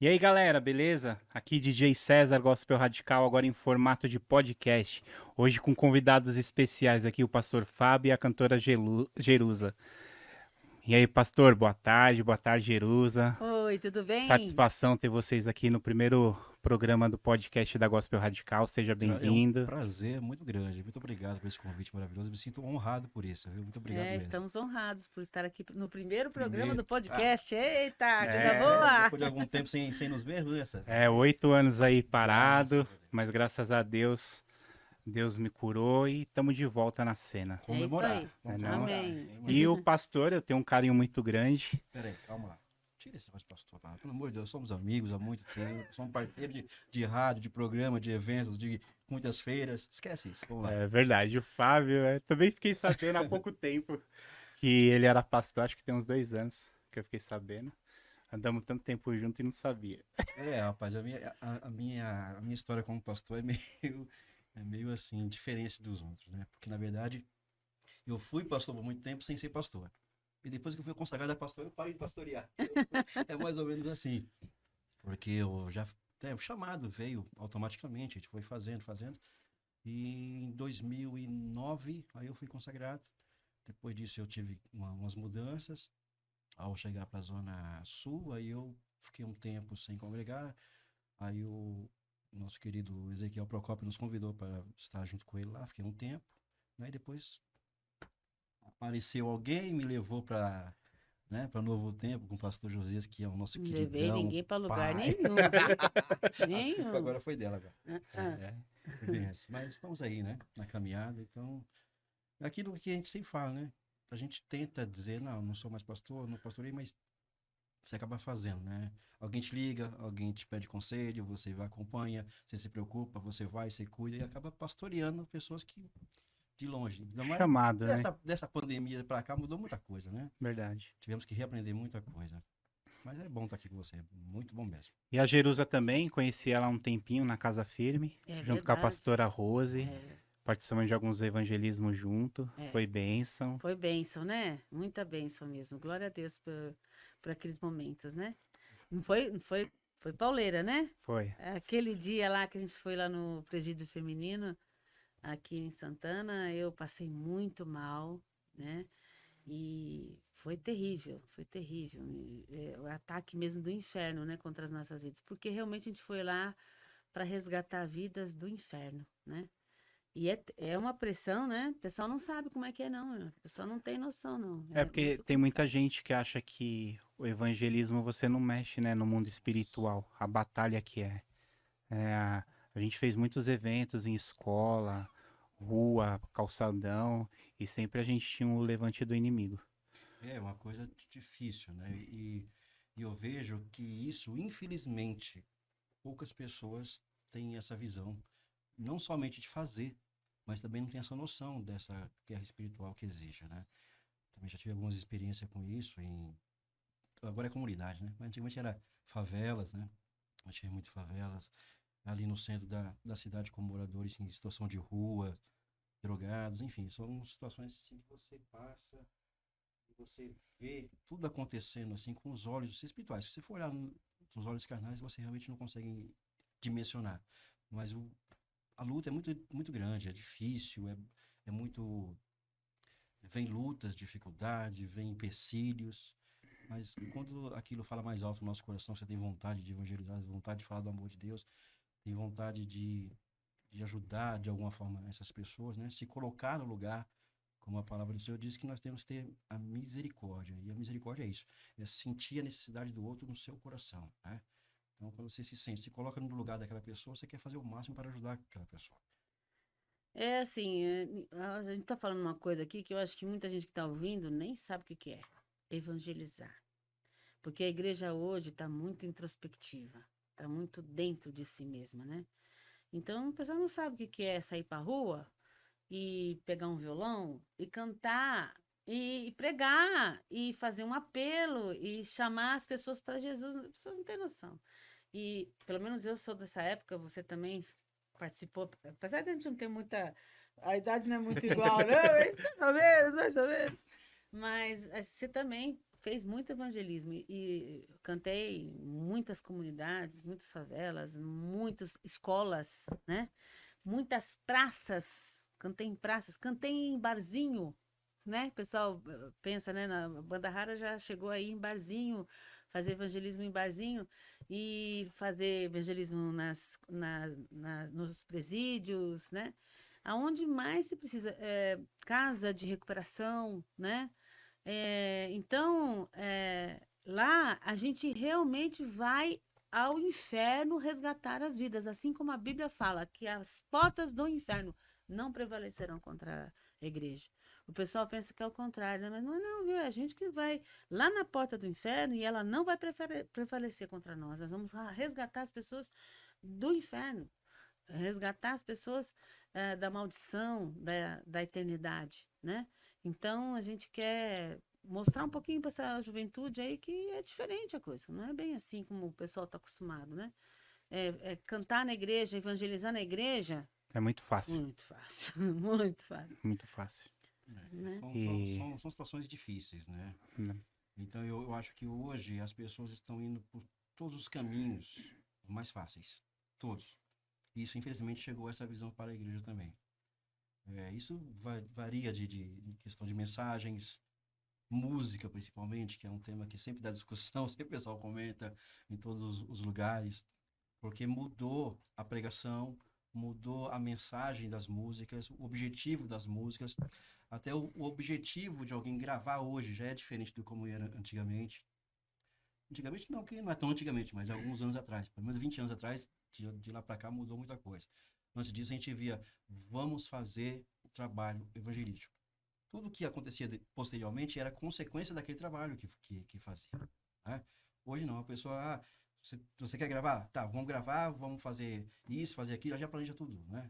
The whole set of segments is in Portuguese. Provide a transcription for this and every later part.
E aí, galera, beleza? Aqui DJ César, Gospel Radical, agora em formato de podcast. Hoje com convidados especiais aqui, o pastor Fábio e a cantora Jerusa. E aí, pastor, boa tarde, Jerusa. Oi, tudo bem? Satisfação ter vocês aqui no primeiro programa do podcast da Gospel Radical. Seja É um bem-vindo. prazer muito grande. Muito obrigado por esse convite maravilhoso. Eu me sinto honrado por isso, viu? Muito obrigado mesmo. Estamos honrados por estar aqui no primeiro programa Primeiro. do podcast. Eita, coisa É, boa! Depois de algum tempo sem nos ver, né, César? 8 anos aí parado, Graças a Deus. mas graças a Deus, Deus me curou e estamos de volta na cena. Comemorar. aí. Vamos Não? comemorar. Amém. E o pastor, eu tenho um carinho muito grande. Peraí, calma lá. Tira esse voz, pastor. Pelo amor de Deus, somos amigos há muito tempo. Somos parceiros de rádio, de programa, de eventos, de muitas feiras. Esquece isso. Vamos lá. É verdade, o Fábio, também fiquei sabendo há pouco tempo que ele era pastor, acho que tem uns 2 anos que eu fiquei sabendo. Andamos tanto tempo junto e não sabia. Rapaz, a minha história como pastor é meio assim, diferente dos outros, né? Porque, na verdade, eu fui pastor por muito tempo sem ser pastor. E depois que eu fui consagrado a pastor, eu parei de pastorear. É mais ou menos assim. Porque o chamado veio automaticamente, a gente foi fazendo. E em 2009, aí eu fui consagrado. Depois disso eu tive umas mudanças. Ao chegar para a Zona Sul, aí eu fiquei um tempo sem congregar. Aí o nosso querido Ezequiel Procópio nos convidou para estar junto com ele lá. Fiquei um tempo. Né? E depois apareceu alguém, me levou para, né, para Novo Tempo com o pastor Josias, que é o nosso Não levei queridão ninguém para lugar pai. nenhum, viu? A Nenhum. culpa agora foi dela, agora. Ah, ah. Foi bem assim. Mas estamos aí, né, na caminhada. Então, é aquilo que a gente sempre fala, né? A gente tenta dizer, não sou mais pastor, não pastorei, mas você acaba fazendo, né? Alguém te liga, alguém te pede conselho, você vai, acompanha, você se preocupa, você vai, você cuida e acaba pastoreando pessoas que de longe. Ainda mais Chamado, né? dessa pandemia pra cá mudou muita coisa, né? Verdade. Tivemos que reaprender muita coisa. Mas é bom estar aqui com você, muito bom mesmo. E a Jerusa também, conheci ela há um tempinho na Casa Firme, É junto com a verdade. pastora Rose. É, Participamos de alguns evangelismos junto, É. foi bênção. foi bênção, né? Muita bênção mesmo. Glória a Deus por aqueles momentos, né? Não foi pauleira, né? Foi. Aquele dia lá que a gente foi lá no presídio feminino, aqui em Santana, eu passei muito mal, né? E foi terrível, foi terrível. O ataque mesmo do inferno, né, contra as nossas vidas. Porque realmente a gente foi lá para resgatar vidas do inferno, né? E é uma pressão, né? O pessoal não sabe como é que é, não. O pessoal não tem noção, não. É É porque muito tem muita complicado. gente que acha que o evangelismo você não mexe, né, no mundo espiritual, a batalha que é. A gente fez muitos eventos em escola, rua, calçadão, e sempre a gente tinha o levante do inimigo. É uma coisa difícil, né? E eu vejo que isso, infelizmente, poucas pessoas têm essa visão, não somente de fazer, mas também não tem essa noção dessa guerra espiritual que existe, né? Também já tive algumas experiências com isso agora é comunidade, né? Mas antigamente era favelas, né? Eu tinha muitas favelas ali no centro da cidade com moradores em situação de rua, drogados, enfim, são situações assim que você passa e você vê tudo acontecendo assim com os olhos espirituais. Se você for olhar com os olhos carnais, você realmente não consegue dimensionar. Mas a luta é muito, muito grande, é difícil, é muito. Vem lutas, dificuldade, vem empecilhos, mas quando aquilo fala mais alto no nosso coração, você tem vontade de evangelizar, vontade de falar do amor de Deus, tem vontade de ajudar de alguma forma essas pessoas, né? Se colocar no lugar, como a palavra do Senhor diz, que nós temos que ter a misericórdia. E a misericórdia é isso, é sentir a necessidade do outro no seu coração, né? Então, quando você se sente, se coloca no lugar daquela pessoa, você quer fazer o máximo para ajudar aquela pessoa. É assim, a gente tá falando uma coisa aqui que eu acho que muita gente que tá ouvindo nem sabe o que que é. Evangelizar. Porque a igreja hoje está muito introspectiva, está muito dentro de si mesma, né? Então, o pessoal não sabe o que que é sair para a rua e pegar um violão e cantar e pregar e fazer um apelo e chamar as pessoas para Jesus. As pessoas não têm noção. E, pelo menos eu sou dessa época, você também participou, apesar de a gente não ter muita. A idade não é muito igual, não, mas mais ou menos, mais ou menos. Mas você também fez muito evangelismo e cantei em muitas comunidades, muitas favelas, muitas escolas, né? Muitas praças. Cantei em praças, cantei em barzinho, né? O pessoal pensa, né? Na banda rara já chegou aí em barzinho, fazer evangelismo em barzinho e fazer evangelismo nos presídios, né? Aonde mais se precisa, casa de recuperação, né? Então, lá a gente realmente vai ao inferno resgatar as vidas, assim como a Bíblia fala que as portas do inferno não prevalecerão contra a igreja. O pessoal pensa que é o contrário, né? Mas não é não, viu? É a gente que vai lá na porta do inferno e ela não vai prevalecer contra nós. Nós vamos resgatar as pessoas do inferno, resgatar as pessoas da maldição da eternidade, né? Então, a gente quer mostrar um pouquinho para essa juventude aí que é diferente a coisa, não é bem assim como o pessoal está acostumado, né? Cantar na igreja, evangelizar na igreja, É muito fácil, muito fácil, muito fácil, muito fácil. né? E São situações difíceis, né? né, Então eu acho que hoje as pessoas estão indo por todos os caminhos mais fáceis. Todos. Isso, infelizmente, chegou essa visão para a igreja também. Isso varia de questão de mensagens, música principalmente, que é um tema que sempre dá discussão, sempre o pessoal comenta em todos os lugares, porque mudou a pregação, mudou a mensagem das músicas, o objetivo das músicas, até o objetivo de alguém gravar hoje já é diferente do como era antigamente. Antigamente não, que não é tão antigamente, mas alguns anos atrás, pelo menos 20 anos atrás, de lá para cá mudou muita coisa. Antes disso a gente via, vamos fazer o trabalho evangelístico. Tudo que acontecia posteriormente era consequência daquele trabalho que fazia. Né? Hoje não, a pessoa, você quer gravar? Tá, vamos gravar, vamos fazer isso, fazer aquilo, já planeja tudo, né?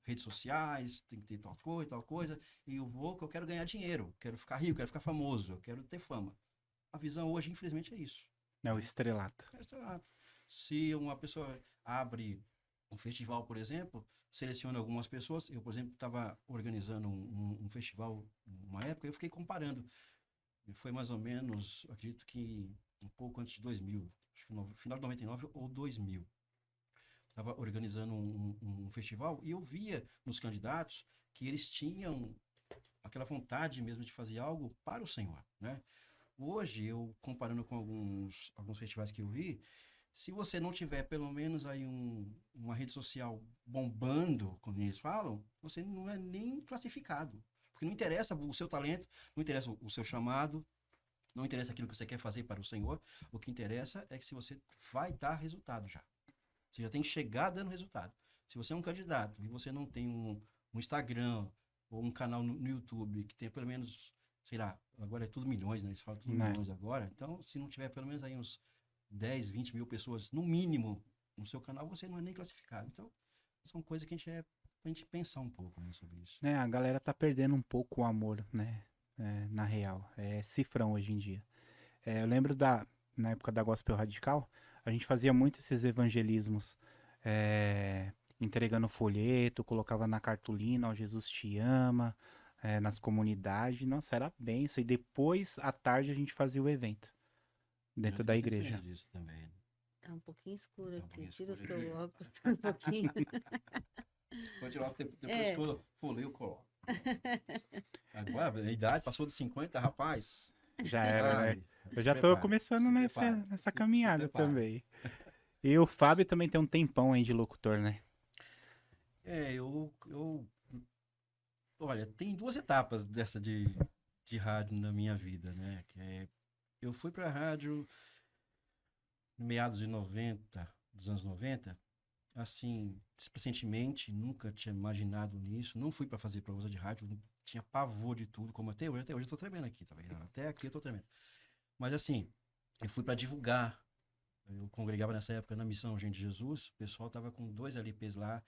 Redes sociais, tem que ter tal coisa, e que eu quero ganhar dinheiro, quero ficar rico, quero ficar famoso, eu quero ter fama. A visão hoje, infelizmente, é isso. é o Né? estrelato. Sei lá, se uma pessoa abre um festival, por exemplo, seleciona algumas pessoas. Eu, por exemplo, estava organizando um festival uma época, eu fiquei comparando. E foi mais ou menos, acredito que um pouco antes de 2000, acho que no final de 99 ou 2000. Estava organizando um festival e eu via nos candidatos que eles tinham aquela vontade mesmo de fazer algo para o Senhor, né? Hoje, eu comparando com alguns festivais que eu vi, se você não tiver pelo menos aí uma rede social bombando, como eles falam, você não é nem classificado. Porque não interessa o seu talento, não interessa o seu chamado, não interessa aquilo que você quer fazer para o Senhor. O que interessa é que se você vai dar resultado já. Você já tem que chegar dando resultado. Se você é um candidato e você não tem um Instagram ou um canal no YouTube que tenha pelo menos, sei lá, agora é tudo milhões, né? Eles falam tudo Né? milhões agora. Então, se não tiver pelo menos aí uns 10, 20 mil pessoas, no mínimo, no seu canal, você não é nem classificado. Então, são coisas que pra gente pensar um pouco, né, sobre isso. Né, a galera tá perdendo um pouco o amor, né? Na real. É cifrão hoje em dia. Eu lembro na época da Gospel Radical, a gente fazia muito esses evangelismos, entregando folheto, colocava na cartolina, ó, Jesus te ama, nas comunidades. Nossa, era benção. E depois, à tarde, a gente fazia o evento dentro Eu da tenho igreja. testemunho disso também, né? Tá um pouquinho escuro Tá um aqui. pouquinho Tira o escuro seu aqui. óculos, tá um pouquinho. Pode tirar, depois É. que eu folei, eu coloco. Agora, a idade passou de 50, rapaz. Já era, né? Ai, Eu se já tô prepara, começando se nessa prepara, caminhada prepara. também. E o Fábio também tem um tempão aí de locutor, né? Olha, tem duas etapas dessa de rádio na minha vida, né? Eu fui pra rádio no meados de 90, dos anos 90, assim, desprecentemente, nunca tinha imaginado nisso, não fui pra fazer prova de rádio, tinha pavor de tudo, como até hoje eu tô tremendo aqui, tá vendo? Até aqui eu tô tremendo. Mas assim, eu fui pra divulgar. Eu congregava nessa época na Missão Gente de Jesus, o pessoal tava com 2 LPs lá,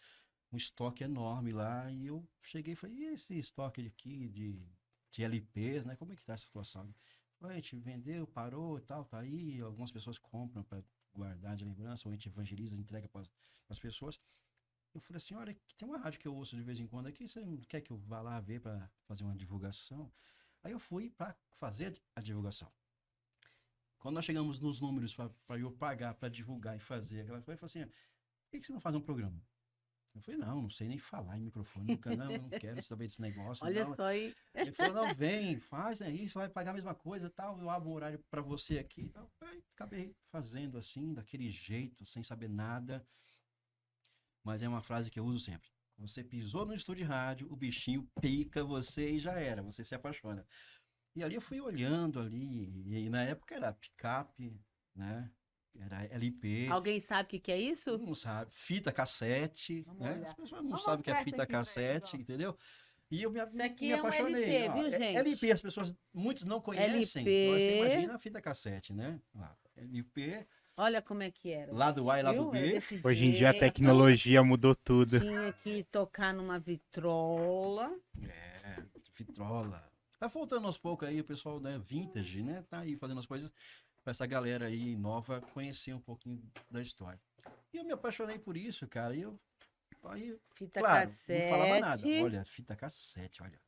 um estoque enorme lá, e eu cheguei e falei, e esse estoque aqui de LPs, né? Como é que tá essa situação? A gente vendeu, parou e tal, tá aí, algumas pessoas compram para guardar de lembrança, ou a gente evangeliza, entrega para as pessoas. Eu falei assim, olha, tem uma rádio que eu ouço de vez em quando aqui, você não quer que eu vá lá ver para fazer uma divulgação? Aí eu fui para fazer a divulgação. Quando nós chegamos nos números para eu pagar, para divulgar e fazer aquela coisa, ele falou assim, por que você não faz um programa? Eu falei, não sei nem falar em microfone, nunca, não quero saber desse negócio. Olha não. só aí. Ele falou, não, vem, faz aí, você vai pagar a mesma coisa, tal, eu abro um horário para você aqui e tal. Aí acabei fazendo assim, daquele jeito, sem saber nada. Mas é uma frase que eu uso sempre. Você pisou no estúdio de rádio, o bichinho pica você e já era, você se apaixona. E ali eu fui olhando ali, e na época era picape, né? Era LP, Alguém sabe o que é isso? não sabe, fita cassete, Vamos né? olhar. As pessoas não Vamos sabem o que é mostrar fita isso aqui pra eles, cassete, ó. entendeu? E eu Isso aqui me é um apaixonei. LP, ó. viu, gente? LP, as pessoas, muitos não conhecem. LP. Agora você imagina a fita cassete, né? Lá, LP, Olha como é que era. lado A e lado Viu? Era B. desse Hoje em dia a jeito. tecnologia mudou tudo. Tinha que tocar numa vitrola. É, vitrola. Tá faltando aos poucos aí o pessoal, né, vintage, né? Tá aí fazendo as coisas para essa galera aí nova conhecer um pouquinho da história. E eu me apaixonei por isso, cara. E aí, Fita claro, cassete. não falava nada. Olha, fita cassete, olha.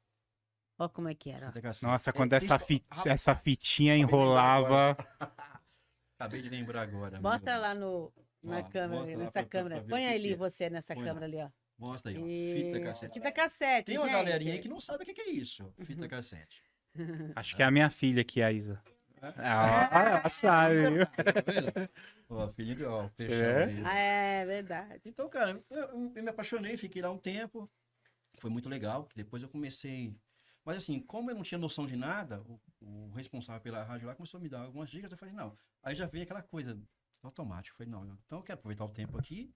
Olha como é que era. ó. Fita cassete. Nossa, quando principal- essa fitinha acabei de lembrar enrolava. Acabei de lembrar agora. Mostra amigo lá ouvinte. na Ó, câmera, mostra lá nessa pra câmera. ver o Põe que ali que é. você nessa Põe lá. câmera ali, ó. Mostra aí, ó. Fita Isso. cassete. Fita cassete, Tem uma gente. galerinha aí que não sabe o que é isso. Fita cassete. Acho que é a minha filha aqui, a Isa. É? Ela sabe. viu? Tá vendo? Ó, filho, ó, fechão É? aí. Ah, é verdade. Então, cara, eu me apaixonei, fiquei lá um tempo. Foi muito legal. Depois eu comecei. Mas assim, como eu não tinha noção de nada, o responsável pela rádio lá começou a me dar algumas dicas. Eu falei, não. Aí já veio aquela coisa automática. Eu falei, não, então eu quero aproveitar o tempo aqui,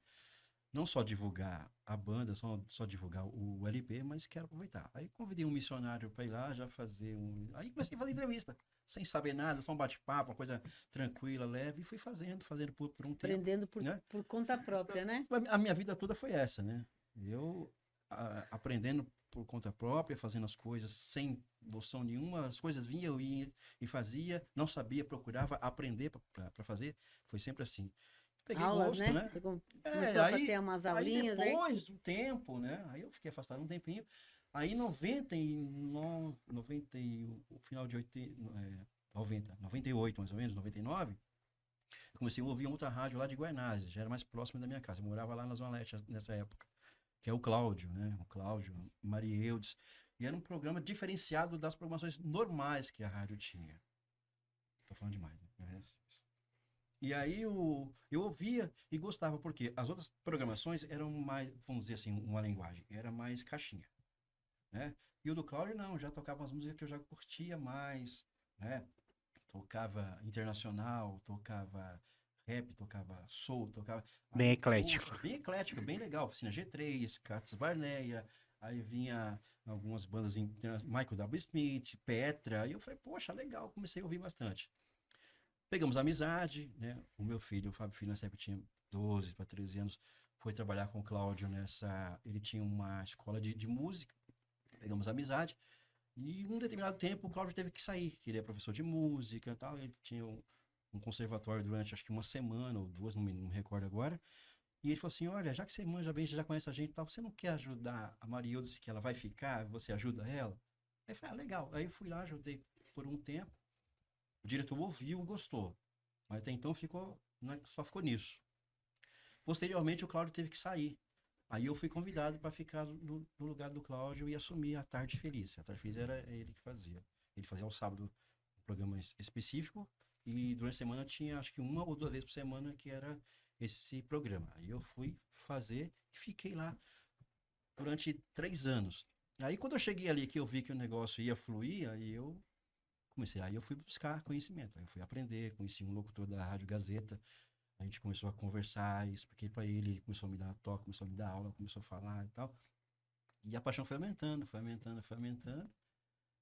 não só divulgar a banda, só divulgar o LP, mas quero aproveitar. Aí convidei um missionário para ir lá já fazer um. Aí comecei a fazer entrevista, sem saber nada, só um bate-papo, uma coisa tranquila, leve, e fui fazendo por um tempo. Aprendendo né? por conta própria, né? A minha vida toda foi essa, né? Eu aprendendo por conta própria, fazendo as coisas sem noção nenhuma, as coisas vinham, eu ia e fazia, não sabia, procurava aprender para fazer, foi sempre assim. Peguei Aulas, gosto, né? Começou a aí, ter umas aí aulinhas, né? depois do tempo, né? Aí eu fiquei afastado um tempinho. Aí em 99, o final de 98, mais ou menos, 99, eu comecei a ouvir outra rádio lá de Guaianazes, já era mais próximo da minha casa. Eu morava lá na Zona Leste nessa época, que é o Cláudio, né? O Cláudio, Maria Eudes. E era um programa diferenciado das programações normais que a rádio tinha. Tô falando demais, né? E aí eu ouvia e gostava, porque as outras programações eram mais, vamos dizer assim, uma linguagem, era mais caixinha, né? E o do Cláudio não, já tocava umas músicas que eu já curtia mais, né? Tocava internacional, tocava rap, tocava soul, tocava... Bem Aí, eclético. poxa, bem eclético, bem legal. Oficina G3, Cates Barneia, aí vinha algumas bandas, Michael W. Smith, Petra, e eu falei, poxa, legal, comecei a ouvir bastante. Pegamos amizade, né? O meu filho, o Fábio Filho, nessa época tinha 12 para 13 anos, foi trabalhar com o Cláudio ele tinha uma escola de música, pegamos amizade, e um determinado tempo o Cláudio teve que sair, que ele é professor de música e tal, ele tinha um conservatório durante acho que uma semana ou duas, não me recordo agora, e ele falou assim, olha, já que você manja bem, você já conhece a gente e tal, você não quer ajudar a Mariudes, que ela vai ficar, você ajuda ela? Aí eu falei, legal, aí eu fui lá, ajudei por um tempo. O diretor ouviu e gostou, mas até então só ficou nisso. Posteriormente, o Cláudio teve que sair. Aí eu fui convidado para ficar no lugar do Cláudio e assumir a Tarde Feliz. A Tarde Feliz era ele que fazia. Ele fazia ao sábado um programa específico e durante a semana tinha acho que uma ou duas vezes por semana que era esse programa. Aí eu fui fazer e fiquei lá durante 3 anos. Aí quando eu cheguei ali que eu vi que o negócio ia fluir, aí eu fui buscar conhecimento, aí eu fui aprender, conheci um locutor da Rádio Gazeta, a gente começou a conversar, expliquei para ele começou a me dar toque, começou a me dar aula, começou a falar e tal. E a paixão foi aumentando.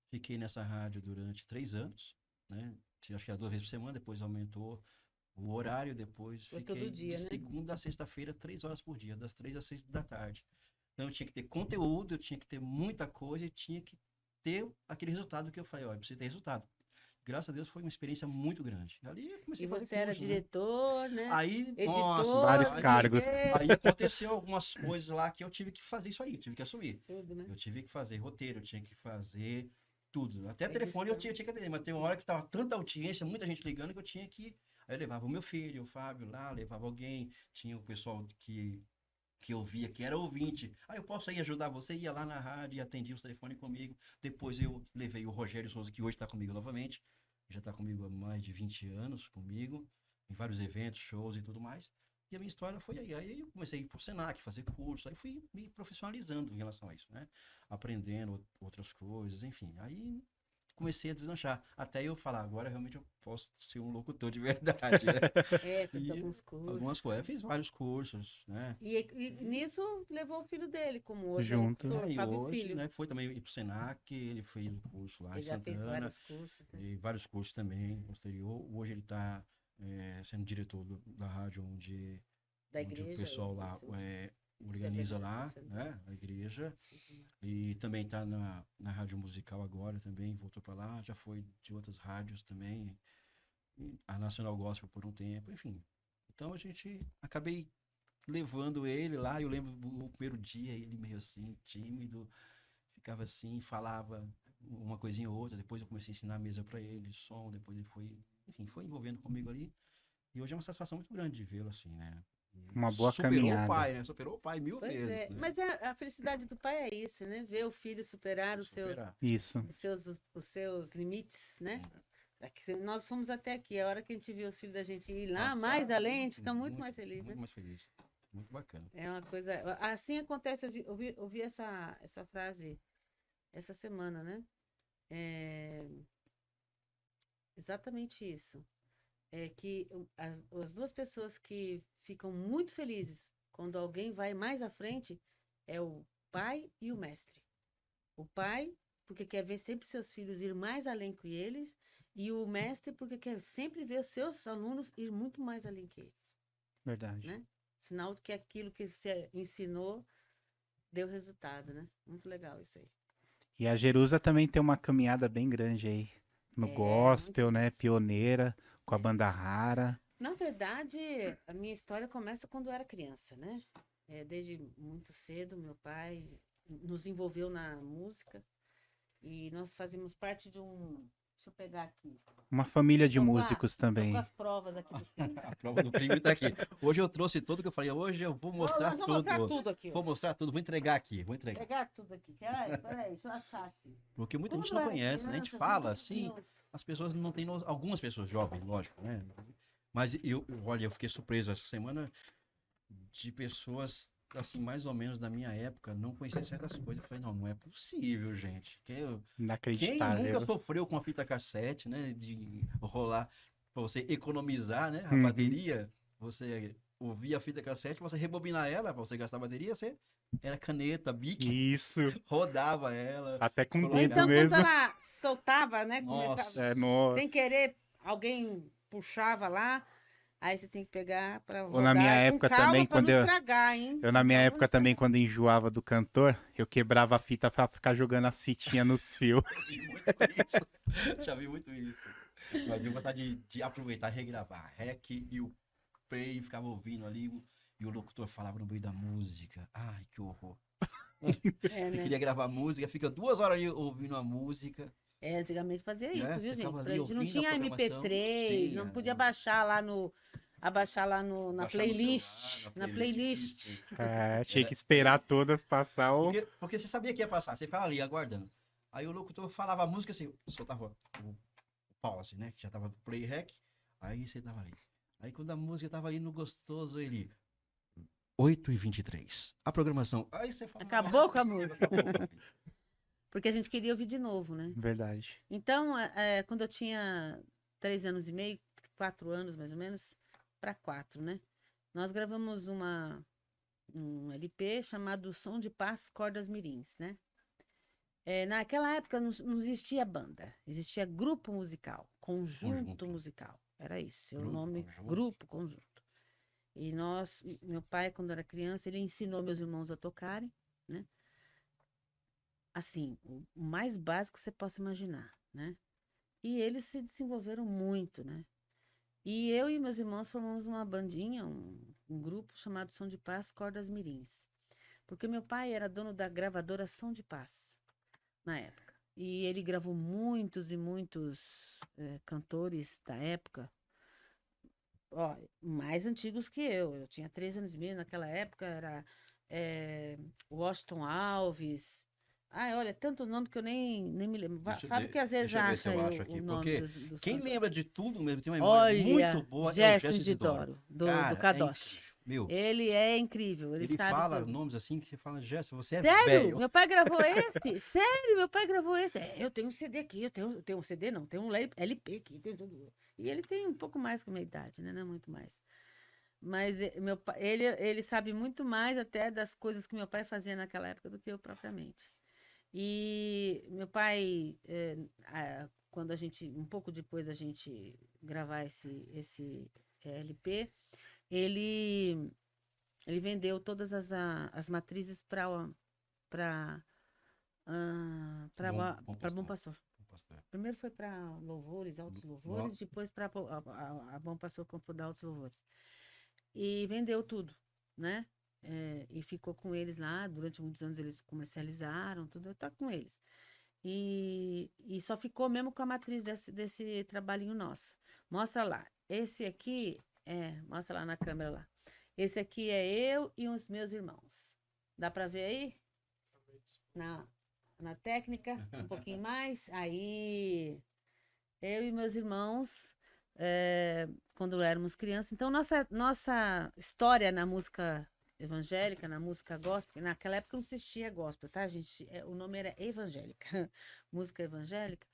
Fiquei nessa rádio durante 3 anos, né? Acho que era 2 vezes por semana, depois aumentou o horário, depois Foi fiquei todo dia, de né? segunda a sexta-feira, 3 horas por dia, das 3 às 6 da tarde. Então eu tinha que ter conteúdo, eu tinha que ter muita coisa e tinha que ter aquele resultado que eu falei, ó, eu preciso ter resultado. Graças a Deus foi uma experiência muito grande. Ali eu comecei E a fazer você era curso, né? diretor, né? Aí, Editor, nossa, Vários aí- cargos. Aí aconteceu algumas coisas lá que eu tive que fazer isso aí, tive que assumir. Tudo, né? Eu tive que fazer roteiro, eu tinha que fazer tudo. Até telefone eu tinha que atender, mas tem uma hora que tava tanta audiência, muita gente ligando, que eu tinha que... Aí eu levava o meu filho, o Fábio lá, levava alguém, tinha o pessoal que eu via que era ouvinte. Eu posso aí ajudar você? Ia lá na rádio e atendia os telefones comigo. Depois eu levei o Rogério Souza, que hoje está comigo novamente. Já está comigo há mais de 20 anos, comigo, em vários eventos, shows e tudo mais. E a minha história foi aí. Aí eu comecei a ir pro Senac, fazer curso. Aí fui me profissionalizando em relação a isso, né? Aprendendo outras coisas, enfim. Aí comecei a deslanchar. Até eu falar, agora realmente eu posso ser um locutor de verdade, né? Fez E alguns cursos. algumas coisas. Eu fiz vários cursos, né? E nisso levou o filho dele, como hoje Junto. é locutor, E Fábio hoje, Filho. né, foi também ir pro Senac, ele fez o curso lá Ele em já fez Santana, vários cursos, né? e vários cursos também, posterior. Hoje ele está sendo diretor da rádio onde Da o igreja. pessoal lá isso. organiza lá, Celebração, né, a igreja. Sim. E também está na rádio musical agora também, voltou para lá, já foi de outras rádios também, e a Nacional Gospel por um tempo, enfim. Então a gente acabei levando ele lá, eu lembro o primeiro dia, ele meio assim, tímido, ficava assim, falava uma coisinha ou outra, depois eu comecei a ensinar a mesa para ele, som, depois ele foi, enfim, foi envolvendo comigo ali, e hoje é uma satisfação muito grande de vê-lo assim, né? Uma boa Superou caminhada. o pai, né? Superou o pai 1000 Pois vezes, é, né? mas a felicidade do pai é isso, né? Ver o filho superar Superar. Isso. os seus limites, né? É que nós fomos até aqui, a hora que a gente viu os filhos da gente ir lá Passar, mais além, a gente fica muito mais feliz, muito né? mais feliz. Muito bacana. É uma coisa. Assim acontece, eu vi essa frase essa semana, né? Exatamente isso. É que as duas pessoas que ficam muito felizes quando alguém vai mais à frente é o pai e o mestre. O pai, porque quer ver sempre seus filhos ir mais além que eles, e o mestre, porque quer sempre ver os seus alunos ir muito mais além que eles. Verdade. Né? Sinal de que aquilo que você ensinou deu resultado, né? Muito legal isso aí. E a Jerusa também tem uma caminhada bem grande aí. No gospel, muitos né? anos. Pioneira, com a banda Rara. Na verdade, a minha história começa quando eu era criança, né? Desde muito cedo, meu pai nos envolveu na música e nós fazíamos parte de um... Deixa eu pegar aqui. Uma família de Tô com músicos Tô com também. as provas aqui do filho. A prova do crime tá aqui. Hoje eu trouxe tudo que eu falei. Hoje eu vou mostrar Vou tudo. mostrar tudo aqui. Vou mostrar tudo. Vou entregar aqui. Vou Vou entregar. pegar tudo aqui. Peraí, deixa eu achar aqui. Porque muita gente Quando não eu era conhece, né? A gente criança, fala meu assim, Deus. as pessoas não têm noção. Algumas pessoas jovens, lógico, né? Mas olha, eu fiquei surpreso essa semana de pessoas, assim, mais ou menos da minha época, não conheciam certas coisas. Eu falei, não é possível, gente. Quem nunca Inacreditável. sofreu com a fita cassete, né? De rolar, pra você economizar, né? A Uhum. bateria, você ouvia a fita cassete, você rebobinar ela, pra você gastar a bateria, você era caneta, bique, Isso. rodava ela. Até com o Colocava. dedo Então, mesmo. quando ela soltava, né? Nossa. Começava, Nossa. sem querer, alguém puxava lá. Aí você tem que pegar para Ou na minha época também, pra quando não eu- estragar, hein? Eu, na minha Então, época não também, estragar. quando enjoava do cantor, eu quebrava a fita pra ficar jogando as fitinhas nos fios. Vi muito isso. Já vi muito isso. Mas eu gostava de aproveitar e regravar. Rec e o play, ficava ouvindo ali, e o locutor falava no meio da música. Ai, que horror. É, né? Queria gravar música, fica 2 horas ali ouvindo a música. Antigamente fazia isso, Né? viu, Você gente? ficava Pra ali gente não ouvindo a tinha programação. MP3, Sim, não podia baixar lá na baixar no playlist. celular, Na playlist. É, tinha que esperar todas passar o. Porque você sabia que ia passar, você ficava ali aguardando. Aí o locutor falava a música assim, soltava o pau assim, né? Que já tava no play rec. Aí você tava ali. Aí quando a música tava ali no gostoso, ele. 8h23. A programação. Aí você fala. Acabou com a música. Acabou com a música. Porque a gente queria ouvir de novo, né? Verdade. Então, quando eu tinha 3 anos e meio, 4 anos mais ou menos, para 4, né? Nós gravamos um LP chamado Som de Paz Cordas Mirins, né? Naquela época não existia banda, existia grupo musical, conjunto musical. Era isso, o Grupo, nome, conjunto. grupo, conjunto. E meu pai, quando era criança, ele ensinou meus irmãos a tocarem, né? Assim, o mais básico que você possa imaginar, né? E eles se desenvolveram muito, né? E eu e meus irmãos formamos uma bandinha, um grupo chamado Som de Paz Cordas Mirins. Porque meu pai era dono da gravadora Som de Paz, na época. E ele gravou muitos e muitos cantores da época, ó, mais antigos que eu. Eu tinha 3 anos e meio naquela época, era Washington Alves. Ai, olha, tanto nome que eu nem me lembro. Fábio que às vezes Deixa eu ver se acha eu aí acho o aqui. nome Porque dos quem cantores. lembra de tudo mesmo, tem uma memória muito Olha, boa, é o Gerson Gerson Isidoro. Isidoro, do Cara, é Kadosh. incrível. Meu, Ele é incrível, ele ele sabe fala tudo. nomes assim que você fala, Gerson, você é Sério? velho. Meu pai gravou esse? Sério? Meu pai gravou esse? Eu tenho um CD aqui, eu tenho um CD não, tenho um LP aqui, tenho tudo. E ele tem um pouco mais que a minha idade, né? Não é muito mais. Mas meu pai, ele sabe muito mais até das coisas que meu pai fazia naquela época do que eu propriamente. E meu pai, quando a gente, um pouco depois da gente gravar esse LP, ele, ele vendeu todas as matrizes para Bom para Bom pastor. Pastor. Bom pastor. Primeiro foi para Louvores, Altos Louvores, depois para a Bom Pastor comprou da Altos Louvores. E vendeu tudo, né? E ficou com eles lá, durante muitos anos eles comercializaram, tudo, tá com eles. E só ficou mesmo com a matriz desse trabalhinho nosso. Mostra lá. Esse aqui, mostra lá na câmera lá. Esse aqui é eu e os meus irmãos. Dá para ver aí? Na técnica, um pouquinho mais. Aí, eu e meus irmãos, quando éramos crianças. Então, nossa história na música evangélica, na música gospel, porque naquela época não existia gospel, tá, gente? O nome era evangélica, música evangélica,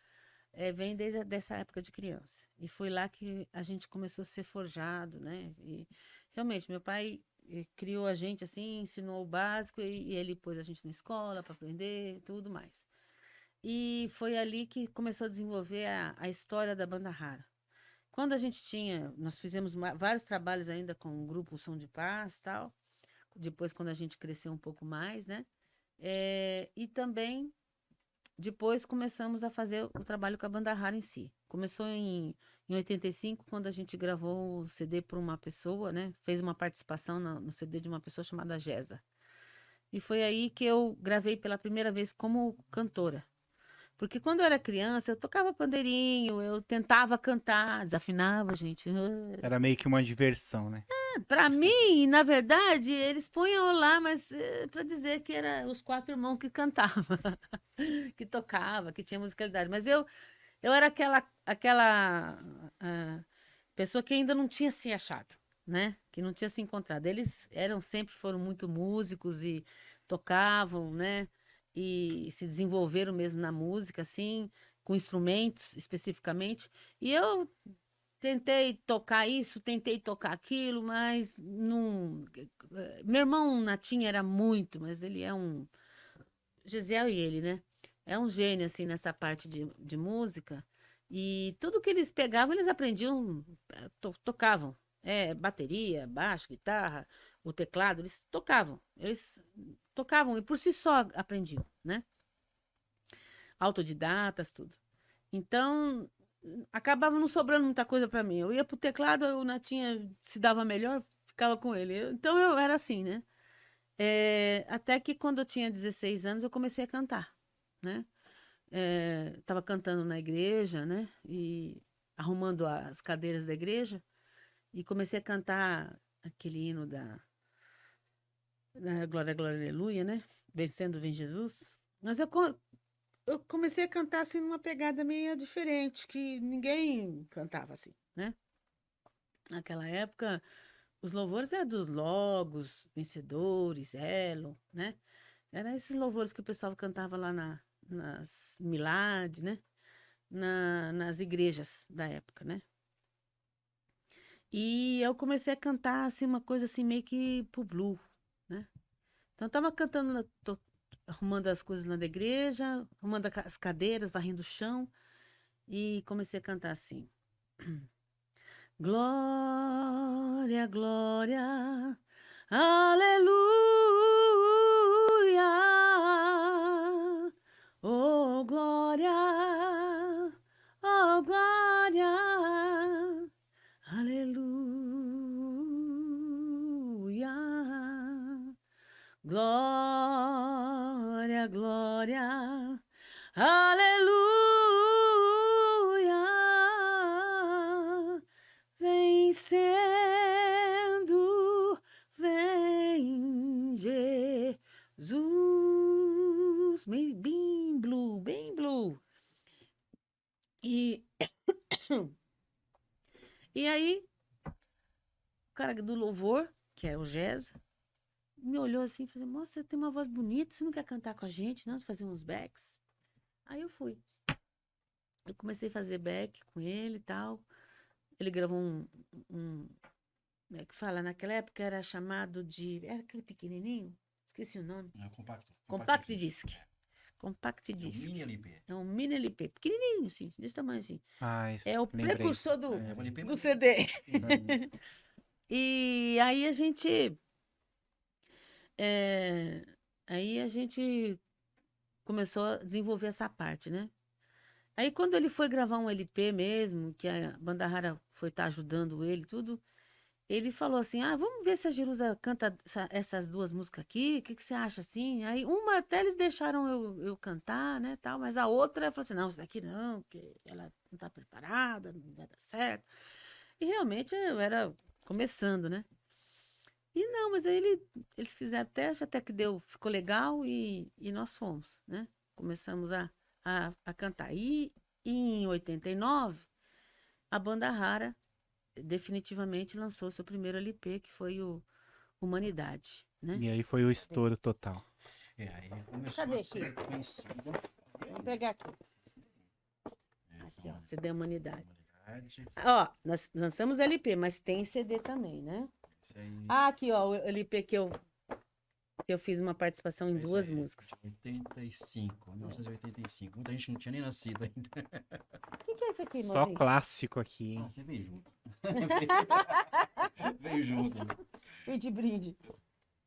vem desde dessa época de criança. E foi lá que a gente começou a ser forjado, né? E realmente, meu pai criou a gente assim, ensinou o básico e ele pôs a gente na escola para aprender, tudo mais. E foi ali que começou a desenvolver a história da banda Rara. Quando a gente tinha, nós fizemos vários trabalhos ainda com o grupo Som de Paz, tal. Depois, quando a gente cresceu um pouco mais, né? E também depois começamos a fazer o trabalho com a banda Rara em si. Começou em 85, quando a gente gravou o CD para uma pessoa, né? Fez uma participação no CD de uma pessoa chamada Gesa. E foi aí que eu gravei pela primeira vez como cantora. Porque quando eu era criança, eu tocava pandeirinho, eu tentava cantar, desafinava, gente. Era meio que uma diversão, né? Para mim, na verdade, eles punham lá, mas para dizer que era os 4 irmãos que cantavam, que tocava, que tinha musicalidade. Mas eu era aquela pessoa que ainda não tinha se achado, né? Que não tinha se encontrado. Eles sempre foram muito músicos e tocavam, né? E se desenvolveram mesmo na música, assim, com instrumentos especificamente. E eu tentei tocar isso, tentei tocar aquilo, mas não. Meu irmão Natinho era muito, mas ele é um. Gisel e ele, né? É um gênio, assim, nessa parte de música. E tudo que eles pegavam, eles aprendiam, tocavam. Bateria, baixo, guitarra, o teclado, eles tocavam. Eles tocavam e por si só aprendiam, né? Autodidatas, tudo. Então, acabava não sobrando muita coisa para mim. Eu ia pro teclado, o Natinha se dava melhor, ficava com ele. Então, eu era assim, né? Até que quando eu tinha 16 anos, eu comecei a cantar, né? Tava cantando na igreja, né? E arrumando as cadeiras da igreja. E comecei a cantar aquele hino da Glória, Glória, Aleluia, né? Vencendo vem Jesus. Mas eu comecei a cantar assim numa pegada meio diferente, que ninguém cantava assim, né? Naquela época, os louvores eram dos Logos, Vencedores, Elo, né? Eram esses louvores que o pessoal cantava lá nas Milad, né? Nas igrejas da época, né? E eu comecei a cantar assim uma coisa assim meio que pro blue, né? Então eu tava cantando, arrumando as coisas lá da igreja, arrumando as cadeiras, varrendo o chão e comecei a cantar assim. Glória, glória, aleluia. Oh, glória, oh, glória, aleluia. Glória, glória, aleluia. blues, bem blue, bem blue. E, e aí, o cara do louvor, que é o Gesa, me olhou assim e falou: moça, você tem uma voz bonita, você não quer cantar com a gente, não? Você fazer uns backs? Aí eu fui. Eu comecei a fazer back com ele e tal. Ele gravou como é que fala? Naquela época era chamado de... Era aquele pequenininho? Esqueci o nome. É compacto. Compact Disc. Compact É um Disc. mini LP. É um mini LP. Pequenininho, assim. Desse tamanho, assim. É o lembrei. precursor do, É um LP, do mas- CD. E aí a gente... é, aí a gente começou a desenvolver essa parte, né? Aí quando ele foi gravar um LP mesmo, que a Banda Rara foi estar ajudando ele, tudo, ele falou assim: ah, vamos ver se a Jerusa canta essas duas músicas aqui, o que, que você acha assim? Aí uma até eles deixaram eu cantar, né, tal, mas a outra falou assim: não, isso daqui não, porque ela não tá preparada, não vai dar certo. E realmente eu era começando, né? E não, mas aí eles fizeram teste, até que deu, ficou legal e nós fomos, né? Começamos a cantar. E em 89, a Banda Rara definitivamente lançou seu primeiro LP, que foi o Humanidade, né? E aí foi o estouro total. Aí começou Cadê a ser conhecida. Vamos pegar aqui. Essa Aqui, ó, CD Humanidade. Humanidade. Ó, nós lançamos LP, mas tem CD também, né? Esse aí. Ah, aqui, ó, o LP que eu fiz uma participação em esse duas aí, músicas. 1985. Muita gente não tinha nem nascido ainda. O que é isso aqui, Só mozinho? clássico aqui, Ah, hein? você veio junto. Veio junto. E de brinde.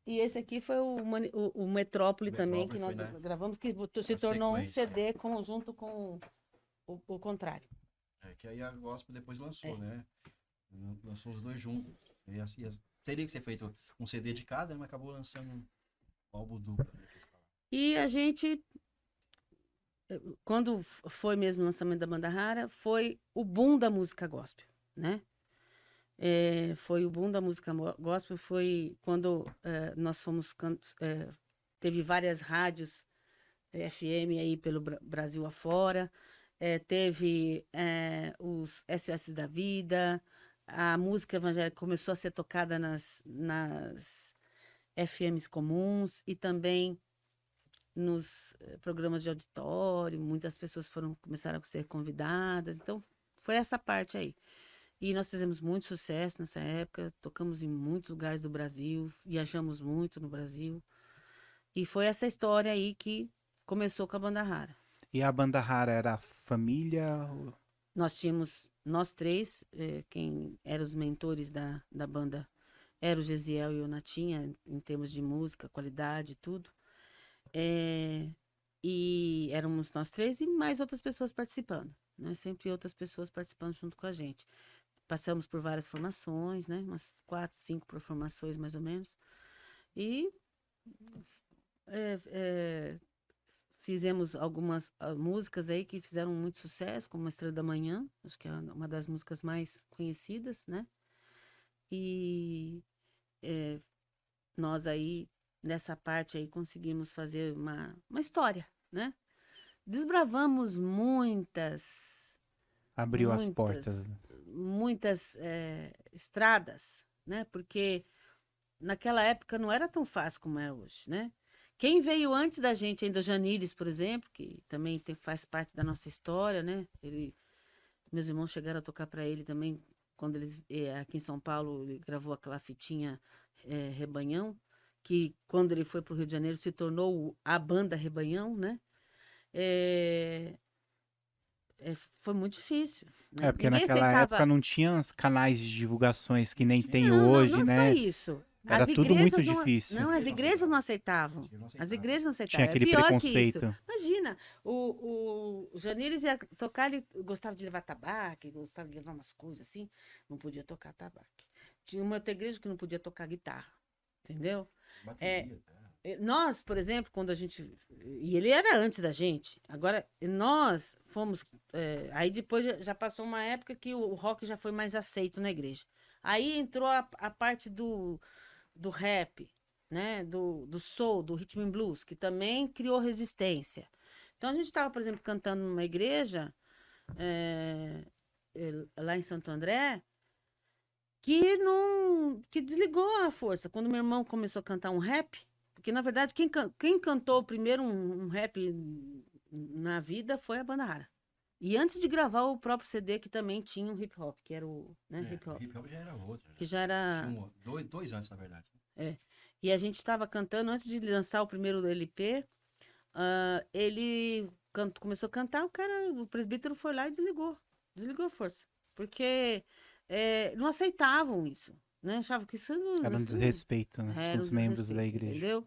E esse aqui foi o Metrópole também, que nós Metrópole foi, né? gravamos, que se A tornou um sequência. CD junto com o contrário. É que aí a Gospel depois lançou, É. né? Lançou os dois juntos. E assim, teria que ser feito um CD de cada, mas acabou lançando um álbum duplo. Né, que eles falam. E a gente, quando foi mesmo o lançamento da Banda Rara, foi o boom da música gospel, né? Foi o boom da música gospel, foi quando nós fomos... teve várias rádios FM aí pelo Brasil afora, teve os SOS da Vida, a música evangélica começou a ser tocada nas FMs comuns e também nos programas de auditório, muitas pessoas começaram a ser convidadas, então foi essa parte aí. E nós fizemos muito sucesso nessa época, tocamos em muitos lugares do Brasil, viajamos muito no Brasil, e foi essa história aí que começou com a Banda Rara. E a Banda Rara era a família? Nós tínhamos, nós três, quem eram os mentores da banda, era o Gesiel e o Natinha, em termos de música, qualidade, tudo. E éramos nós três e mais outras pessoas participando, né? Sempre outras pessoas participando junto com a gente. Passamos por várias formações, né? Umas 4, 5 formações, mais ou menos. E fizemos algumas músicas aí que fizeram muito sucesso, como a Estrela da Manhã, acho que é uma das músicas mais conhecidas, né? E nós aí, nessa parte aí, conseguimos fazer uma história, né? Desbravamos Abriu as portas. muitas estradas, né? Porque naquela época não era tão fácil como é hoje, né? Quem veio antes da gente, ainda o Janires, por exemplo, que também faz parte da nossa história, né? Meus irmãos chegaram a tocar para ele também, quando eles, aqui em São Paulo, ele gravou aquela fitinha Rebanhão, que quando ele foi para o Rio de Janeiro se tornou a banda Rebanhão, né? Foi muito difícil, né? Porque Ninguém naquela aceitava. época não tinha canais de divulgações que nem tem Não, hoje, não né? só isso. Era As tudo muito igrejas difícil. Não, as igrejas não aceitavam. Não As aceitava. igrejas não aceitavam. Tinha aquele É pior preconceito. que isso. Imagina, o Janires ia tocar, ele gostava de levar tabaco, gostava de levar umas coisas assim, não podia tocar tabaco. Tinha uma outra igreja que não podia tocar guitarra, entendeu? Bateria, tá? Nós, por exemplo, quando a gente... E ele era antes da gente. Agora, nós fomos... aí depois já passou uma época que o rock já foi mais aceito na igreja. Aí entrou a parte do rap, né, do soul, do rhythm and blues, que também criou resistência. Então a gente estava, por exemplo, cantando numa igreja lá em Santo André, que não, que desligou a força. Quando meu irmão começou a cantar um rap, porque na verdade quem cantou primeiro um rap na vida foi a Banda Rara. E antes de gravar o próprio CD, que também tinha um hip hop, que era o hip hop, Hip hop já era outra. que já era. Tinha dois antes, na verdade. E a gente estava cantando antes de lançar o primeiro LP. Ele começou a cantar, o presbítero foi lá e desligou a força, porque não aceitavam isso, né? Achavam que isso não, Era um desrespeito, né? era Com um os membros da desrespeito, igreja. entendeu?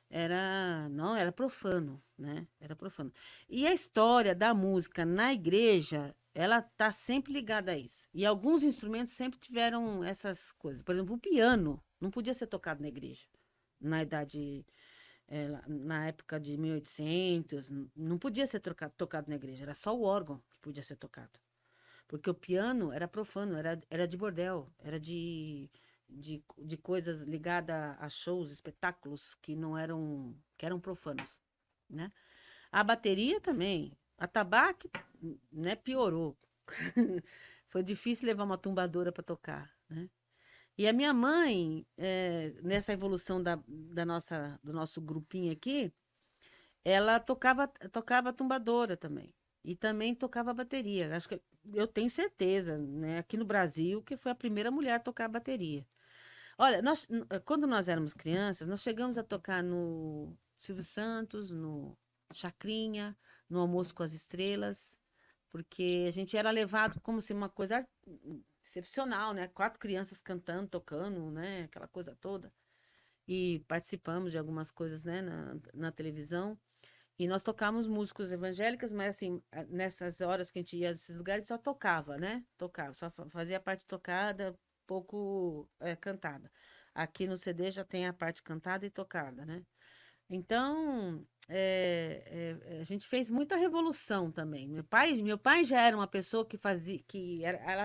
Era profano, né? Era profano. E a história da música na igreja, ela tá sempre ligada a isso. E alguns instrumentos sempre tiveram essas coisas. Por exemplo, o piano não podia ser tocado na igreja. Na época de 1800, não podia ser tocado na igreja. Era só o órgão que podia ser tocado. Porque o piano era profano, era de bordel, era de coisas ligadas a shows, espetáculos que eram profanos, né? A bateria também. A tabaco, né, piorou. Foi difícil levar uma tumbadora para tocar, né? E a minha mãe, nessa evolução do nosso grupinho aqui, ela tocava tumbadora também. E também tocava bateria. Acho que eu tenho certeza, né? Aqui no Brasil, que foi a primeira mulher a tocar bateria. Olha, quando nós éramos crianças, nós chegamos a tocar no Silvio Santos, no Chacrinha, no Almoço com as Estrelas, porque a gente era levado como se uma coisa excepcional, né? 4 crianças cantando, tocando, né? Aquela coisa toda. E participamos de algumas coisas, né? Na televisão. E nós tocávamos músicos evangélicas, mas assim, nessas horas que a gente ia nesses lugares, só tocava, né? Tocava, só fazia a parte tocada, pouco cantada. Aqui no CD já tem a parte cantada e tocada, né? Então, a gente fez muita revolução também. Meu pai já era uma pessoa que fazia,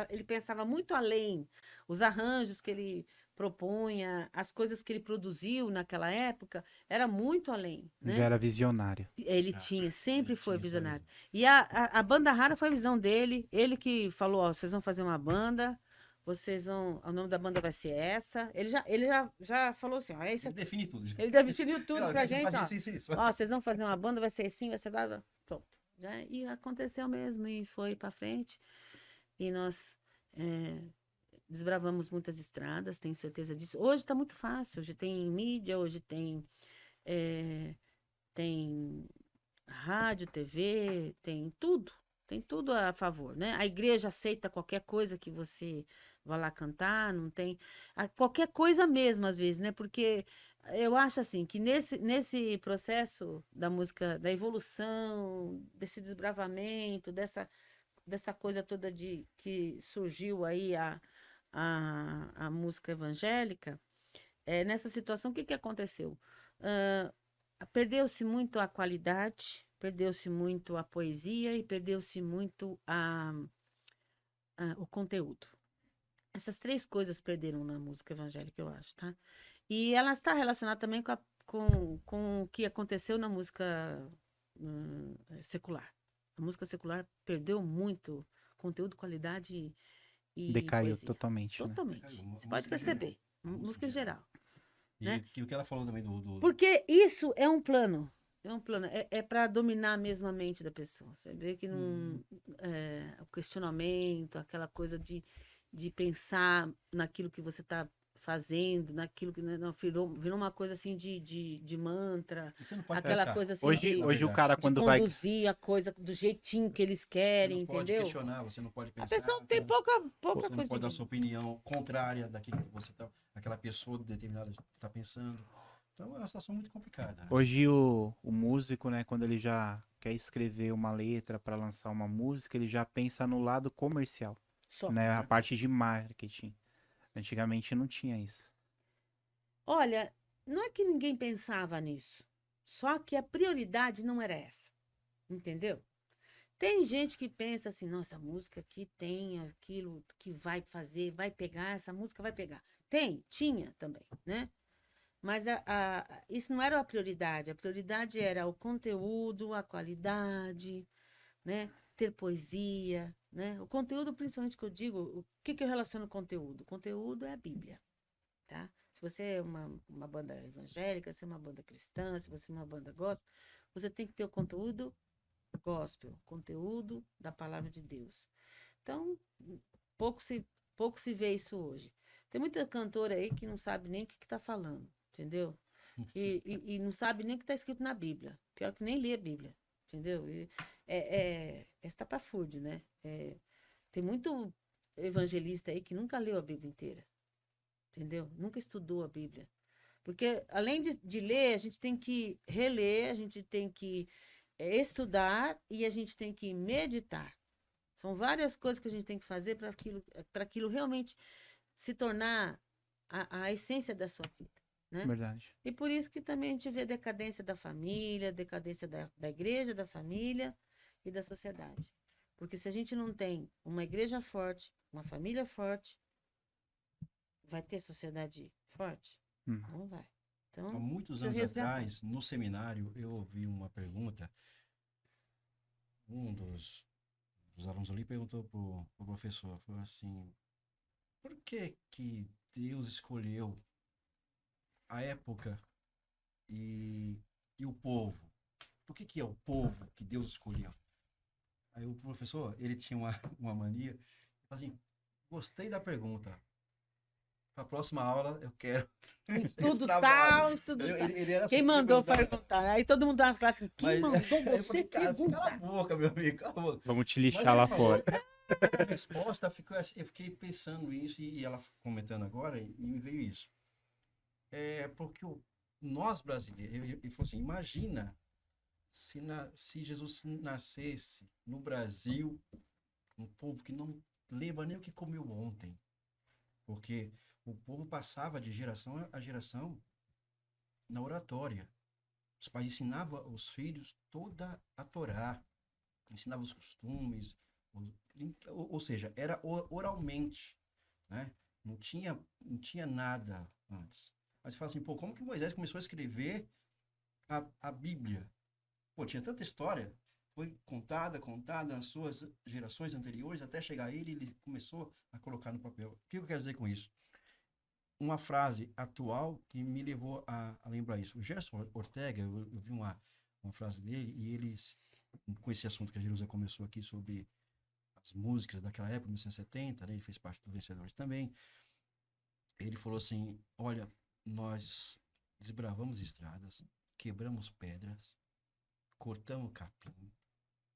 ele pensava muito além, os arranjos que ele propunha, as coisas que ele produziu naquela época, era muito além, Já né? era visionário. Ele Ah, tinha, sempre ele foi tinha essa visionário. visão. E a Banda Rara foi a visão dele, ele que falou, ó, vocês vão fazer uma banda, o nome da banda vai ser essa. Ele já falou assim, ó, é isso Ele aqui. define tudo. Já. Ele definiu tudo Não, pra eu quero gente, fazer ó. isso. Ó, vocês vão fazer uma banda, vai ser assim, vai ser dado. Pronto. E aconteceu mesmo, e foi pra frente. E nós desbravamos muitas estradas, tenho certeza disso. Hoje tá muito fácil, hoje tem mídia, hoje tem rádio, TV, tem tudo a favor, né? A igreja aceita qualquer coisa que você vá lá cantar, não tem qualquer coisa mesmo às vezes, né? Porque eu acho assim que nesse processo da música, da evolução, desse desbravamento, dessa coisa toda que surgiu aí a música evangélica, nessa situação, o que aconteceu? Ah, perdeu-se muito a qualidade, perdeu-se muito a poesia e perdeu-se muito o conteúdo. Essas 3 coisas perderam na música evangélica, eu acho, tá? E ela está relacionada também com o que aconteceu na música secular. A música secular perdeu muito conteúdo, qualidade e Decaiu poesia. totalmente, né? Totalmente. Decaiu, Você música pode em perceber. geral. Música Música em em geral. E Né? o que ela falou também do... Porque isso é um plano. É um plano. É para dominar mesmo a mente da pessoa. Você vê que não. O questionamento, aquela coisa de pensar naquilo que você está fazendo, naquilo que não, virou uma coisa assim de mantra, Você não pode aquela pensar. coisa assim Hoje o cara de quando vai... conduzir a coisa do jeitinho que eles Você querem, não pode entendeu? questionar, você não pode A pensar. pessoa tem pouca Você não coisa pode dar de... sua opinião contrária daquilo que você tá, aquela pessoa determinada está pensando. Então é uma situação muito complicada. Né? Hoje o músico, né, quando ele já quer escrever uma letra para lançar uma música, ele já pensa no lado comercial, Só. né, a parte de marketing. Antigamente não tinha isso. Olha, não é que ninguém pensava nisso. Só que a prioridade não era essa. Entendeu? Tem gente que pensa assim, não, essa música aqui tem aquilo que vai fazer, vai pegar, essa música vai pegar. Tinha também, né? Mas isso não era a prioridade. A prioridade era o conteúdo, a qualidade, né? Ter poesia, né? O conteúdo, principalmente que eu digo, o que que eu relaciono com conteúdo? O conteúdo é a Bíblia, tá? Se você é uma banda evangélica, se é uma banda cristã, se você é uma banda gospel, você tem que ter o conteúdo gospel, conteúdo da palavra de Deus. Então, pouco se, pouco se vê isso hoje. Tem muita cantora aí que não sabe nem o que está falando, entendeu? E não sabe nem o que está escrito na Bíblia. Pior que nem lê a Bíblia, entendeu? É estapafúrdio, né? Tem muito evangelista aí que nunca leu a Bíblia inteira, entendeu? Nunca estudou a Bíblia. Porque, além de ler, a gente tem que reler, a gente tem que estudar e a gente tem que meditar. São várias coisas que a gente tem que fazer para aquilo realmente se tornar a essência da sua vida, né? Verdade. E por isso que também a gente vê decadência da família, decadência da igreja, da família e da sociedade. Porque se a gente não tem uma igreja forte, uma família forte, vai ter sociedade forte? Não vai. Então, Há muitos precisa anos resgatar. atrás, no seminário, eu ouvi uma pergunta. Um dos alunos ali perguntou pro professor, falou assim, por que que Deus escolheu a época e o povo? Por que é o povo que Deus escolheu? Aí o professor, ele tinha uma mania, ele falou assim, gostei da pergunta. Para a próxima aula, eu quero esse Estudo trabalho. tal, estudo tal. Ele era Quem assim, mandou perguntava, perguntar? Aí todo mundo dá uma classe. Quem mas mandou aí eu você falei, cara, cala a perguntar? boca, meu amigo, cala a boca. Vamos te Mas lixar ele lá falou, fora. mas a resposta ficou assim, eu fiquei pensando isso e ela comentando agora e me veio isso. É porque nós brasileiros, ele falou assim, imagina se Jesus nascesse no Brasil, um povo que não lembra nem o que comeu ontem, porque o povo passava de geração a geração na oratória. Os pais ensinavam os filhos toda a Torá, ensinavam os costumes, ou seja, era oralmente, né? Não tinha nada antes. Mas você fala assim, pô, como que Moisés começou a escrever a Bíblia? Pô, tinha tanta história, foi contada nas suas gerações anteriores, até chegar a ele começou a colocar no papel. O que eu quero dizer com isso? Uma frase atual que me levou a lembrar isso. O Gerson Ortega, eu vi uma frase dele, e eles, com esse assunto que a Jerusa começou aqui sobre as músicas daquela época, 1970, né, ele fez parte dos Vencedores também, ele falou assim, olha, nós desbravamos estradas, quebramos pedras, cortamos capim,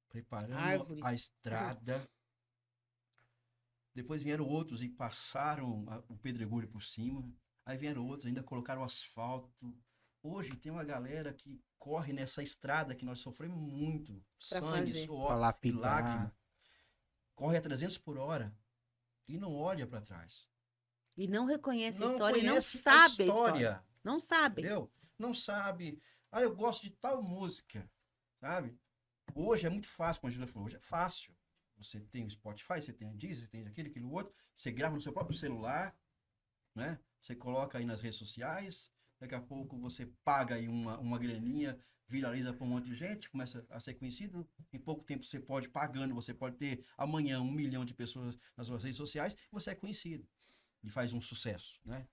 preparamos Árvores. a estrada, depois vieram outros e passaram o pedregulho por cima. Aí vieram outros, ainda colocaram asfalto. Hoje tem uma galera que corre nessa estrada que nós sofremos muito. Pra Sangue, fazer. Pra suor e lapidar. lágrima. Corre a 300 por hora e não olha para trás. E não reconhece a Não história e não conhece a sabe a história. história. Não sabe. Entendeu? Não sabe. Ah, eu gosto de tal música, sabe? Hoje é muito fácil, como a Julia falou, hoje é fácil. Você tem o Spotify, você tem a Deezer, você tem aquilo outro, você grava no seu próprio celular, né? Você coloca aí nas redes sociais, daqui a pouco você paga aí uma graninha, viraliza para um monte de gente, começa a ser conhecido, em pouco tempo você pode, pagando, você pode ter amanhã 1 milhão de pessoas nas suas redes sociais, e você é conhecido, e faz um sucesso, né?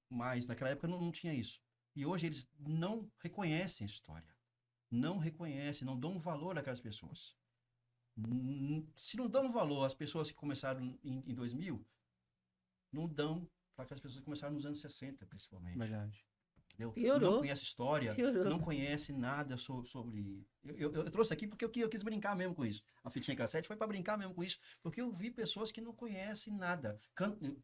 Mas naquela época não tinha isso. E hoje eles não reconhecem a história, não reconhecem, não dão valor àquelas pessoas. Se não dão valor às pessoas que começaram em 2000, não dão para aquelas pessoas que começaram nos anos 60, principalmente. Verdade. Entendeu? Piorou. Não conhece história, Piorou. não conhece nada sobre... Eu trouxe aqui porque eu quis brincar mesmo com isso. A fitinha cassete foi para brincar mesmo com isso, porque eu vi pessoas que não conhecem nada.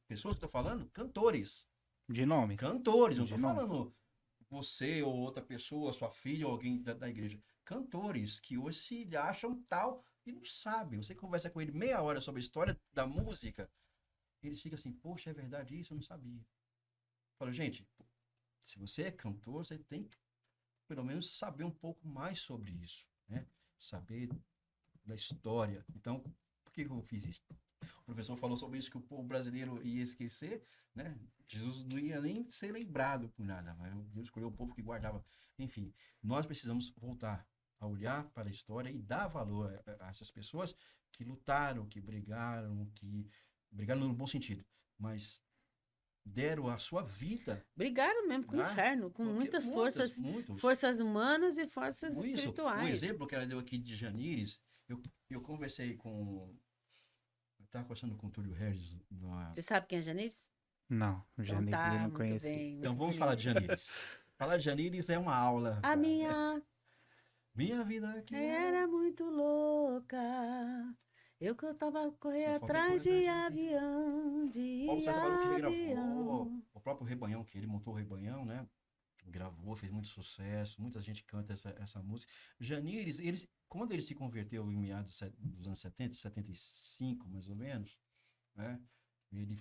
Pessoas que eu tô falando, cantores. De nomes. Cantores, não De tô nome. falando você ou outra pessoa, sua filha ou alguém da igreja. Cantores que hoje se acham tal e não sabem. Você conversa com ele meia hora sobre a história da música, eles ficam assim, poxa, é verdade isso? Eu não sabia. Fala, gente, se você é cantor, você tem que pelo menos saber um pouco mais sobre isso, né? Saber da história. Então, por que eu fiz isso? professor falou sobre isso, que o povo brasileiro ia esquecer, né? Jesus não ia nem ser lembrado por nada, mas Deus escolheu o povo que guardava. Enfim, nós precisamos voltar a olhar para a história e dar valor a essas pessoas que lutaram, que brigaram no bom sentido, mas deram a sua vida. Brigaram mesmo com o né? inferno, com Porque muitas forças, muitos. forças humanas e forças Isso, o espirituais. exemplo que ela deu aqui de Janires, eu conversei com. Eu estava conversando com o Túlio Regis. Você sabe quem é Janires? Não, o Então Janires eu tá, não muito conheci. bem. Então muito vamos falar de bonito. Janires. Falar de Janires é uma aula. A cara. minha Vida aqui era muito louca. Eu que eu tava correndo Só falta atrás correr de atrás de avião, de Paulo César Barão que regravou avião. o próprio Rebanhão, que ele montou o Rebanhão, né? Gravou, fez muito sucesso, muita gente canta essa música. Janires, quando ele se converteu em meados dos anos 70, 75 mais ou menos, né? Ele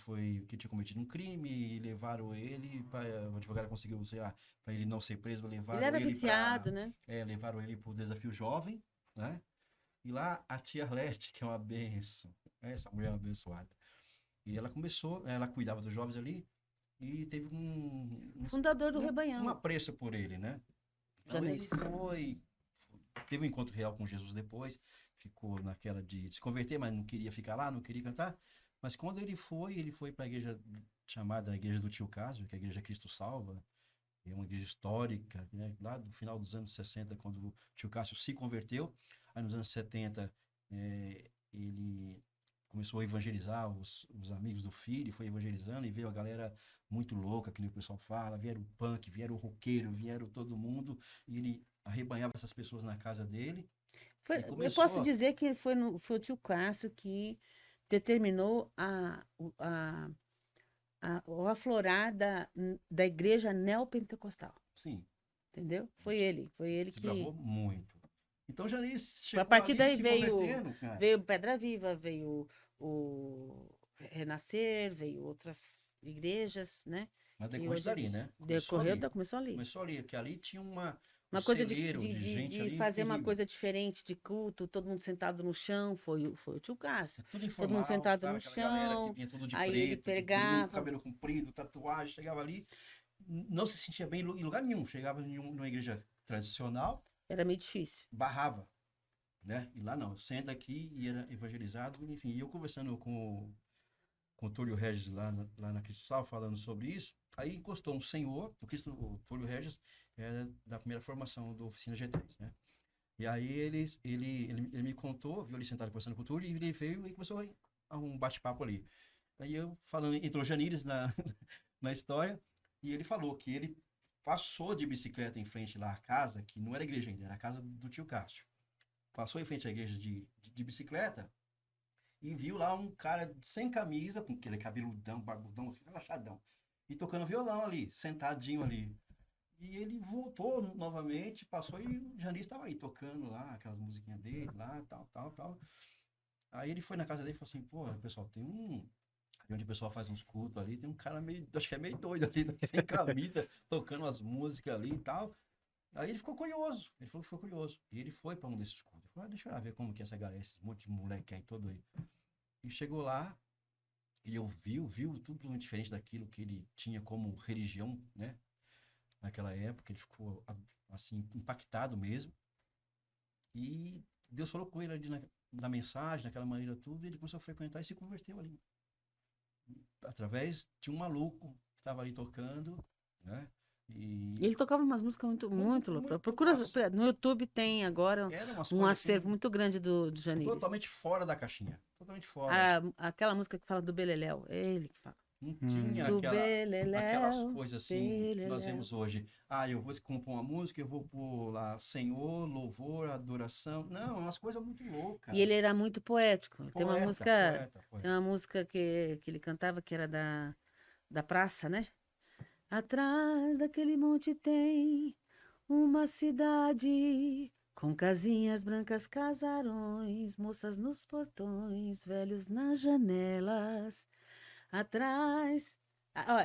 que tinha cometido um crime e levaram ele, o advogado conseguiu, sei lá, para ele não ser preso, levaram Ele era ele viciado, né? levaram ele para o Desafio Jovem, né? E lá a tia Arlete, que é uma bênção, essa mulher é uma abençoada. E ela cuidava dos jovens ali e teve Fundador do Rebanhão. um apreço por ele, né? Então ele teve um encontro real com Jesus depois, ficou naquela de se converter, mas não queria ficar lá, não queria cantar. Mas quando ele foi para a igreja chamada Igreja do Tio Cássio, que é a Igreja Cristo Salva, é uma igreja histórica, né? Lá do final dos anos 60, quando o Tio Cássio se converteu. Aí nos anos 70, ele começou a evangelizar os amigos do filho, foi evangelizando e veio a galera muito louca, que nem o pessoal fala, vieram o punk, vieram o roqueiro, vieram todo mundo, e ele arrebanhava essas pessoas na casa dele. Eu posso dizer que foi o tio Cássio que determinou o aflorar da igreja neopentecostal. Sim. Entendeu? Foi ele Se que... gravou muito. Então já chegou A partir ali daí se veio convertendo, cara. Pedra Viva, veio o Renascer, veio outras igrejas, né? Mas que depois hoje dali, existe. né? Começou ali. Começou ali, que ali tinha Uma um coisa celeiro de gente de ali fazer uma terrível. coisa diferente de culto, todo mundo sentado no chão, foi o tio Cássio. Tudo informal, mundo sentado sabe? no Aquela galera chão, que vinha tudo de aí preto, ele de pegava. cabelo comprido, tatuagem, chegava ali, não se sentia bem em lugar nenhum. Chegava numa igreja tradicional, Era meio difícil. barrava, né? E lá não, senta aqui e era evangelizado, enfim. E eu conversando com o Túlio Regis lá na Cristo Salvo, falando sobre isso, aí encostou um senhor, o Túlio Regis é da primeira formação do Oficina G3, né? E aí ele me contou, viu ele sentado conversando com o Túlio, e ele veio e começou a um bate-papo ali. Aí eu falando, entrou Janires na história, e ele falou que ele passou de bicicleta em frente lá à casa, que não era igreja ainda, era a casa do tio Cássio. Passou em frente à igreja de bicicleta e viu lá um cara sem camisa, com aquele cabeludão, barbudão, relaxadão, e tocando violão ali, sentadinho ali. E ele voltou novamente, passou e o Janires estava aí tocando lá, aquelas musiquinhas dele lá, tal. Aí ele foi na casa dele e falou assim, pô, pessoal, tem onde o pessoal faz uns cultos ali, tem um cara acho que é meio doido ali, sem camisa, tocando as músicas ali e tal. Aí ele ficou curioso, ele falou que ficou curioso. E ele foi para um desses cultos. Ele falou, deixa eu ver como que é essa galera, esse monte de moleque aí todo aí. E chegou lá, ele viu tudo muito diferente daquilo que ele tinha como religião, né? Naquela época, ele ficou, assim, impactado mesmo. E Deus falou com ele ali na mensagem, naquela maneira tudo, e ele começou a frequentar e se converteu ali. Através de um maluco que estava ali tocando, né? E ele tocava umas músicas muito loucas. Procura massa. no YouTube, tem agora um acervo assim, muito grande do Janires. Totalmente fora da caixinha. Totalmente fora. Aquela música que fala do Beleléu, é ele que fala. Não tinha aquelas coisas assim que nós vemos hoje. Eu vou compor uma música, eu vou pôr lá Senhor, louvor, adoração. Não, é umas coisas muito loucas. E ele era muito poético. Tem uma música, poeta. Tem uma música que ele cantava que era da praça, né? Atrás daquele monte tem uma cidade com casinhas brancas, casarões, moças nos portões, velhos nas janelas. Atrás.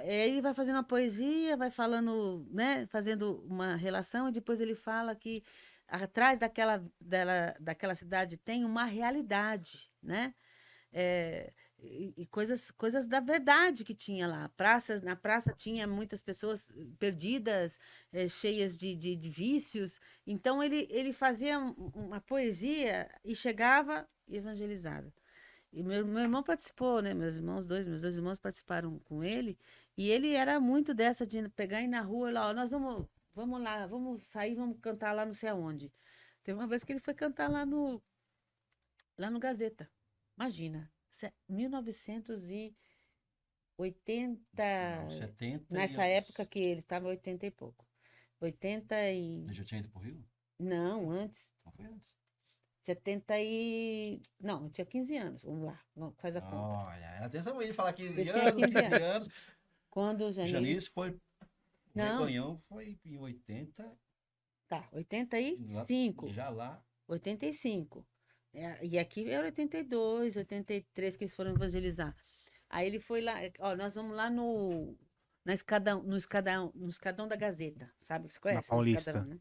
Ele vai fazendo uma poesia, vai falando, né? Fazendo uma relação, e depois ele fala que atrás daquela cidade tem uma realidade, né? e coisas da verdade que tinha lá. Na praça tinha muitas pessoas perdidas, cheias de vícios. Então ele fazia uma poesia e chegava e evangelizava. E meu irmão participou, né? Meus dois irmãos participaram com ele. E ele era muito dessa de pegar e ir na rua e lá, ó, vamos lá, vamos sair, vamos cantar lá não sei aonde. Teve uma vez que ele foi cantar lá no Gazeta. Imagina, 1980, Não, 70 nessa época que ele estava 80 e pouco. 80 e... Ele já tinha ido pro Rio? Não, antes. Não foi antes. 70 e... Não, eu tinha 15 anos. Vamos lá, faz a conta. Olha, atenção ele falar 15 Eu tinha anos, 15 15 anos. Quando o Janice Janice... foi. O Não, Rebanhão foi em 80. tá, Lá, 85. já lá. 85. E aqui era 82, 83 que eles foram evangelizar. Aí ele foi lá, ó, nós vamos lá no escadão da Gazeta, sabe? Você conhece? Na Paulista. Escadão, né?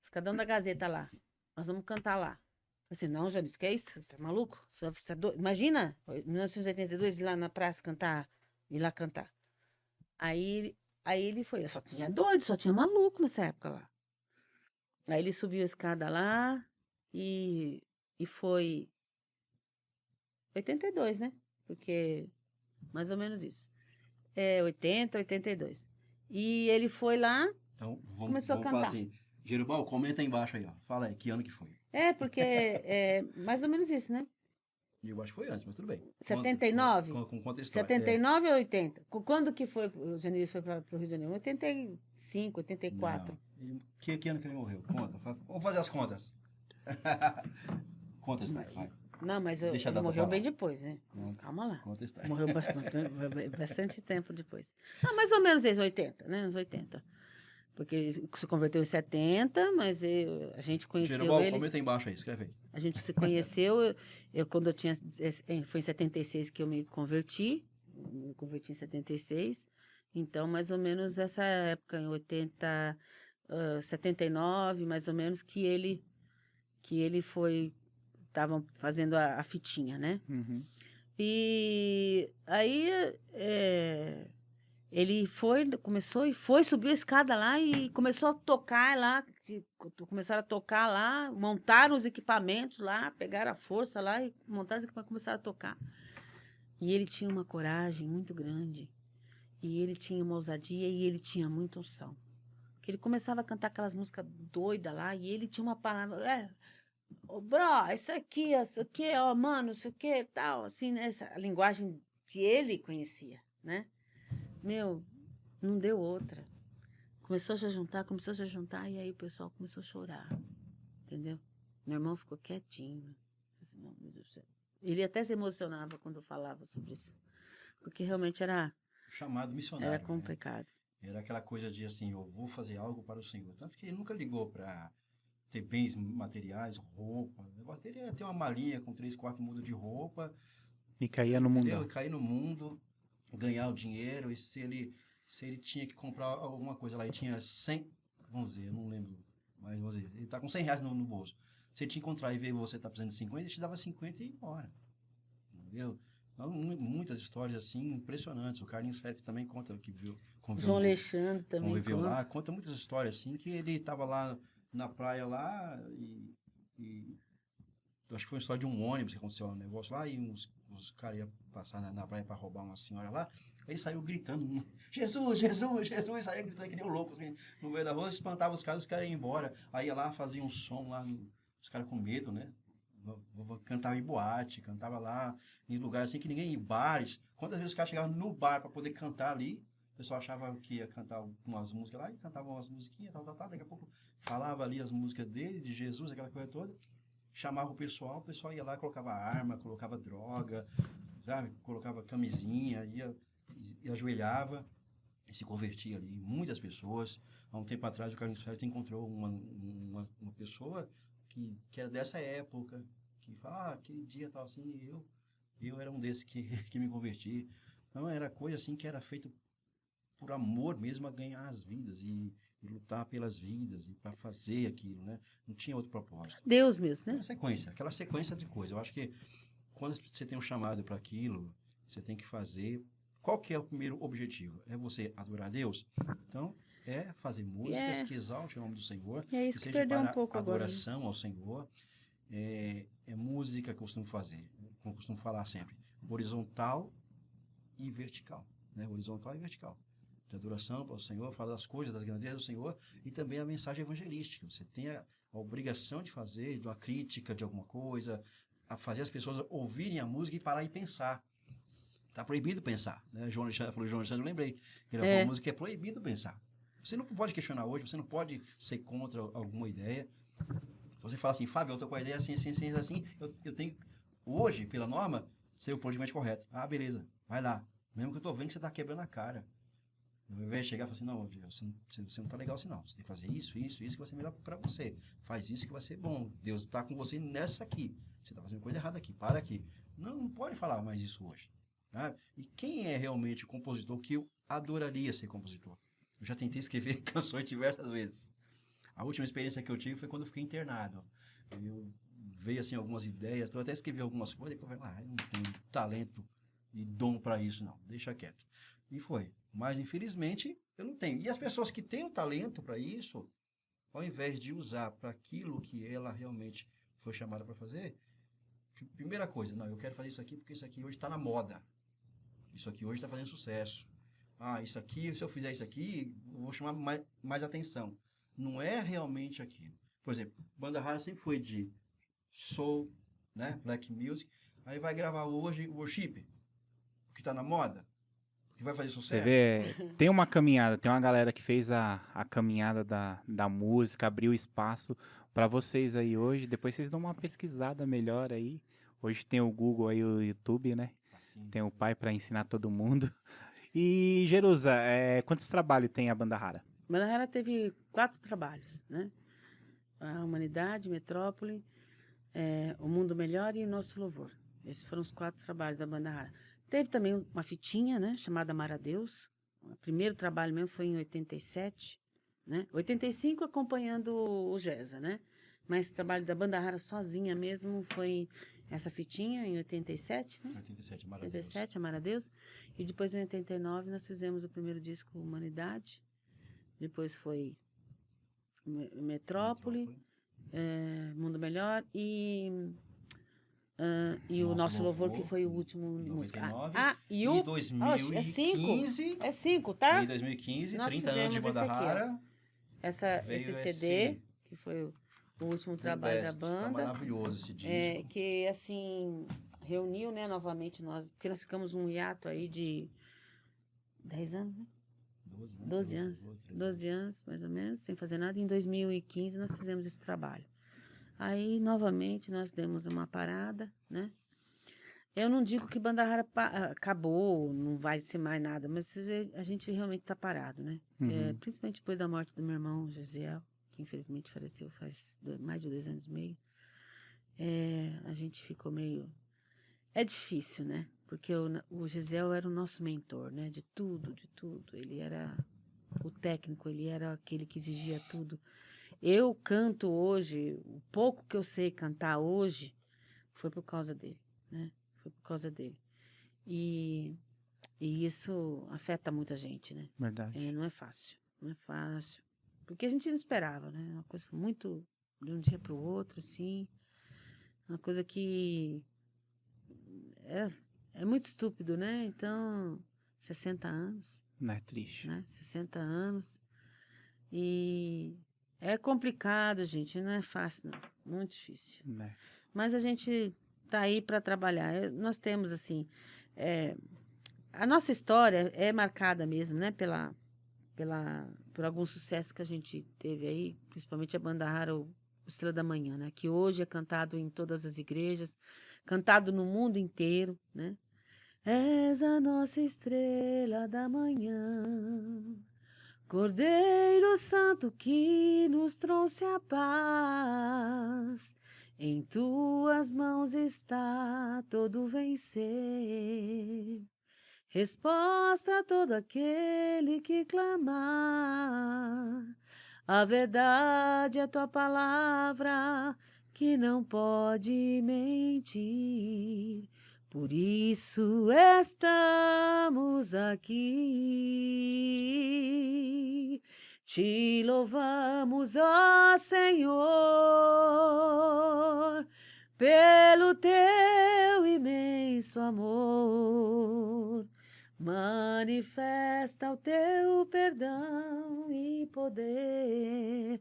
Escadão da Gazeta lá. Nós vamos cantar lá. Eu falei assim, não, Janice, que é isso? Você é maluco? Você é doido? Imagina, 1982, ir lá na praça cantar, ir lá cantar. Aí ele foi, só tinha doido, só tinha maluco nessa época lá. Aí ele subiu a escada lá e foi 82, né? Porque mais ou menos isso. 80, 82. E ele foi lá, Então, começou a vamos falar cantar. assim. Jerubal, comenta aí embaixo aí, ó. Fala aí, que ano que foi? Porque é mais ou menos isso, né? Eu acho que foi antes, mas tudo bem. 79? Conta a história. 79 ou 80? Quando que foi, o Janice foi para o Rio de Janeiro? 85, 84. Não. Que ano que ele morreu? Conta. Vamos fazer as contas. Conta a história, vai. Não, mas Deixa a ele data morreu pra bem lá. depois, né? Calma lá. Conta a história. Morreu bastante tempo depois. Não, mais ou menos isso, 80, né? Uns 80. Porque ele se converteu em 70, mas a gente conheceu Jerubal, ele. comenta aí embaixo aí, escreve aí. A gente se conheceu, quando eu tinha. Foi em 76 que eu me converti. Me converti em 76. Então, mais ou menos essa época, em 80, 79, mais ou menos, que ele foi. Estavam fazendo a fitinha, né? Uhum. E aí ele subiu a escada lá e começou a tocar lá, começaram a tocar lá, montaram os equipamentos lá, pegaram a força lá e montaram os equipamentos e começaram a tocar. E ele tinha uma coragem muito grande, e ele tinha uma ousadia e ele tinha muita unção. Que ele começava a cantar aquelas músicas doidas lá e ele tinha uma palavra, ô, bro, isso aqui, ó, mano, isso aqui, tal, assim, né? Essa linguagem que ele conhecia, né? Meu, não deu outra. Começou a se juntar, e aí o pessoal começou a chorar, entendeu? Meu irmão ficou quietinho. Assim, meu Deus do céu. Ele até se emocionava quando eu falava sobre isso, porque realmente era Chamado missionário. complicado. Né? Era aquela coisa de assim, eu vou fazer algo para o Senhor. Tanto que ele nunca ligou para ter bens materiais, roupa. O negócio dele é ter uma malinha com 3, 4 mudas de roupa. E caía no mundo. E cair no mundo, ganhar o dinheiro. E se ele tinha que comprar alguma coisa lá, ele tinha 100, vamos dizer, eu não lembro, mas vamos dizer, ele tá com 100 reais no bolso. Se ele te encontrar e ver você tá precisando de 50, ele te dava 50 e ia embora. Entendeu? Então, muitas histórias assim impressionantes. O Carlinhos Félix também conta que viu. João Alexandre também conviveu conta. lá, conta muitas histórias assim, que ele estava lá na praia lá e acho que foi uma história de um ônibus que aconteceu um negócio lá e os caras iam passar na praia para roubar uma senhora lá. Aí ele saiu gritando, Jesus, Jesus, Jesus, saía gritando que nem um louco assim, no meio da rua, espantava os caras iam embora. Aí ia lá, fazia um som lá, os caras com medo, né? Cantava em boate, cantava lá em lugares assim que ninguém ia, em bares. Quantas vezes os caras chegavam no bar para poder cantar ali, o pessoal achava que ia cantar umas músicas lá e cantavam umas musiquinhas, tal. Daqui a pouco falava ali as músicas dele, de Jesus, aquela coisa toda. Chamava o pessoal ia lá, colocava arma, colocava droga, sabe? Colocava camisinha, e ajoelhava e se convertia ali. Muitas pessoas. Há um tempo atrás, o Carlinhos Félix encontrou uma pessoa que era dessa época, que fala, aquele dia tal assim, eu era um desses que me converti. Então, era coisa assim que era feita por amor mesmo a ganhar as vidas e lutar pelas vidas e para fazer aquilo, né? Não tinha outro propósito. Deus mesmo, né? Aquela sequência de coisas. Eu acho que quando você tem um chamado para aquilo, você tem que fazer. Qual que é o primeiro objetivo? É você adorar a Deus? Então, é fazer músicas que exaltem o nome do Senhor, E é isso que seja perdeu um para pouco agora, né? adoração ao Senhor. É música que eu costumo fazer, como eu costumo falar sempre, horizontal e vertical, né? Horizontal e vertical. De adoração para o Senhor, falar das coisas, das grandezas do Senhor, e também a mensagem evangelística. Você tem a obrigação de fazer, de uma crítica de alguma coisa, a fazer as pessoas ouvirem a música e parar e pensar. Está proibido pensar, né? João Alexandre, eu lembrei. Ele falou, música é proibido pensar. Você não pode questionar hoje, você não pode ser contra alguma ideia. Se você fala assim, Fábio, eu estou com a ideia assim, eu tenho, hoje, pela norma, ser o politicamente correto. Ah, beleza, vai lá. Mesmo que eu estou vendo que você está quebrando a cara. Ao invés de chegar e falar assim, não, você não está legal assim, não. Você tem que fazer isso que vai ser melhor para você. Faz isso que vai ser bom. Deus está com você nessa aqui. Você está fazendo coisa errada aqui, para aqui. Não pode falar mais isso hoje. Tá? E quem é realmente o compositor que eu adoraria ser compositor? Eu já tentei escrever canções diversas vezes. A última experiência que eu tive foi quando eu fiquei internado. Eu veio assim algumas ideias, eu até escrevi algumas coisas, e eu falei, eu não tenho talento e dom para isso não, deixa quieto. E foi. Mas infelizmente eu não tenho. E as pessoas que têm o talento para isso, ao invés de usar para aquilo que ela realmente foi chamada para fazer, primeira coisa, não, eu quero fazer isso aqui porque isso aqui hoje está na moda. Isso aqui hoje está fazendo sucesso. Isso aqui, se eu fizer isso aqui, eu vou chamar mais atenção. Não é realmente aquilo. Por exemplo, banda rara sempre foi de soul, né, black music. Aí vai gravar hoje o worship, que está na moda, que vai fazer sucesso. Você vê, tem uma caminhada, tem uma galera que fez a caminhada da música, abriu espaço para vocês aí hoje. Depois vocês dão uma pesquisada melhor aí. Hoje tem o Google aí, o YouTube, né? Assim, Tem o pai para ensinar todo mundo. E Jerusa, quantos trabalhos tem a Banda Rara? A Banda Rara teve 4 trabalhos, né? A Humanidade, Metrópole, O Mundo Melhor e Nosso Louvor. Esses foram os 4 trabalhos da Banda Rara. Teve também uma fitinha, né? Chamada Amar a Deus. O primeiro trabalho mesmo foi em 87, né? 85 acompanhando o Gesa, né? Mas o trabalho da Banda Rara sozinha mesmo foi essa fitinha em 87, né? 87, Amar a Deus. 87, Amar a Deus. E depois em 89 nós fizemos o primeiro disco Humanidade. Depois foi Metrópole. Mundo Melhor e o Nosso Louvor, que foi o último música. 99, e em o 2015, é 5, tá? em 2015, Nós 30 anos de fizemos Banda esse aqui, ó. Rara. Veio Esse CD, esse que foi o último trabalho da Tá banda, maravilhoso esse disco. que assim reuniu, né, novamente nós, porque nós ficamos um hiato aí de 10 anos, né? 12, né? 12 anos. 12 anos, mais ou menos, sem fazer nada. Em 2015 nós fizemos esse trabalho. Aí, novamente, nós demos uma parada, né? Eu não digo que Banda Rara acabou, não vai ser mais nada, mas a gente realmente está parado, né? Uhum. Principalmente depois da morte do meu irmão, Josiel, que infelizmente faleceu faz mais de 2 anos e meio. A gente ficou meio... É difícil, né? Porque o Gisel era o nosso mentor, né? De tudo, de tudo. Ele era o técnico, ele era aquele que exigia tudo. Eu canto hoje, o pouco que eu sei cantar hoje foi por causa dele, né? Foi por causa dele. E isso afeta muita gente, né? Verdade. Não é fácil, não é fácil. Porque a gente não esperava, né? Uma coisa muito de um dia para o outro, assim. Uma coisa que é muito estúpido, né? Então, 60 anos. Não é triste. Né? 60 anos. E é complicado, gente. Não é fácil, não. Muito difícil. Né? Mas a gente tá aí para trabalhar. Nós temos, assim... a nossa história é marcada mesmo, né? Por algum sucesso que a gente teve aí. Principalmente a Banda Rara, o Estrela da Manhã, né? Que hoje é cantado em todas as igrejas. Cantado no mundo inteiro, né? És a nossa estrela da manhã, Cordeiro Santo que nos trouxe a paz. Em tuas mãos está todo vencer. Resposta a todo aquele que clamar. A verdade é tua palavra que não pode mentir. Por isso estamos aqui. Te louvamos, ó Senhor, pelo teu imenso amor. Manifesta o teu perdão e poder.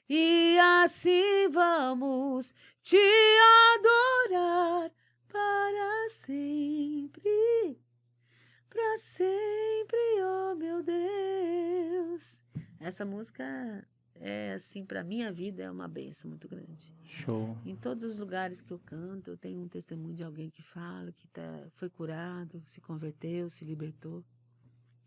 E assim vamos te adorar para sempre, oh meu Deus. Essa música é assim, para minha vida é uma bênção muito grande. Show. Em todos os lugares que eu canto, eu tenho um testemunho de alguém que fala que foi curado, se converteu, se libertou.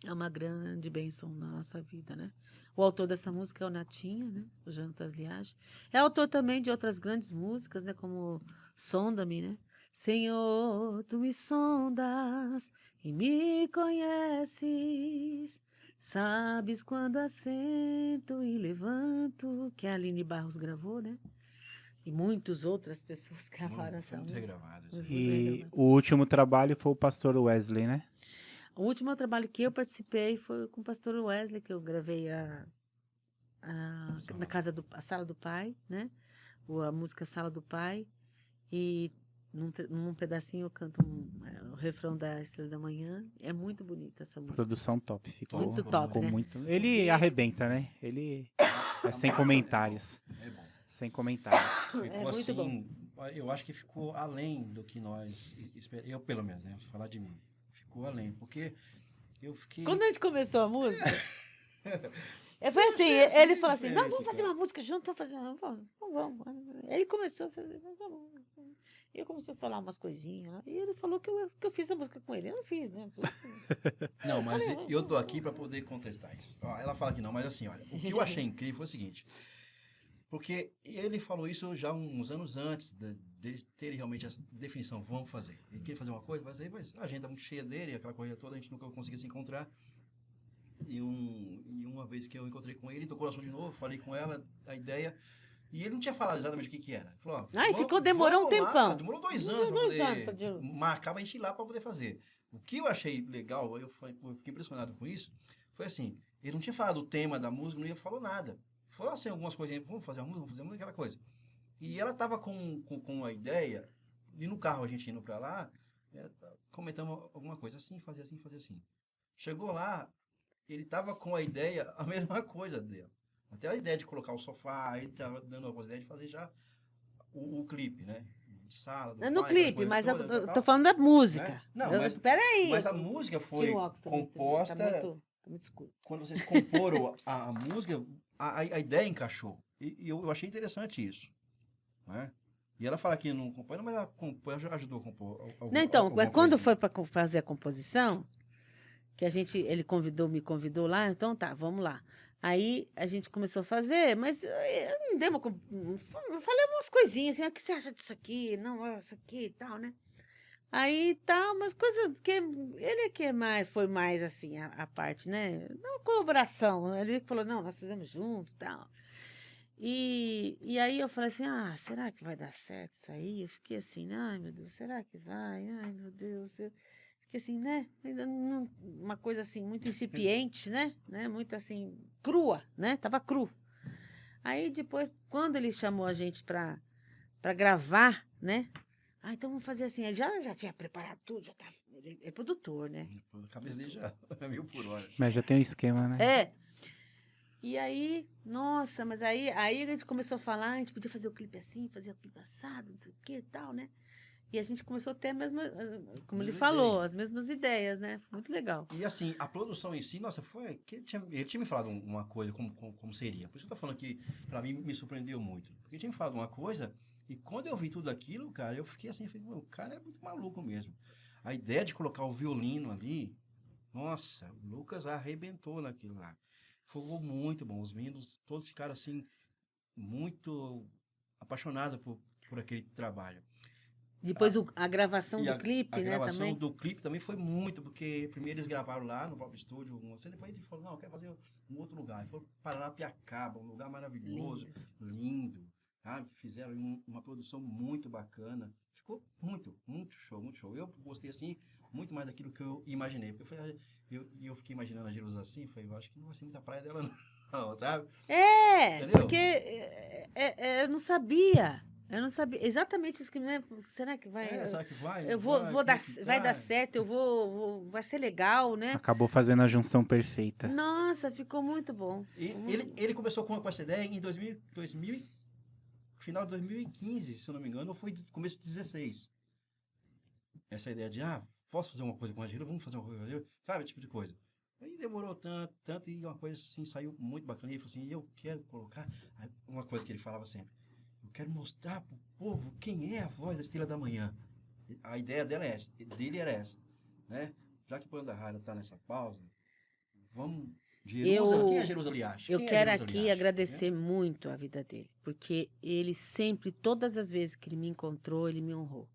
É uma grande bênção na nossa vida, né? O autor dessa música é o Natinha, né? O Jonatas Liage. É autor também de outras grandes músicas, né? Como Sonda-me, né? Senhor, tu me sondas e me conheces. Sabes quando assento e levanto, que a Aline Barros gravou, né? E muitas outras pessoas gravaram essa Muito música. regravadas. Muito E regravada. o último trabalho foi o pastor Wesley, né? O último trabalho que eu participei foi com o pastor Wesley, que eu gravei na a Sala do Pai, né? A música Sala do Pai. E num pedacinho eu canto o refrão da Estrela da Manhã. É muito bonita essa música. Produção top. Ficou Muito top, ficou né? muito. Ele arrebenta, né? Ele é sem comentários. É bom. Sem comentários. Ficou muito assim, eu acho que ficou além do que nós esperamos. Eu, pelo menos, né? Vou falar de mim. Ficou além, porque eu fiquei... Quando a gente começou a música, foi assim, ele falou assim, não, vamos fazer cara. uma música junto, vamos fazer uma... Não, vamos. Ele começou a fazer, vamos. E eu comecei a falar umas coisinhas, lá, e ele falou que eu fiz a música com ele. Eu não fiz, né? Não, mas eu tô aqui para poder contestar isso. Ó, ela fala que não, mas assim, olha, o que eu achei incrível foi o seguinte, porque ele falou isso já uns anos antes dele ter realmente essa definição, vamos fazer. Ele queria fazer uma coisa, mas a agenda muito cheia dele, aquela corrida toda, a gente nunca conseguia se encontrar. E uma vez que eu encontrei com ele, tocou o assunto de novo, falei com ela a ideia, e ele não tinha falado exatamente o que era. Ele falou, ó, demorou um vamos lá. tempão. Demorou 2 anos para poder marcar pra gente ir lá para poder fazer. O que eu achei legal, eu fiquei impressionado com isso, foi assim, ele não tinha falado o tema da música, não falou nada. Falou assim, algumas coisinhas, vamos fazer uma música, aquela coisa. E ela tava com a ideia, e no carro a gente indo para lá, comentamos alguma coisa, assim, fazer assim, fazer assim. Chegou lá, ele tava com a ideia, a mesma coisa dela. Até a ideia de colocar o sofá, ele tava dando algumas ideias de fazer já o clipe, né? De sala, do No pai, clipe, aquela mas coisa eu toda, tô tal, falando da música. né? Não, Peraí. mas a música foi Tira o óculos também, composta... Tá muito escuro. Quando vocês comporam a música, a ideia encaixou. E eu achei interessante isso. Né? E ela fala que não compõe, mas ela compõe, ajudou a compor. Não, então, quando coisinha. foi para fazer a composição, que me convidou lá, então tá, vamos lá. Aí a gente começou a fazer, mas eu não dei falei umas coisinhas assim, o que você acha disso aqui? Não, isso aqui e tal, né? Aí tal, umas coisas que ele é que foi mais assim, a parte, né? Não colaboração, ele falou, não, nós fizemos juntos e tal. E aí eu falei assim, será que vai dar certo isso aí? Eu fiquei assim, ai meu Deus, será que vai? Ai meu Deus, eu fiquei assim, né? Uma coisa assim, muito incipiente, né? Muito assim, crua, né? Tava cru. Aí depois, quando ele chamou a gente pra gravar, né? Então vamos fazer assim, ele já tinha preparado tudo, já tava, ele é produtor, né? A cabeça dele já é 1000 por hora. Mas já tem um esquema, né? E aí, nossa, mas aí a gente começou a falar, a gente podia fazer o clipe assim, fazer o clipe assado, não sei o que e tal, né? E a gente começou a ter a mesma, como ele falou, as mesmas ideias, né? Foi muito legal. E assim, a produção em si, nossa, foi que ele tinha me falado uma coisa, como seria. Por isso que eu tô falando que, pra mim, me surpreendeu muito. Porque ele tinha me falado uma coisa, e quando eu vi tudo aquilo, cara, eu fiquei assim, o cara é muito maluco mesmo. A ideia de colocar o violino ali, nossa, o Lucas arrebentou naquilo lá. Foi muito bom. Os meninos todos ficaram assim, muito apaixonados por aquele trabalho. Depois a gravação do clipe, né? A gravação também. do clipe também foi muito, porque primeiro eles gravaram lá no próprio estúdio, depois ele falou, não, eu quero fazer um outro lugar. Ele foi para Paranapiacaba, um lugar maravilhoso, lindo. Fizeram uma produção muito bacana. Ficou muito show, muito show. Eu gostei, assim, muito mais daquilo que eu imaginei. Porque eu fiquei imaginando a Jerusa assim, eu acho que não vai ser muita praia dela não, sabe? Entendeu? Porque eu não sabia. Eu não sabia. Exatamente isso que, né? Será que vai. Será que vai? Eu Não vou, vai? vou Como é dar, que vai dar tá? certo, vai ser legal, né? Acabou fazendo a junção perfeita. Nossa, ficou muito bom. E ele começou com essa ideia em 2000, final de 2015, se eu não me engano, ou foi começo de 2016. Essa ideia de, posso fazer uma coisa com a Giro, vamos fazer uma coisa com a Giro, sabe, tipo de coisa. Aí demorou tanto, e uma coisa assim, saiu muito bacana. E ele falou assim, eu quero colocar, uma coisa que ele falava sempre, eu quero mostrar pro povo quem é a voz da Estrela da Manhã. A ideia dele era essa, né? Já que o Plano da Rádio tá nessa pausa, vamos... Quem é Jerusa Liache? Eu Quem é quero Jerusa aqui Liache? agradecer muito a vida dele, porque ele sempre, todas as vezes que ele me encontrou, ele me honrou.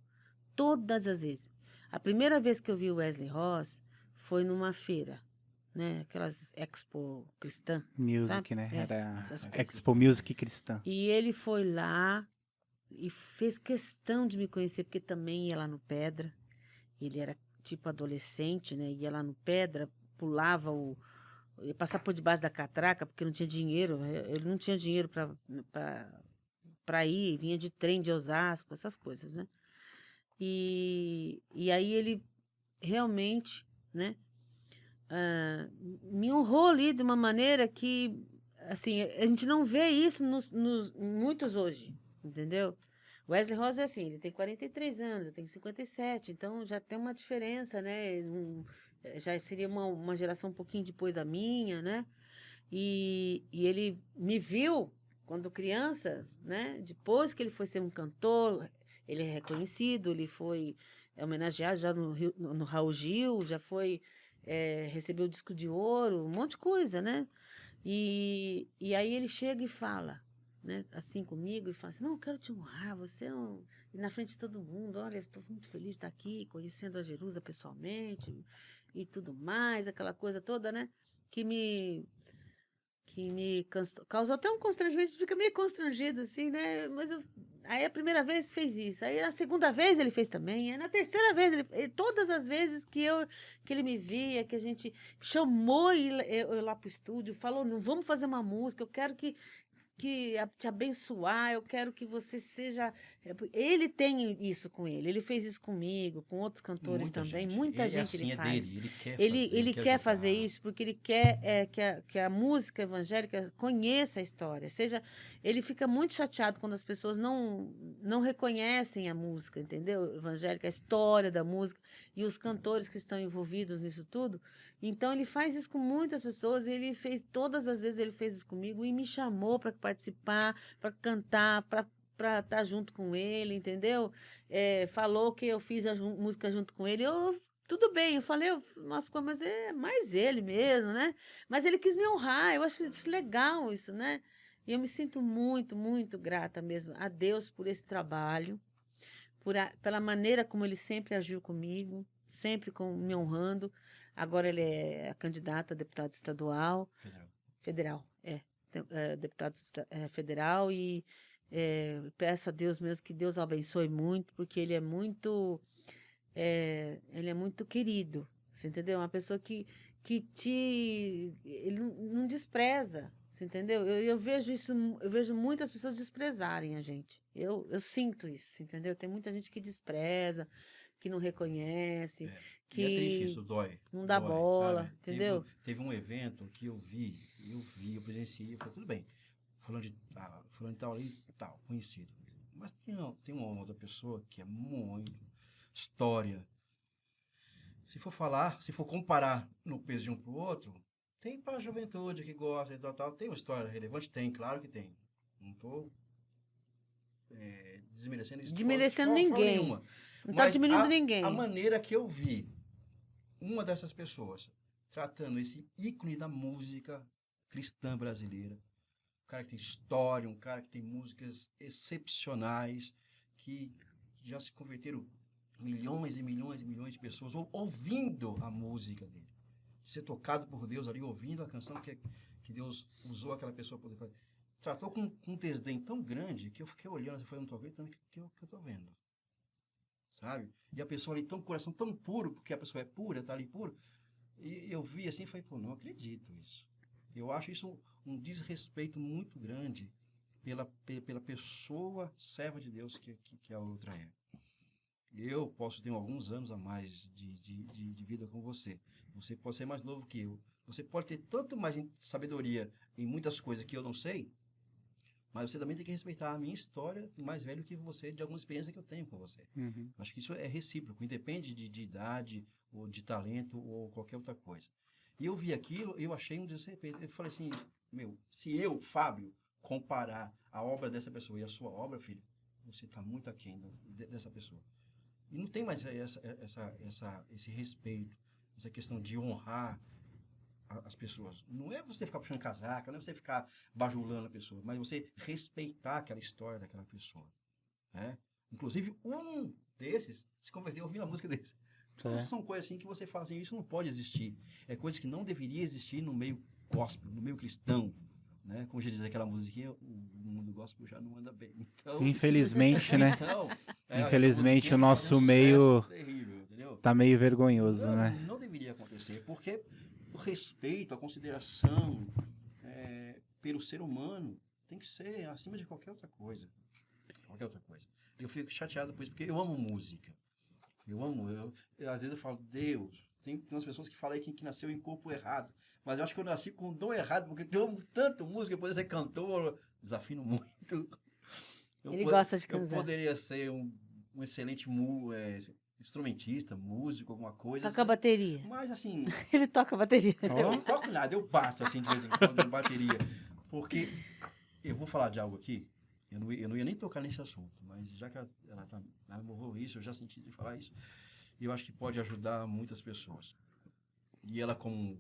Todas as vezes. A primeira vez que eu vi o Wesley Ross foi numa feira, né? Aquelas Expo cristã, Music, sabe? né? Era essas coisas. Expo Music Cristã. E ele foi lá e fez questão de me conhecer, porque também ia lá no Pedra. Ele era tipo adolescente, né? Ia lá no Pedra, pulava ia passar por debaixo da catraca, porque não tinha dinheiro. Ele não tinha dinheiro para ir, vinha de trem de Osasco, essas coisas, né? E aí ele realmente, né, me honrou ali de uma maneira que, assim, a gente não vê isso muitos hoje, entendeu? Wesley Ross é assim, ele tem 43 anos, eu tenho 57, então já tem uma diferença, né? Já seria uma geração um pouquinho depois da minha, né? E ele me viu quando criança, né? Depois que ele foi ser um cantor, ele é reconhecido, ele foi homenageado já no Raul Gil, já foi recebeu o disco de ouro, um monte de coisa, né? E aí ele chega e fala, né, assim comigo, e fala assim, não, eu quero te honrar, você é e na frente de todo mundo, olha, estou muito feliz de estar aqui, conhecendo a Jerusa pessoalmente e tudo mais, aquela coisa toda, né? Que me causou até um constrangimento, fica meio constrangido, assim, né? Mas aí a primeira vez fez isso, aí a segunda vez ele fez também, aí na terceira vez, todas as vezes que ele me via, que a gente chamou eu lá pro estúdio, falou, não, vamos fazer uma música, eu quero que te abençoar, eu quero que você seja... Ele tem isso com ele fez isso comigo, com outros cantores também, muita gente ele faz. Dele, ele quer Ele quer fazer ajudar. isso porque ele quer que a música evangélica conheça a história. Ele fica muito chateado quando as pessoas não reconhecem a música, entendeu? Evangélica, a história da música e os cantores que estão envolvidos nisso tudo. Então ele faz isso com muitas pessoas. Todas as vezes ele fez isso comigo e me chamou para participar, para cantar, para estar junto com ele, entendeu? Falou que eu fiz a música junto com ele. Tudo bem, eu falei, nossa, mas é mais ele mesmo, né? Mas ele quis me honrar, eu acho isso legal, isso, né? E eu me sinto muito, muito grata mesmo a Deus por esse trabalho, pela maneira como ele sempre agiu comigo, sempre me honrando. Agora ele é candidato a deputado estadual. Federal, deputado federal e peço a Deus mesmo que Deus abençoe muito, porque ele é muito querido, você entendeu? Uma pessoa que ele não despreza, você entendeu? Eu vejo isso, eu vejo muitas pessoas desprezarem a gente. Eu sinto isso, entendeu? Tem muita gente que despreza, que não reconhece, que e é triste isso, dói. Não dá bola, sabe? entendeu? Teve um evento que eu presenciei, eu falei, tudo bem, fulano de tal ali, tal, conhecido. Mas tem uma outra pessoa que é muito história. Se for comparar no peso de um pro outro, tem para a juventude que gosta e tal, tem uma história relevante? Tem, claro que tem. Não estou desmerecendo isso. Desmerecendo ninguém. Nenhuma. Não está diminuindo ninguém. A maneira que eu vi uma dessas pessoas tratando esse ícone da música cristã brasileira, um cara que tem história, um cara que tem músicas excepcionais, que já se converteram milhões e milhões e milhões de pessoas ouvindo a música dele. Ser tocado por Deus ali, ouvindo a canção que Deus usou aquela pessoa para poder fazer. tratou com um desdém tão grande que eu fiquei olhando, eu falei, não tô acreditando que eu tô vendo. Sabe? E a pessoa ali, coração tão puro, porque a pessoa é pura, tá ali puro. E eu vi assim e falei, pô, não acredito isso. Eu acho isso um desrespeito muito grande pela pessoa serva de Deus que a outra é. Eu posso ter alguns anos a mais de vida com você. Você pode ser mais novo que eu. Você pode ter tanto mais sabedoria em muitas coisas que eu não sei, mas você também tem que respeitar a minha história, mais velho que você, de alguma experiência que eu tenho com você. Uhum. Acho que isso é recíproco, independe de idade, ou de talento, ou qualquer outra coisa. E eu vi aquilo, eu achei um desrespeito. Eu falei assim, se eu, Fábio, comparar a obra dessa pessoa e a sua obra, filho, você está muito aquém dessa pessoa. E não tem mais esse respeito, essa questão de honrar as pessoas. Não é você ficar puxando casaca, não é você ficar bajulando a pessoa, mas você respeitar aquela história daquela pessoa. Né? Inclusive, um desses se converteu ouvindo a música desse. Então, são coisas assim que você fala assim, isso não pode existir. É coisa que não deveria existir no meio gospel, no meio cristão. Né? Como já diz aquela musiquinha, o mundo gospel já não anda bem. Então, infelizmente, né? Então, infelizmente o nosso meio terrível, tá meio vergonhoso, não, né? Não deveria acontecer, porque o respeito, a consideração pelo ser humano tem que ser acima de qualquer outra coisa. Qualquer outra coisa. Eu fico chateado por isso, porque eu amo música. Às vezes eu falo, Deus, tem umas pessoas que falam que nasceu em corpo errado, mas eu acho que eu nasci com o dom errado, porque eu amo tanto música, eu poderia ser cantor, desafino muito. Ele gosta de cantar. Eu poderia ser um excelente instrumentista, músico, alguma coisa. Toca bateria. Mas assim... Ele toca bateria. Eu não toco nada, eu bato assim de vez em quando em bateria. Porque eu vou falar de algo aqui, eu não ia nem tocar nesse assunto, mas já que ela moveu isso, eu já senti de falar isso, e eu acho que pode ajudar muitas pessoas. E ela, como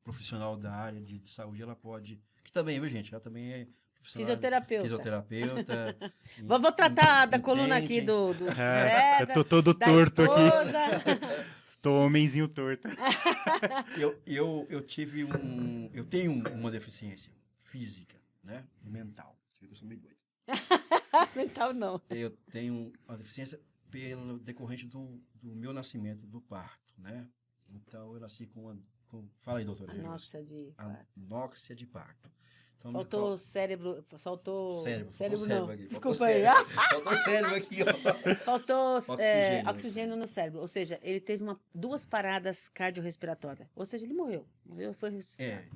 profissional da área de saúde, ela pode... Que também, viu, gente? Ela também é Fisioterapeuta. Vou tratar da coluna aqui do César, eu tô todo torto aqui. Estou homenzinho torto. Eu tenho uma deficiência física, né? E mental. Eu sou meio doido. Mental não. Eu tenho uma deficiência pelo decorrente do meu nascimento, do parto, né? Então, eu nasci fala aí, doutora. Anóxia de parto. Então, faltou cérebro. Faltou cérebro não. Aqui, desculpa aí. Faltou cérebro aqui, ó. Faltou oxigênio no cérebro. Ou seja, ele teve 2 paradas cardiorrespiratórias. Ou seja, ele morreu. Foi ressuscitado.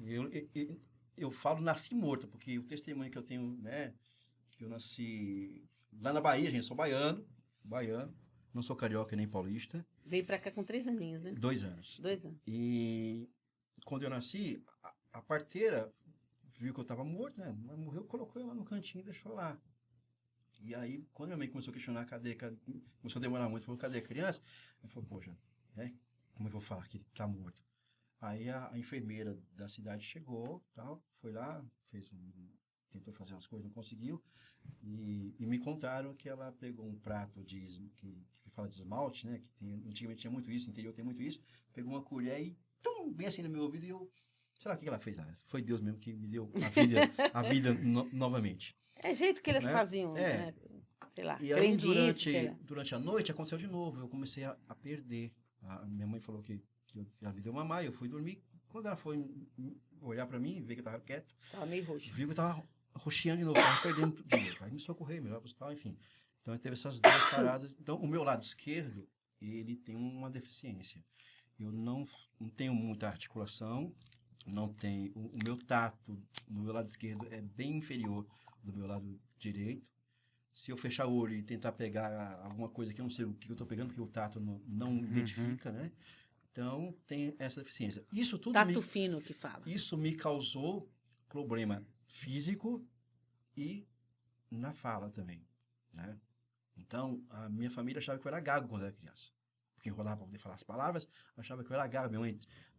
Eu falo nasci morto, porque o testemunho que eu tenho, né? Que eu nasci lá na Bahia, gente. Sou baiano. Não sou carioca nem paulista. Veio pra cá com 3 aninhos, né? 2 anos. 2 anos. E quando eu nasci, a parteira viu que eu estava morto, né? Mas morreu, colocou eu lá no cantinho e deixou lá. E aí, quando minha mãe começou a questionar, começou a demorar muito, falou, cadê a criança? Eu falei, poxa, né? Como é que eu vou falar que tá morto? Aí a enfermeira da cidade chegou, tal, foi lá, tentou fazer umas coisas, não conseguiu, e me contaram que ela pegou um prato que fala de esmalte, né? Que antigamente tinha muito isso, no interior tem muito isso, pegou uma colher e bem assim no meu ouvido, e eu, sei lá o que ela fez. Foi Deus mesmo que me deu a vida novamente. É jeito que eles faziam, né? Sei lá, e aí, durante a noite, aconteceu de novo. Eu comecei a perder. Minha mãe falou que ela me deu mamar, eu fui dormir. Quando ela foi olhar pra mim, ver que eu tava quieto, tava meio roxo. Viu que eu tava roxeando de novo, tava perdendo de novo. Aí me socorreu, me levou pro hospital, enfim. Então, teve essas 2 paradas. Então, o meu lado esquerdo, ele tem uma deficiência. Eu não tenho muita articulação, não tenho... O meu tato no meu lado esquerdo é bem inferior do meu lado direito. Se eu fechar o olho e tentar pegar alguma coisa que eu não sei o que eu estou pegando, porque o tato não identifica, né? Então, tem essa deficiência. Isso tudo tato fino que fala. Isso me causou problema físico e na fala também, né? Então, a minha família achava que eu era gago quando eu era criança. Porque enrolava para poder falar as palavras, achava que eu era gago.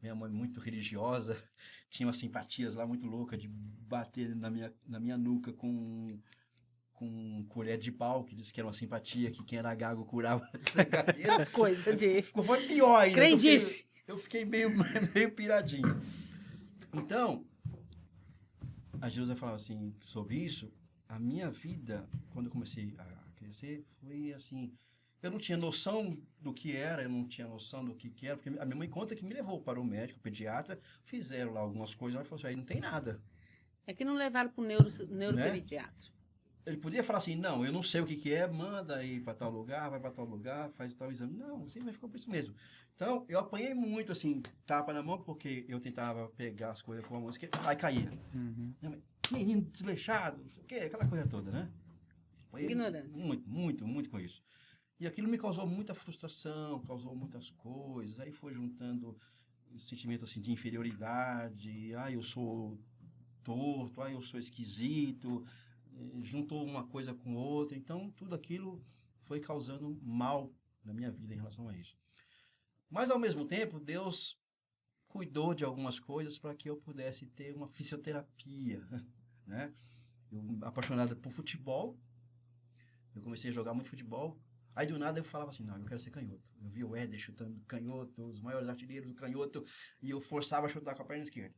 Minha mãe muito religiosa, tinha umas simpatias lá muito loucas de bater na minha nuca com colher de pau, que disse que era uma simpatia, que quem era gago curava. Essas coisas de... Foi pior ainda. Crendice. Eu fiquei meio piradinho. Então, a Jerusa falava assim, sobre isso, a minha vida, quando eu comecei a crescer, foi assim, eu não tinha noção do que era, eu não tinha noção do que era, porque a minha mãe conta que me levou para o médico, o pediatra, fizeram lá algumas coisas, ela falou assim, aí não tem nada, É que não levaram para o né? neuropediatra. Ele podia falar assim, não, eu não sei o que é, manda aí para tal lugar, vai para tal lugar, faz tal exame. Não, você vai ficar por isso mesmo. Então, eu apanhei muito, assim, tapa na mão, porque eu tentava pegar as coisas com a mão esquerda, aí caía. Uhum. Menino desleixado, não sei o quê, aquela coisa toda, né? Apanhei Ignorância. muito, muito, muito com isso. E aquilo me causou muita frustração, causou muitas coisas, aí foi juntando sentimento, assim, de inferioridade, eu sou torto, eu sou esquisito, juntou uma coisa com outra, então tudo aquilo foi causando mal na minha vida em relação a isso. Mas ao mesmo tempo, Deus cuidou de algumas coisas para que eu pudesse ter uma fisioterapia, né? Eu apaixonado por futebol, eu comecei a jogar muito futebol, aí do nada eu falava assim, não, eu quero ser canhoto. Eu vi o Éder chutando canhoto, os maiores artilheiros do canhoto, e eu forçava a chutar com a perna esquerda.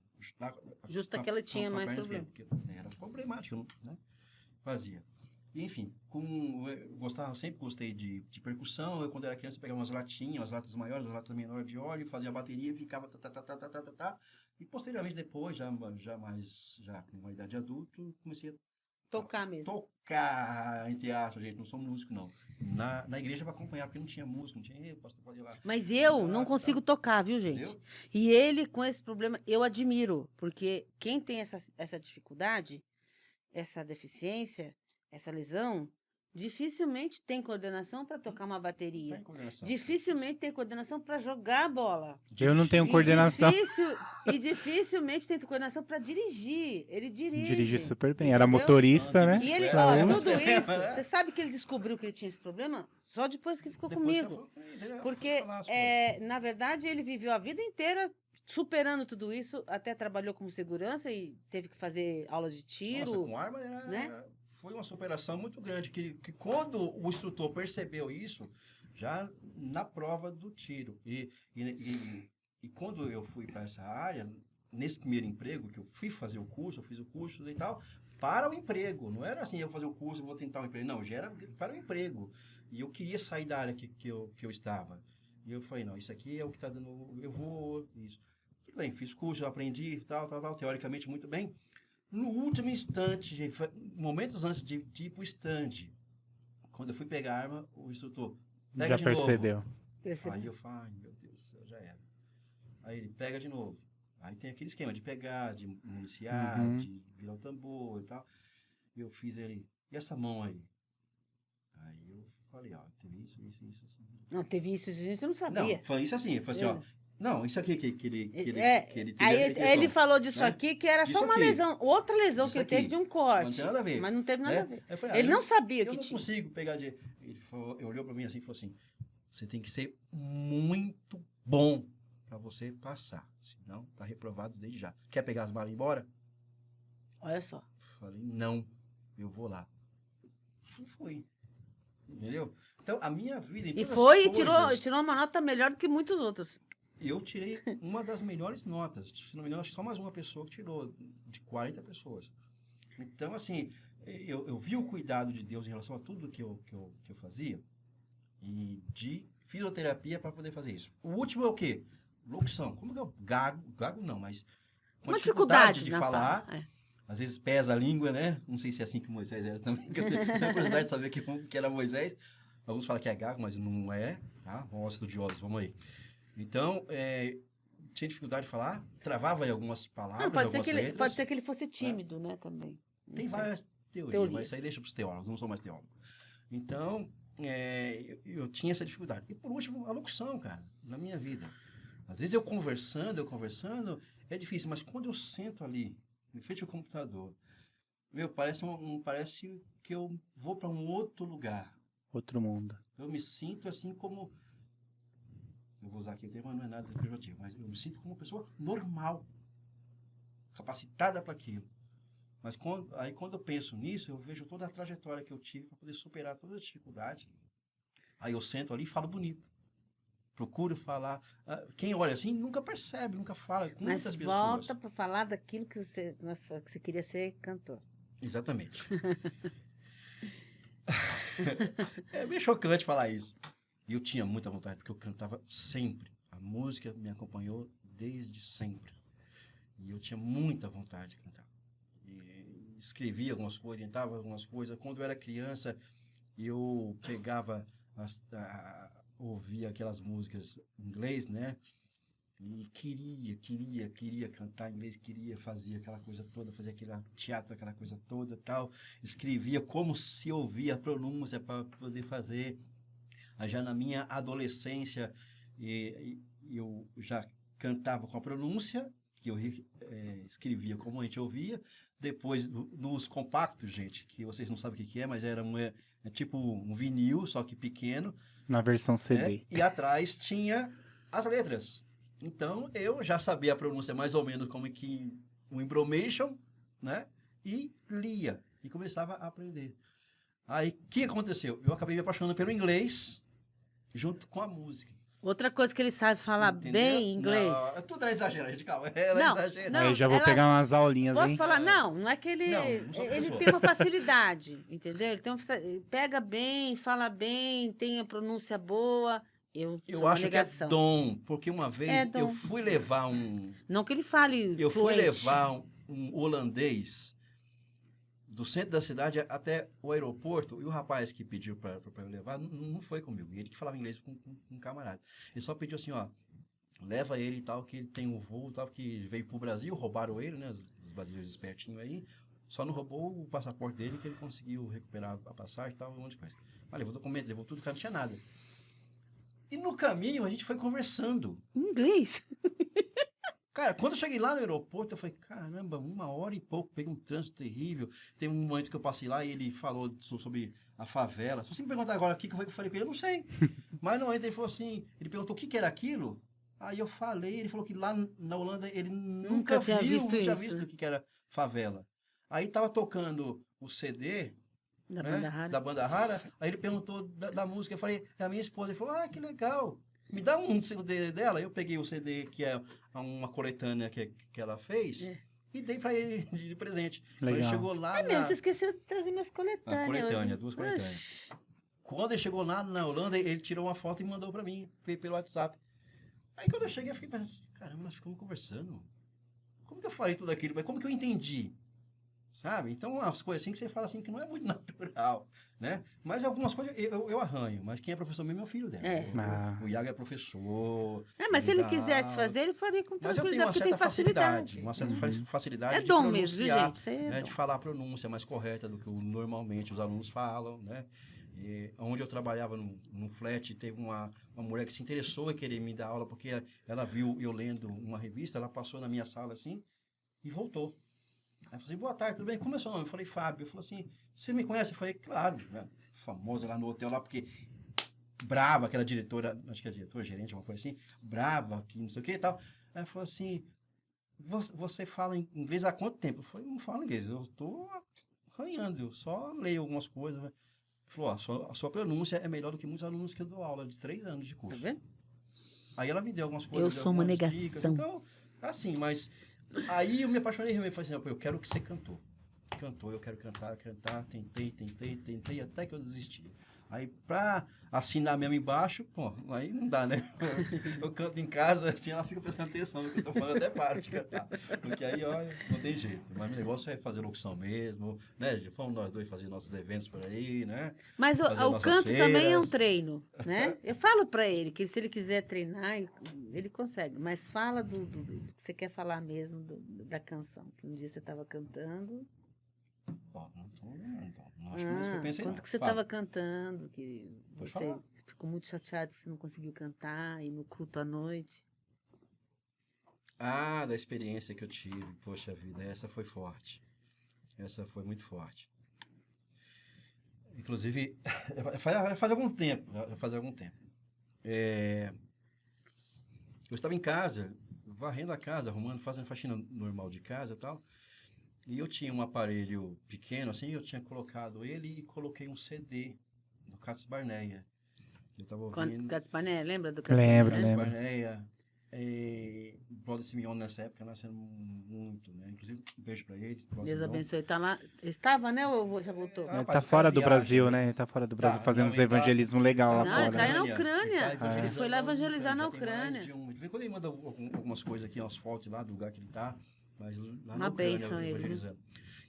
Justo que ela tinha mais problema. Esquerda, porque era problemático, né? Fazia. E, enfim, sempre gostei de percussão. Eu, quando era criança, pegava umas latinhas, umas latas maiores, umas latas menores de óleo, fazia a bateria, ficava E posteriormente, depois, já com uma idade adulta, comecei a Tocar mesmo. tocar, entre aspas, gente, não sou músico, não. Na igreja para acompanhar, porque não tinha música, não tinha, pastor, pode ir lá. Mas eu não consigo tocar, viu, gente? Entendeu? E ele, com esse problema, eu admiro, porque quem tem essa dificuldade, essa deficiência, essa lesão, dificilmente tem coordenação para tocar uma bateria. Tem coordenação. Dificilmente tem coordenação para jogar a bola. Eu não tenho coordenação. E dificilmente tem coordenação para dirigir. Ele dirige. Dirige super bem. Era entendeu? motorista, né? E ele, Tá ó, vendo? tudo isso, você sabe que ele descobriu que ele tinha esse problema só depois que ficou comigo. Porque, na verdade, ele viveu a vida inteira superando tudo isso, até trabalhou como segurança e teve que fazer aulas de tiro. Nossa, com arma né? foi uma superação muito grande, que quando o instrutor percebeu isso, já na prova do tiro. E quando eu fui para essa área, nesse primeiro emprego, que eu fui fazer o curso, eu fiz o curso e tal, para o emprego. Não era assim, eu fazer o curso, vou tentar um emprego. Não, já era para o emprego. E eu queria sair da área que eu estava. E eu falei, não, isso aqui é o que está dando, eu vou, isso. Tudo bem, fiz curso, aprendi, tal, teoricamente muito bem. No último instante, momentos antes de ir para o stand, quando eu fui pegar a arma, o instrutor pega Já de percebeu. novo. Aí eu falo, ai, meu Deus do céu, já era. Aí ele pega de novo. Aí tem aquele esquema de pegar, de municiar, de virar o tambor e tal. E eu fiz ele, e essa mão aí? Aí eu falei, teve isso. Assim. Não, teve isso, eu não sabia. Não, foi isso assim, eu falei assim, não, isso aqui que ele teve. Aí ele falou disso, né? Aqui, que era só uma lesão, outra lesão isso que ele teve de um corte. Não tem nada a ver. Mas não teve nada a ver. Falei, ele não sabia que tinha. Eu não consigo pegar de... Ele olhou para mim assim e falou assim, você tem que ser muito bom para você passar, senão tá reprovado desde já. Quer pegar as balas e ir embora? Olha só. Falei, não, eu vou lá. E fui. Entendeu? Então, a minha vida... E foi e tirou uma nota melhor do que muitos outros. Eu tirei uma das melhores notas. Se não me engano, acho que só mais uma pessoa que tirou, de 40 pessoas. Então, assim, eu vi o cuidado de Deus em relação a tudo que eu fazia, e de fisioterapia para poder fazer isso. O último é o quê? Locução. Como que eu gago não, mas com uma dificuldade de falar. Fala. Às vezes pesa a língua, né? Não sei se é assim que Moisés era também, que eu tenho curiosidade de saber que era Moisés. Alguns falam que é gago, mas não é, tá? Vamos estudiosos, vamos aí. Então, tinha dificuldade de falar, travava em algumas palavras, não, pode algumas ser letras. Pode ser que ele fosse tímido, né, também. Tem várias teorias, mas isso aí deixa para os teólogos, não sou mais teólogo. Então, eu tinha essa dificuldade. E, por último, a locução, cara, na minha vida. Às vezes eu conversando, é difícil, mas quando eu sento ali, em frente ao computador, parece que eu vou para um outro lugar. Outro mundo. Eu me sinto assim como... Eu vou usar aqui o termo, não é nada pejorativo, mas eu me sinto como uma pessoa normal, capacitada para aquilo. Mas quando eu penso nisso, eu vejo toda a trajetória que eu tive para poder superar toda a dificuldade. Aí eu sento ali e falo bonito. procuro falar. Quem olha assim nunca percebe, nunca fala com Mas muitas pessoas. volta para falar daquilo que você queria ser cantor. Exatamente. É bem chocante falar isso. E eu tinha muita vontade, porque eu cantava sempre. A música me acompanhou desde sempre. E eu tinha muita vontade de cantar. E escrevia algumas coisas, tentava algumas coisas. Quando eu era criança, eu pegava, ouvia aquelas músicas em inglês, né? E queria cantar em inglês, fazia aquela coisa toda, fazia aquele teatro, aquela coisa toda, tal. Escrevia como se ouvia a pronúncia para poder fazer. Aí já na minha adolescência, eu já cantava com a pronúncia, que eu escrevia como a gente ouvia. Depois, nos compactos, gente, que vocês não sabem o que é, mas era tipo um vinil, só que pequeno. Na versão CD. E atrás tinha as letras. Então, eu já sabia a pronúncia mais ou menos como que um embromation, né? E lia. E começava a aprender. Aí, o que aconteceu? Eu acabei me apaixonando pelo inglês junto com a música. Outra coisa que ele sabe falar Entendeu? bem inglês. Não, tudo é exagero, gente, calma. Ela Não, exagera. não. Aí já vou ela- pegar umas aulinhas, Posso hein? falar? Não é que ele. Não sou Ele professor. tem uma facilidade, entendeu? Ele tem pega bem, fala bem, tem a pronúncia boa. Eu sou Eu uma acho que negação. é dom, porque uma vez É dom. eu fui levar um... Não que ele fale Eu fui fluente. levar um holandês do centro da cidade até o aeroporto, e o rapaz que pediu para eu levar não foi comigo. Ele que falava inglês com um camarada. Ele só pediu assim, ó, leva ele e tal, que ele tem um voo e tal, que veio pro Brasil, roubaram ele, né, os brasileiros espertinhos aí, só não roubou o passaporte dele, que ele conseguiu recuperar a passagem e tal, um monte de coisa. Mas levou documento, levou tudo, cara, não tinha nada. E no caminho a gente foi conversando. Em inglês. Cara, quando eu cheguei lá no aeroporto, eu falei, caramba, 1 hora e pouco, peguei um trânsito terrível. Tem um momento que eu passei lá e ele falou sobre a favela. Se você me perguntar agora o que foi que eu falei com ele, eu não sei. Mas no momento ele falou assim, ele perguntou o que era aquilo. Aí eu falei, ele falou que lá na Holanda ele nunca tinha viu, visto não tinha isso. visto o que era favela. Aí tava tocando o CD, Da né, banda rara. da banda rara, aí ele perguntou da música, eu falei, é a minha esposa, ele falou, que legal, me dá um CD dela, eu peguei o CD, que é uma coletânea que ela fez, e dei pra ele de presente. Quando ele Legal. chegou lá Mesmo, você esqueceu de trazer minhas coletâneas. coletânea, hoje. 2 coletâneas. Oxi. Quando ele chegou lá na Holanda, ele tirou uma foto e mandou pra mim, pelo WhatsApp. Aí quando eu cheguei, eu fiquei pensando, caramba, nós ficamos conversando. Como que eu falei tudo aquilo? Mas como que eu entendi? Sabe? Então, as coisas assim que você fala assim, que não é muito natural, né? Mas algumas coisas eu arranho, mas quem é professor mesmo é o filho dela. É. O Iago é professor. Mas se ele dá quisesse aula. fazer, ele faria com Mas eu tenho tranquilidade, uma porque tem certa facilidade. uma certa facilidade É de dom mesmo, viu, pronunciar, gente? Isso aí é né, dom. de falar a pronúncia mais correta do que normalmente os alunos falam, né? E onde eu trabalhava num flat, teve uma mulher que se interessou em querer me dar aula, porque ela viu eu lendo uma revista, ela passou na minha sala assim e voltou. Aí eu falei, boa tarde, tudo bem? Como é o seu nome? Eu falei, Fábio. Eu falei assim, você me conhece? Eu falei, claro, né? Famosa lá no hotel, lá, porque brava, aquela diretora, acho que é diretora, gerente, uma coisa assim, brava, que não sei o que e tal. Aí ela falou assim, você fala inglês há quanto tempo? Eu falei, não falo inglês, eu estou arranhando, eu só leio algumas coisas. Ele falou, a sua pronúncia é melhor do que muitos alunos que eu dou aula de 3 anos de Tá curso. vendo? Aí ela me deu algumas coisas. Eu sou uma algumas dicas. negação. Então, assim, mas aí eu me apaixonei realmente. Falei assim, eu quero que você cantou. Cantou, eu quero cantar. Tentei, até que eu desisti. Aí, pra assinar mesmo embaixo, pô, aí não dá, né? Eu canto em casa, assim, ela fica prestando atenção no que eu tô falando, eu até paro de cantar. Porque aí, olha, não tem jeito. Mas o negócio é fazer locução mesmo, né? Já fomos nós dois fazer nossos eventos por aí, né? Mas Fazer o nossas canto também é um feiras. treino, né? Eu falo para ele que se ele quiser treinar, ele consegue. Mas fala do que você quer falar mesmo da canção. Que um dia você estava cantando. Ó, não acho que não é isso que eu pensei, quanto não. que você Fala. estava cantando, que Pode você falar. ficou muito chateado que você não conseguiu cantar e no culto à noite. Ah, da experiência que eu tive. Poxa vida, essa foi forte. Essa foi muito forte. Inclusive, faz algum tempo. Eu estava em casa, varrendo a casa, arrumando, fazendo faxina normal de casa e tal. E eu tinha um aparelho pequeno, assim, eu tinha colocado ele e coloquei um CD do Cates Barneia. Eu tava ouvindo. Gaspané, lembra do Lembro, Gaspané? lembro. Gaspareia, o Brother Simeon nessa época, nascendo muito, né? Inclusive, um beijo pra ele. Brother Deus Simeon. abençoe. Tá lá. Estava, né? Ou já voltou? Ah, Ele rapaz, tá o cara fora do viaja, Brasil, né? né? Ele tá fora do Brasil Tá, fazendo não, uns ele tá- evangelismo legal lá Não, ele fora. tá aí na Ele Ucrânia. tá evangelizando Foi lá na evangelizar na já tem mais Ucrânia. de vez em quando ele manda algumas coisas aqui, umas fotos lá do lugar que ele tá, mas lá na Uma Ucrânia bênção ele, evangelizando.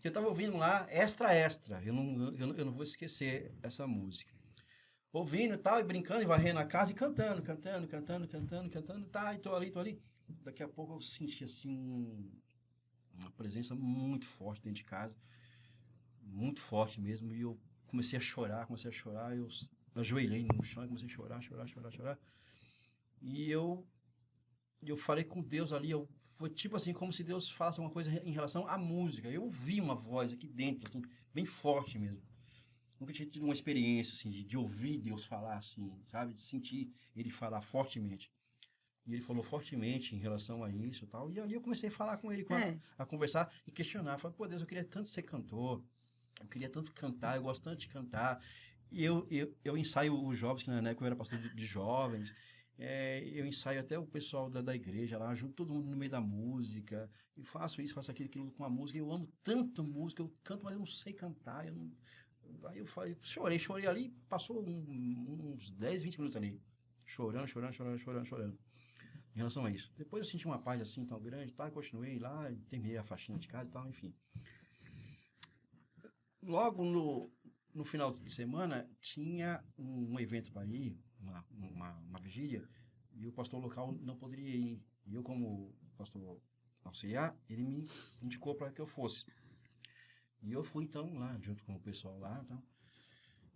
E eu tava ouvindo lá, Extra Extra, eu não vou esquecer essa música. Ouvindo e tal, e brincando, e varrendo a casa, e cantando, tá, e tô ali. Daqui a pouco eu senti, assim, uma presença muito forte dentro de casa, muito forte mesmo, e eu comecei a chorar, eu ajoelhei no chão e comecei a chorar. E eu falei com Deus ali, foi tipo assim, como se Deus falasse uma coisa em relação à música. Eu ouvi uma voz aqui dentro, assim, bem forte mesmo. Nunca tinha tido uma experiência, assim, de ouvir Deus falar, assim, sabe? De sentir Ele falar fortemente. E Ele falou fortemente em relação a isso e tal. E ali eu comecei a falar com Ele, a conversar e questionar. Falei, pô, Deus, eu queria tanto ser cantor. Eu queria tanto cantar, eu gosto tanto de cantar. E eu ensaio os jovens, que na época eu era pastor de jovens. Eu ensaio até o pessoal da igreja lá, ajudo todo mundo no meio da música. E faço isso, faço aquilo com a música. Eu amo tanto música, eu canto, mas eu não sei cantar. Aí eu falei, chorei ali, passou uns 10, 20 minutos ali, chorando, em relação a isso. Depois eu senti uma paz assim tão grande, tá, continuei lá, terminei a faxina de casa e tal, enfim. Logo no final de semana, tinha um evento para ir, uma vigília, e o pastor local não poderia ir. E eu, como pastor auxiliar, ele me indicou para que eu fosse. E eu fui, então, lá, junto com o pessoal lá, então.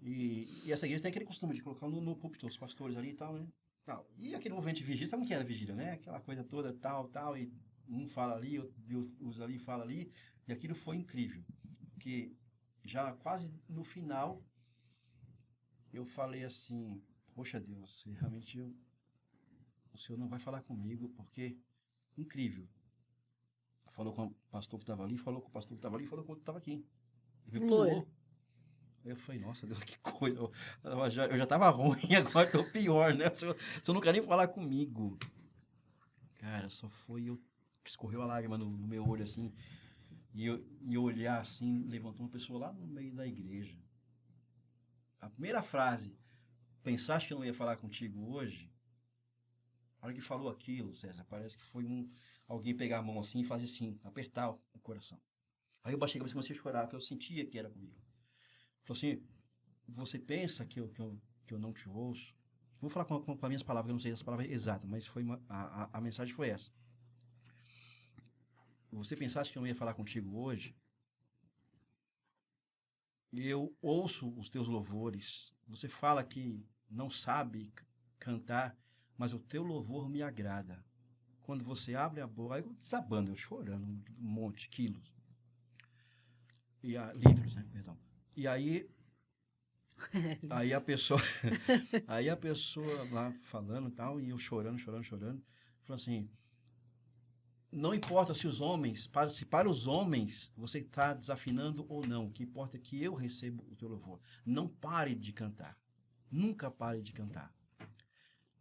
E essa igreja tem aquele costume de colocar no púlpito os pastores ali e tal, né? Tal. E aquele movimento de vigília, sabe o que era vigília, né? Aquela coisa toda, tal, e um fala ali, Deus usa ali, fala ali. E aquilo foi incrível. Porque já quase no final, eu falei assim, poxa Deus, realmente o Senhor não vai falar comigo, porque incrível. Falou com o pastor que estava ali, falou com o pastor que estava ali, falou com o outro que estava aqui. Ele pulou. Aí eu falei, nossa Deus, que coisa. Eu já tava ruim, agora tô pior, né? O senhor não quer nem falar comigo. Cara, só foi eu. Escorreu a lágrima no meu olho, assim. E eu olhar assim, levantou uma pessoa lá no meio da igreja. A primeira frase, pensaste que eu não ia falar contigo hoje? A hora que falou aquilo, César, parece que foi alguém pegar a mão assim e fazer assim, apertar o coração. Aí eu baixei a cabeça e comecei a chorar, porque eu sentia que era comigo. Falou assim, você pensa que eu não te ouço? Vou falar com as minhas palavras, eu não sei as palavras exatas, mas a mensagem foi essa. Você pensaste que eu não ia falar contigo hoje? Eu ouço os teus louvores. Você fala que não sabe cantar, mas o teu louvor me agrada. Quando você abre a boca, aí eu desabando, eu chorando, um monte, quilos. Litros, né? Perdão. E aí a pessoa lá falando e tal, e eu chorando, falou assim, não importa se para os homens você está desafinando ou não, o que importa é que eu recebo o teu louvor. Não pare de cantar. Nunca pare de cantar.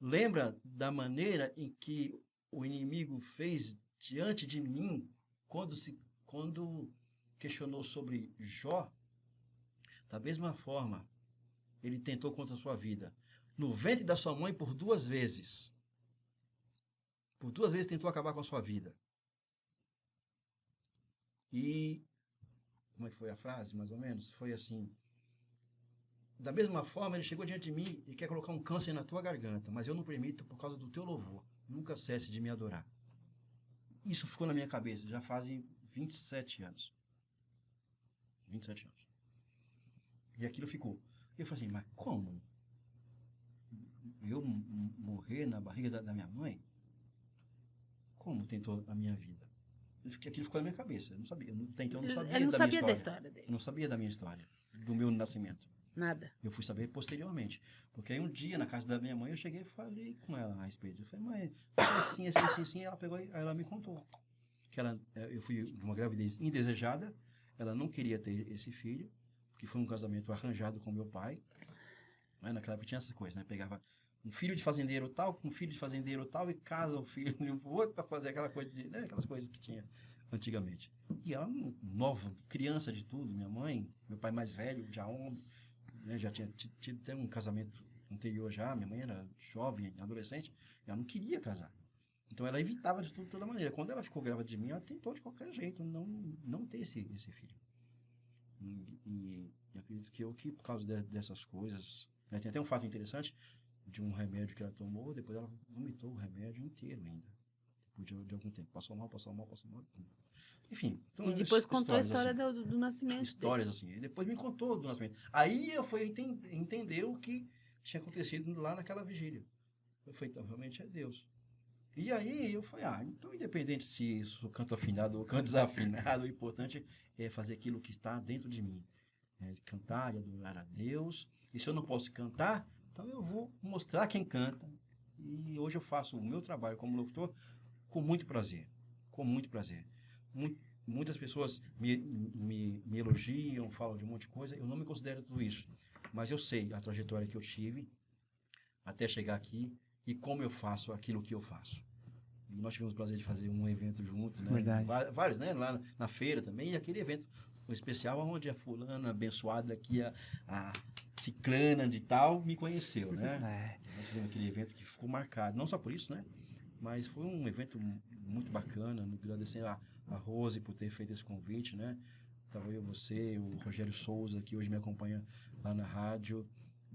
Lembra da maneira em que o inimigo fez diante de mim quando questionou sobre Jó? Da mesma forma, ele tentou contra a sua vida. No ventre da sua mãe por 2 vezes. Por 2 vezes tentou acabar com a sua vida. E, como é que foi a frase, mais ou menos? Foi assim, da mesma forma, ele chegou diante de mim e quer colocar um câncer na tua garganta, mas eu não permito por causa do teu louvor. Nunca cesse de me adorar. Isso ficou na minha cabeça, já fazem 27 anos. 27 anos. E aquilo ficou. Eu falei assim, mas como? Eu morrer na barriga da minha mãe? Como tentou a minha vida? Aquilo ficou na minha cabeça. Eu não sabia. Até então eu não sabia Ele não da sabia minha da história. história dele. Eu não sabia da minha história, do meu nascimento. Nada. Eu fui saber posteriormente. Porque aí um dia, na casa da minha mãe, eu cheguei e falei com ela a respeito. Eu falei, mãe, assim. Ela pegou e ela me contou. Que eu fui de uma gravidez indesejada. Ela não queria ter esse filho, porque foi um casamento arranjado com meu pai. Né? Naquela época tinha essas coisas, né? Pegava um filho de fazendeiro tal, com um filho de fazendeiro tal, e casa o filho de um outro para fazer aquela coisa, né? Aquelas coisas que tinha antigamente. E ela, nova, criança de tudo, minha mãe, meu pai mais velho, já homem, né? Já tinha tido até um casamento anterior já, minha mãe era jovem, adolescente, e ela não queria casar. Então ela evitava de tudo, de toda maneira. Quando ela ficou grávida de mim, ela tentou de qualquer jeito não ter esse filho. E acredito que por causa dessas coisas, né? Tem até um fato interessante de um remédio que ela tomou, depois ela vomitou o remédio inteiro ainda. Depois de algum tempo. Passou mal. Enfim. Então, E depois contou a história assim, do nascimento histórias assim. E depois me contou do nascimento. Aí eu fui entender o que tinha acontecido lá naquela vigília. Eu falei, então, realmente é Deus. E aí eu falei, então independente se isso canto afinado ou canto desafinado, o importante é fazer aquilo que está dentro de mim. É cantar e adorar a Deus. E se eu não posso cantar, então eu vou mostrar quem canta. E hoje eu faço o meu trabalho como locutor com muito prazer. Com muito prazer. Muitas pessoas me elogiam, falam de um monte de coisa. Eu não me considero tudo isso. Mas eu sei a trajetória que eu tive até chegar aqui e como eu faço aquilo que eu faço. E nós tivemos o prazer de fazer um evento junto, né? Verdade. Vários, né? Lá na feira também. E aquele evento especial onde a fulana abençoada aqui, a ciclana de tal, me conheceu, né? Nós fizemos aquele evento que ficou marcado. Não só por isso, né? Mas foi um evento muito bacana. Agradecer a Rose por ter feito esse convite, né? Estava eu, você, o Rogério Souza, que hoje me acompanha lá na rádio.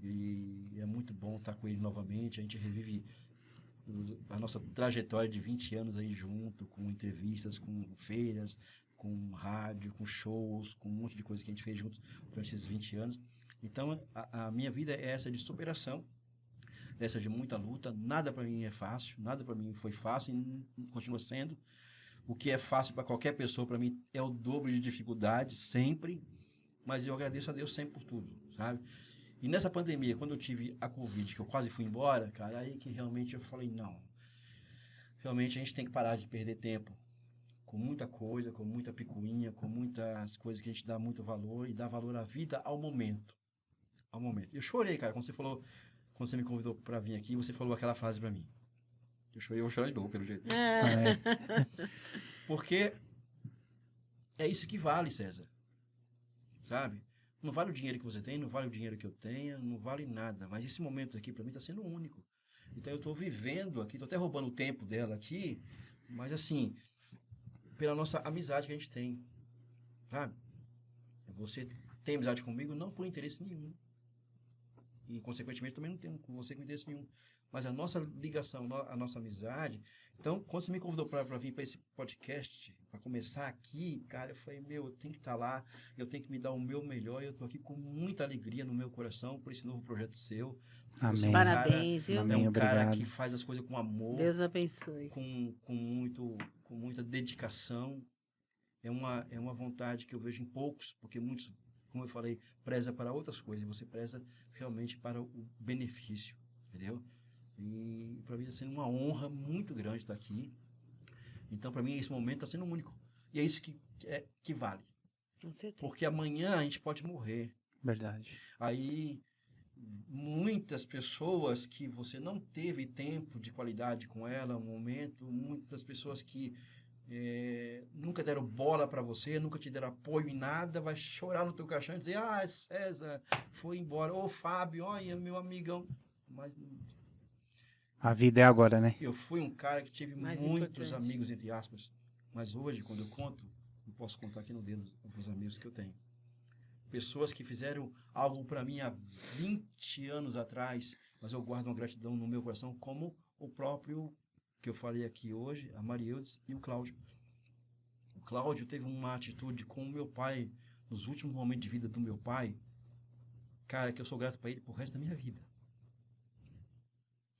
E é muito bom estar com ele novamente. A gente revive a nossa trajetória de 20 anos aí junto, com entrevistas, com feiras, com rádio, com shows, com um monte de coisa que a gente fez juntos durante esses 20 anos. Então, a minha vida é essa de superação, essa de muita luta. Nada para mim é fácil, nada para mim foi fácil e continua sendo. O que é fácil para qualquer pessoa, para mim, é o dobro de dificuldade, sempre. Mas eu agradeço a Deus sempre por tudo, sabe? E nessa pandemia, quando eu tive a Covid, que eu quase fui embora, cara, aí que realmente eu falei, não. Realmente a gente tem que parar de perder tempo com muita coisa, com muita picuinha, com muitas coisas que a gente dá muito valor e dá valor à vida ao momento. Ao momento. Eu chorei, cara, quando você me convidou para vir aqui, você falou aquela frase para mim. Eu chorei, eu vou chorar de novo, pelo jeito. Porque é isso que vale, César. Sabe? Não vale o dinheiro que você tem, não vale o dinheiro que eu tenha, não vale nada. Mas esse momento aqui, para mim, está sendo único. Então, eu estou vivendo aqui, estou até roubando o tempo dela aqui, mas assim, pela nossa amizade que a gente tem, sabe? Você tem amizade comigo não por interesse nenhum. E, consequentemente, também não tenho com você com interesse nenhum. Mas a nossa ligação, a nossa amizade... Então, quando você me convidou para vir para esse podcast, para começar aqui, cara, eu falei, eu tenho que estar lá, eu tenho que me dar o meu melhor, e eu estou aqui com muita alegria no meu coração por esse novo projeto seu. Amém. Parabéns, viu? Amém, É um cara obrigado. que faz as coisas com amor, Deus abençoe. com muita dedicação. É uma vontade que eu vejo em poucos, porque muitos, como eu falei, preza para outras coisas, e você preza realmente para o benefício, entendeu? E para mim está sendo uma honra muito grande estar aqui. Então, para mim, esse momento está sendo único. E é isso que vale. Com certeza. Porque amanhã a gente pode morrer. Verdade. Aí, muitas pessoas que você não teve tempo de qualidade com ela, um momento, muitas pessoas que nunca deram bola para você, nunca te deram apoio em nada, vai chorar no teu caixão e dizer, César foi embora, ô Fábio, olha, meu amigão. Mas A vida é agora, né? eu fui um cara que tive Mais muitos importante. amigos, entre aspas, mas hoje, quando eu conto, eu posso contar aqui no dedo os amigos que eu tenho. Pessoas que fizeram algo para mim há 20 anos atrás, mas eu guardo uma gratidão no meu coração, como o próprio que eu falei aqui hoje, a Marieudes e o Cláudio. O Cláudio teve uma atitude com o meu pai, nos últimos momentos de vida do meu pai, cara, que eu sou grato para ele pro resto da minha vida.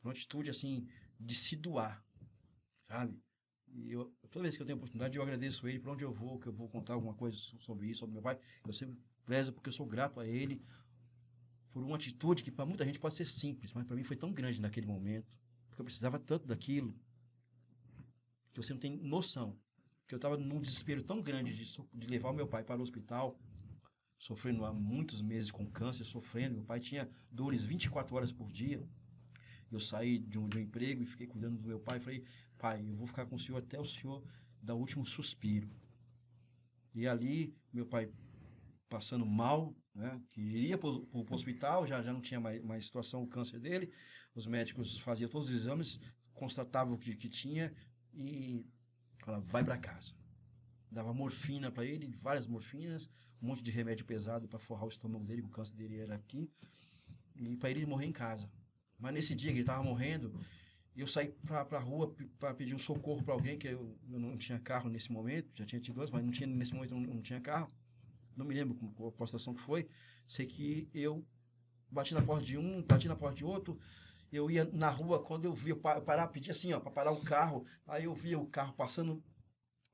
Uma atitude, assim, de se doar, sabe? E toda vez que eu tenho oportunidade, eu agradeço ele por onde eu vou, que eu vou contar alguma coisa sobre isso, sobre meu pai. Eu sempre prezo porque eu sou grato a ele por uma atitude que para muita gente pode ser simples, mas para mim foi tão grande naquele momento, porque eu precisava tanto daquilo, que você não tem noção. Que eu estava num desespero tão grande de levar o meu pai para o hospital, sofrendo há muitos meses com câncer, sofrendo. Meu pai tinha dores 24 horas por dia. Eu saí de um emprego e fiquei cuidando do meu pai. Falei, pai, eu vou ficar com o senhor até o senhor dar o último suspiro. E ali, meu pai passando mal, né, que iria para o hospital, já não tinha mais situação, o câncer dele. Os médicos faziam todos os exames, constatavam que tinha e falavam, vai para casa. Dava morfina para ele, várias morfinas, um monte de remédio pesado para forrar o estômago dele, o câncer dele era aqui, e para ele morrer em casa. Mas nesse dia que ele estava morrendo, eu saí para a rua para pedir um socorro para alguém, que eu não tinha carro nesse momento, já tinha tido dois, mas nesse momento eu não tinha carro. Não me lembro qual a situação que foi. Sei que eu bati na porta de um, bati na porta de outro. Eu ia na rua, quando eu vi, eu parar, pedi assim, ó, para parar o carro. Aí eu via o carro passando,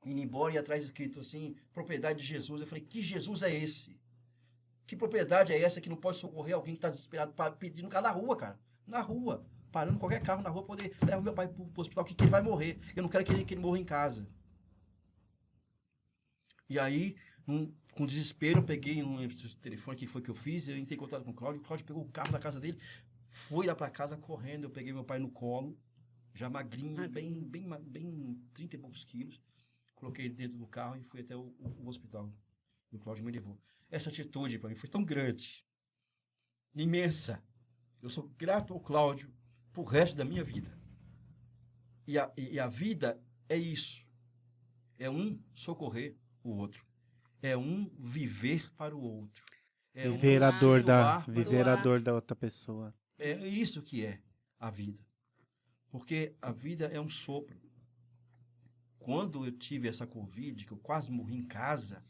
indo embora, e atrás escrito assim, propriedade de Jesus. Eu falei, que Jesus é esse? Que propriedade é essa que não pode socorrer alguém que está desesperado, pedindo carro na rua, cara? Na rua. Parando qualquer carro na rua, poder levar meu pai para o hospital, que ele vai morrer. Eu não quero que ele morra em casa. E aí, com desespero, eu peguei um telefone, que foi que eu fiz, eu entrei em contato com o Cláudio pegou o carro da casa dele, foi lá para casa correndo, eu peguei meu pai no colo, já magrinho, bem 30 e poucos quilos, coloquei ele dentro do carro e fui até o hospital. E o Cláudio me levou. Essa atitude para mim foi tão grande, imensa. Eu sou grato ao Cláudio pro resto da minha vida. E a vida é isso. É um socorrer o outro. É um viver para o outro. É Viver a dor da outra pessoa. É isso que é a vida. Porque a vida é um sopro. Quando eu tive essa Covid, que eu quase morri em casa,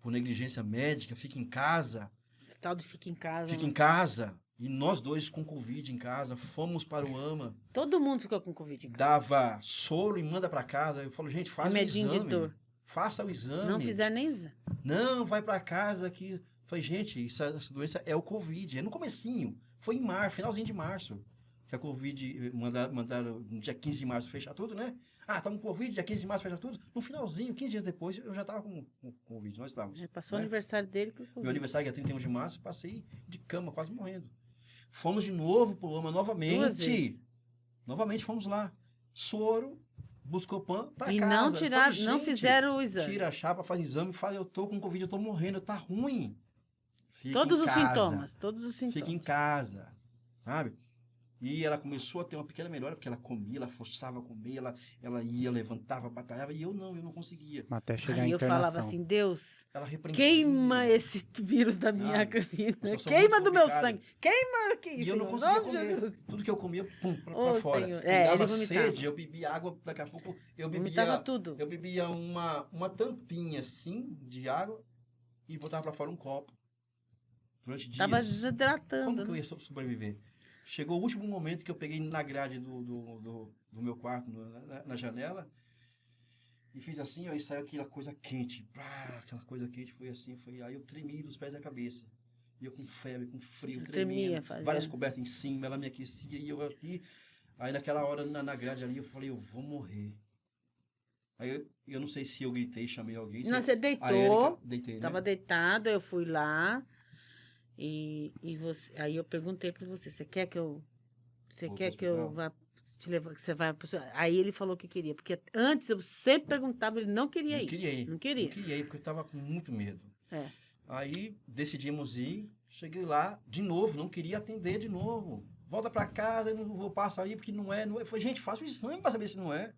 por negligência médica, fica em casa. Esse tal de fica em casa. Fica em casa. E nós dois com Covid em casa, fomos para o AMA. Todo mundo ficou com Covid em casa. Dava soro e manda para casa. Eu falo, gente, faz o exame. De dor. Faça o exame. Não fizeram nem exame. Não, vai para casa aqui. Falei, gente, essa doença é o Covid. É no comecinho. Foi em março, finalzinho de março. Que a Covid mandaram no dia 15 de março fechar tudo, né? Ah, estamos com Covid, dia 15 de março fecha tudo. No finalzinho, 15 dias depois, eu já estava com Covid. Nós estávamos. Passou o aniversário dele com Covid. Meu aniversário, que é 31 de março, passei de cama, quase morrendo. Fomos de novo pro AMA novamente. 2 vezes. Novamente fomos lá. Soro, Buscopan para casa. E não tiraram, falei, não fizeram o exame. Tira a chapa, faz exame, fala, eu tô com Covid, eu tô morrendo, tá ruim. Todos os sintomas. Fica em casa, sabe? E ela começou a ter uma pequena melhora, porque ela comia, ela forçava a comer, ela ia, levantava, batalhava, e eu não conseguia. Até chegar Aí a eu internação. falava assim, Deus, Ela repreendia. queima esse vírus da minha Sabe? vida, Uma situação queima muito do meu complicada. sangue, queima aqui, E eu não Senhor, conseguia em nome de comer. Jesus. Tudo que eu comia, pum, pra Ô, fora. Senhor. Me É, ele dava vomitava. sede, eu bebia água, daqui a pouco eu Vomitava bebia... tudo. Eu bebia uma tampinha, assim, de água e botava pra fora um copo. Durante dias. Tava desidratando. Como que eu né? ia sobreviver? Chegou o último momento que eu peguei na grade do meu quarto, na janela, e fiz assim, ó, e saiu aquela coisa quente. Aquela coisa quente foi assim, aí eu tremi dos pés à cabeça. E eu com febre, com frio, tremendo. Várias cobertas em cima, ela me aquecia, e eu aqui. Aí naquela hora, na grade ali, eu falei, eu vou morrer. Aí eu não sei se eu gritei, chamei alguém. Não, você deitou, Érica, deitei, né? tava deitado, eu fui lá, e você, aí eu perguntei pra você quer que eu vá te levar, que você vai... Aí ele falou que queria, porque antes eu sempre perguntava, ele não queria ir. Não queria. Porque eu tava com muito medo. É. Aí decidimos ir, cheguei lá, de novo, não queria atender de novo. Volta pra casa, eu não vou passar ali, porque não é. Eu falei, gente, faça o exame pra saber se não é.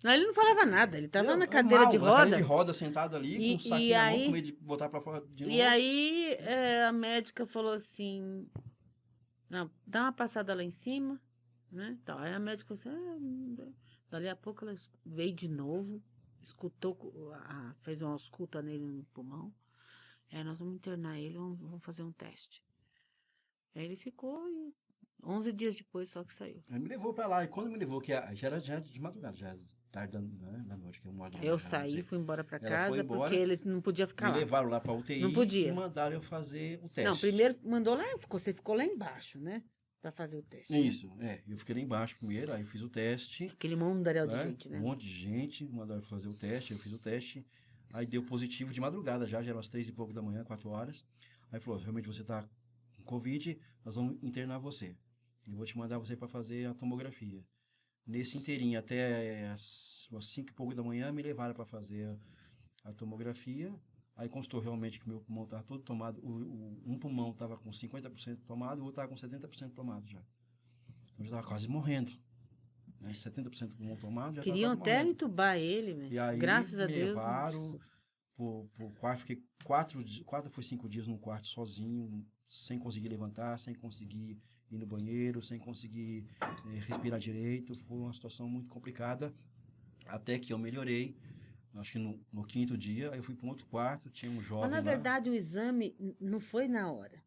Não, ele não falava nada, ele tava na Na cadeira de rodas. cadeira de roda, sentado ali, com um saquinho na mão, com medo de botar pra fora de novo. E aí a médica falou assim, não, dá uma passada lá em cima, né? Então, aí a médica falou assim, dali a pouco ela veio de novo, escutou, fez uma ausculta nele no pulmão. Aí nós vamos internar ele, vamos fazer um teste. Aí ele ficou e 11 dias depois só que saiu. Aí me levou pra lá, e quando me levou, que já era de madrugada, já era tarde da noite, que eu moro. Eu saí, fui embora pra Ela casa, foi embora, porque eles não podiam ficar Me lá. levaram lá pra UTI Não podia. e mandaram eu fazer o teste. Não, primeiro mandou lá, você ficou lá embaixo, né? Pra fazer o teste. Isso, eu fiquei lá embaixo primeiro, aí eu fiz o teste. Aquele mundaréu de né? gente, né? Um monte de gente, mandaram fazer o teste, eu fiz o teste. Aí deu positivo de madrugada já eram as 3 e pouco da manhã, 4 horas. Aí falou, realmente você tá com Covid, nós vamos internar você. E vou te mandar você para fazer a tomografia. Nesse inteirinho, até as 5 e pouco da manhã, me levaram para fazer a tomografia. Aí constou realmente que o meu pulmão estava todo tomado. Um pulmão estava com 50% tomado e o outro estava com 70% tomado já. Eu já estava quase morrendo. Né? 70% do pulmão tomado, já estava Queriam quase até morrendo. entubar ele, mas E aí graças a me Deus. levaram pro quarto, fiquei 4 foi 5 dias num quarto sozinho, sem conseguir levantar, sem conseguir ir no banheiro, sem conseguir respirar direito. Foi uma situação muito complicada, até que eu melhorei. Acho que no 5º dia, aí eu fui para um outro quarto, tinha um jovem Mas, na lá. verdade, o exame não foi na hora.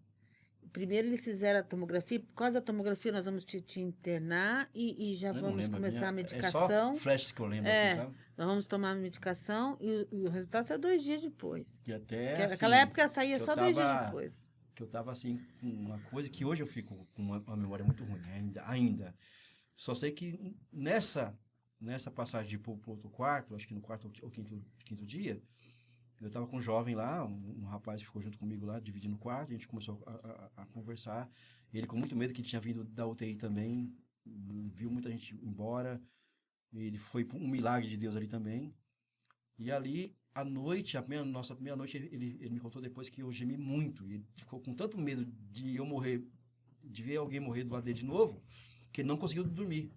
Primeiro eles fizeram a tomografia, por causa da tomografia nós vamos te internar e já Eu não vamos lembro, começar a É medicação. só flashes que eu lembro, É, assim, sabe? nós vamos tomar a medicação e o resultado saiu 2 dias depois. Que até, Porque assim, naquela época saía que eu só 2 dias tava- depois. que eu tava, assim, com uma coisa que hoje eu fico com uma memória muito ruim, ainda. Só sei que nessa passagem de ir pro outro quarto, acho que no quarto ou quinto dia, eu estava com um jovem lá, um rapaz que ficou junto comigo lá, dividindo o quarto, a gente começou a conversar. Ele com muito medo, que tinha vindo da UTI também, viu muita gente embora. Ele foi um milagre de Deus ali também. E ali, à noite, nossa primeira noite, ele me contou depois que eu gemi muito. Ele ficou com tanto medo de eu morrer, de ver alguém morrer do lado dele de novo, que ele não conseguiu dormir.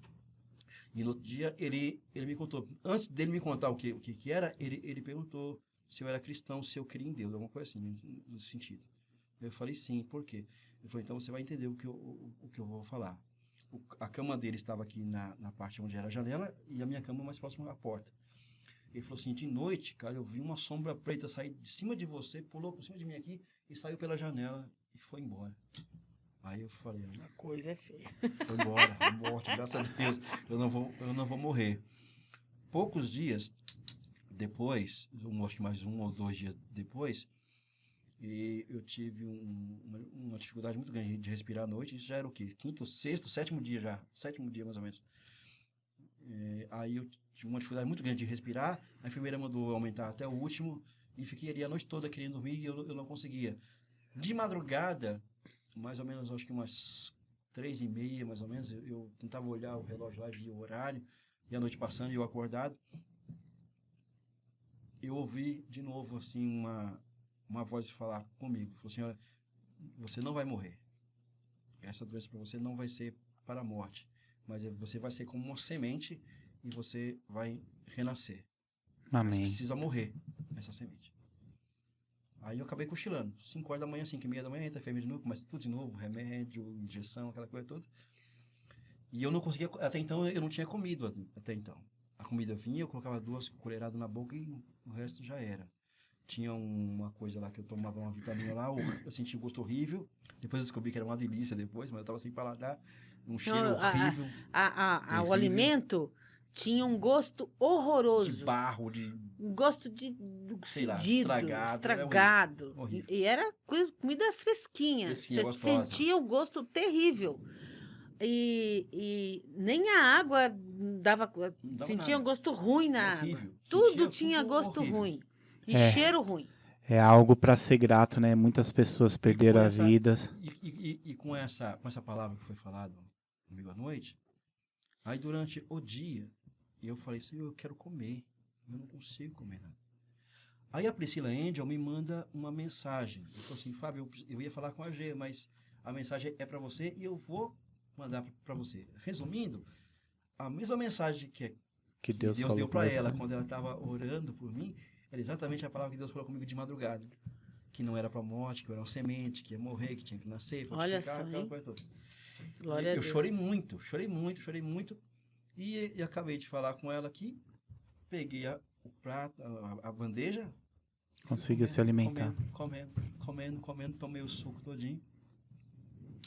E no outro dia, ele me contou. Antes dele me contar o que era, ele perguntou se eu era cristão, se eu cria em Deus, alguma coisa assim, nesse sentido. Eu falei sim, por quê? Ele falou, então você vai entender o que eu vou falar. A cama dele estava aqui na parte onde era a janela e a minha cama mais próxima à porta. Ele falou assim, de noite, cara, eu vi uma sombra preta sair de cima de você, pulou por cima de mim aqui e saiu pela janela e foi embora. Aí eu falei, A coisa é feia. foi embora, morte, graças a Deus, eu não vou morrer. Poucos dias depois, acho que mais 1 ou 2 dias depois, e eu tive uma dificuldade muito grande de respirar à noite. Isso já era o quê? 5º, 6º, 7º dia já. 7º dia, mais ou menos. Aí eu tive uma dificuldade muito grande de respirar. A enfermeira mandou aumentar até o último. E fiquei ali a noite toda querendo dormir e eu não conseguia. De madrugada, mais ou menos, acho que umas 3h30, mais ou menos, eu tentava olhar o relógio lá, via o horário. E a noite passando e eu acordado. Eu ouvi de novo, assim, uma voz falar comigo. Falou assim, olha, você não vai morrer. Essa doença para você não vai ser para a morte. Mas você vai ser como uma semente e você vai renascer. Amém. Mas precisa morrer essa semente. Aí eu acabei cochilando. 5 horas da manhã, 5h30 da manhã, entra a enfermeira de novo, começa tudo de novo, remédio, injeção, aquela coisa toda. E eu não conseguia, até então eu não tinha comido até então. A comida vinha, eu colocava 2 colheradas na boca e o resto já era. Tinha uma coisa lá que eu tomava uma vitamina lá, eu sentia um gosto horrível. Depois eu descobri que era uma delícia depois, mas eu estava sem paladar. Um cheiro horrível. O alimento tinha um gosto horroroso. De barro, de... Um gosto de sei lá, fedido, estragado. Horrível. E era comida fresquinha. Você gostosa. sentia o gosto terrível. E nem a água dava sentia nada. um gosto ruim na Horrível. água. Tudo Sentia tinha tudo gosto horrível. ruim. E É. cheiro ruim. É algo para ser grato, né? Muitas pessoas perderam a vida. E com essa palavra que foi falada comigo à noite, aí durante o dia, eu falei assim, eu quero comer, eu não consigo comer nada. Aí a Priscila Angel me manda uma mensagem. Eu falei assim, Fábio, eu ia falar com a G, mas a mensagem é para você e eu vou mandar para você. Resumindo, a mesma mensagem que Deus deu para ela quando ela estava orando por mim, era exatamente a palavra que Deus falou comigo de madrugada. Que não era para morte, que eu era uma semente, que ia morrer, que tinha que nascer, Olha só, aquela coisa toda. Glória a Eu Deus. chorei muito. E acabei de falar com ela aqui, peguei o prato, a bandeja. Conseguiu se alimentar. Comendo, tomei o suco todinho.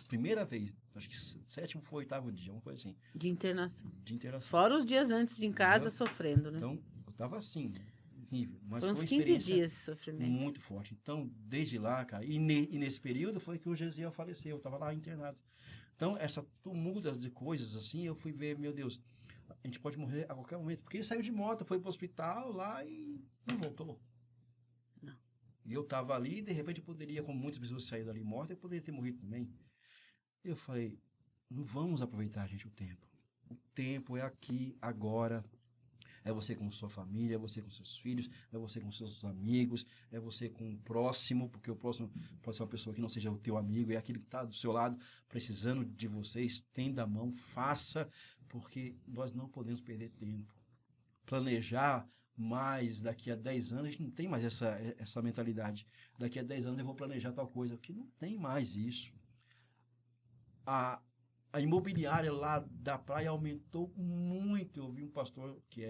Primeira vez, acho que 7º ou 8º dia, uma coisa assim. De internação. De interação. Fora os dias antes de em casa sofrendo, né? Então, eu tava assim, horrível. Mas foi uns uma 15 experiência dias de sofrimento. muito forte. Então, desde lá, cara, e nesse período foi que o Gesiel faleceu, eu tava lá internado. Então, essa tumulta de coisas assim, eu fui ver, meu Deus, a gente pode morrer a qualquer momento. Porque ele saiu de moto, foi pro hospital lá e não voltou. E eu estava ali e, de repente, eu poderia, como muitas pessoas saíram dali mortas, eu poderia ter morrido também. E eu falei, não vamos aproveitar, gente, o tempo. O tempo é aqui, agora. É você com sua família, é você com seus filhos, é você com seus amigos, é você com o próximo, porque o próximo pode ser uma pessoa que não seja o teu amigo, é aquele que está do seu lado, precisando de você, estenda a mão, faça, porque nós não podemos perder tempo. Planejar mais daqui a 10 anos, a gente não tem mais essa mentalidade. Daqui a 10 anos eu vou planejar tal coisa, porque não tem mais isso. A imobiliária lá da praia aumentou muito. Eu vi um pastor que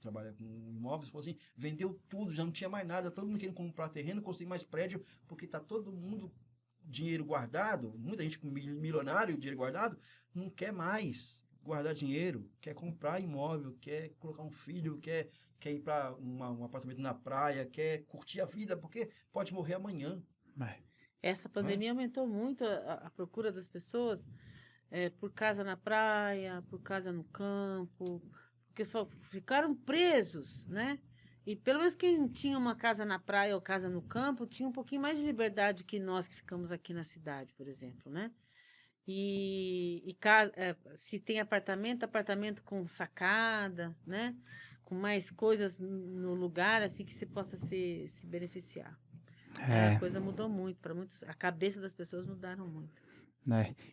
trabalha com imóveis, falou assim, vendeu tudo, já não tinha mais nada, todo mundo querendo comprar terreno, construir mais prédio, porque está todo mundo dinheiro guardado, muita gente com milionário, dinheiro guardado, não quer mais guardar dinheiro, quer comprar imóvel, quer colocar um filho, quer ir para um apartamento na praia, quer curtir a vida, porque pode morrer amanhã. Essa pandemia aumentou muito a procura das pessoas por casa na praia, por casa no campo, porque ficaram presos, né? E pelo menos quem tinha uma casa na praia ou casa no campo tinha um pouquinho mais de liberdade que nós que ficamos aqui na cidade, por exemplo, né? Se tem apartamento com sacada, né? Com mais coisas no lugar, assim, que se possa se beneficiar. A coisa mudou muito, para muitos, a cabeça das pessoas mudaram muito.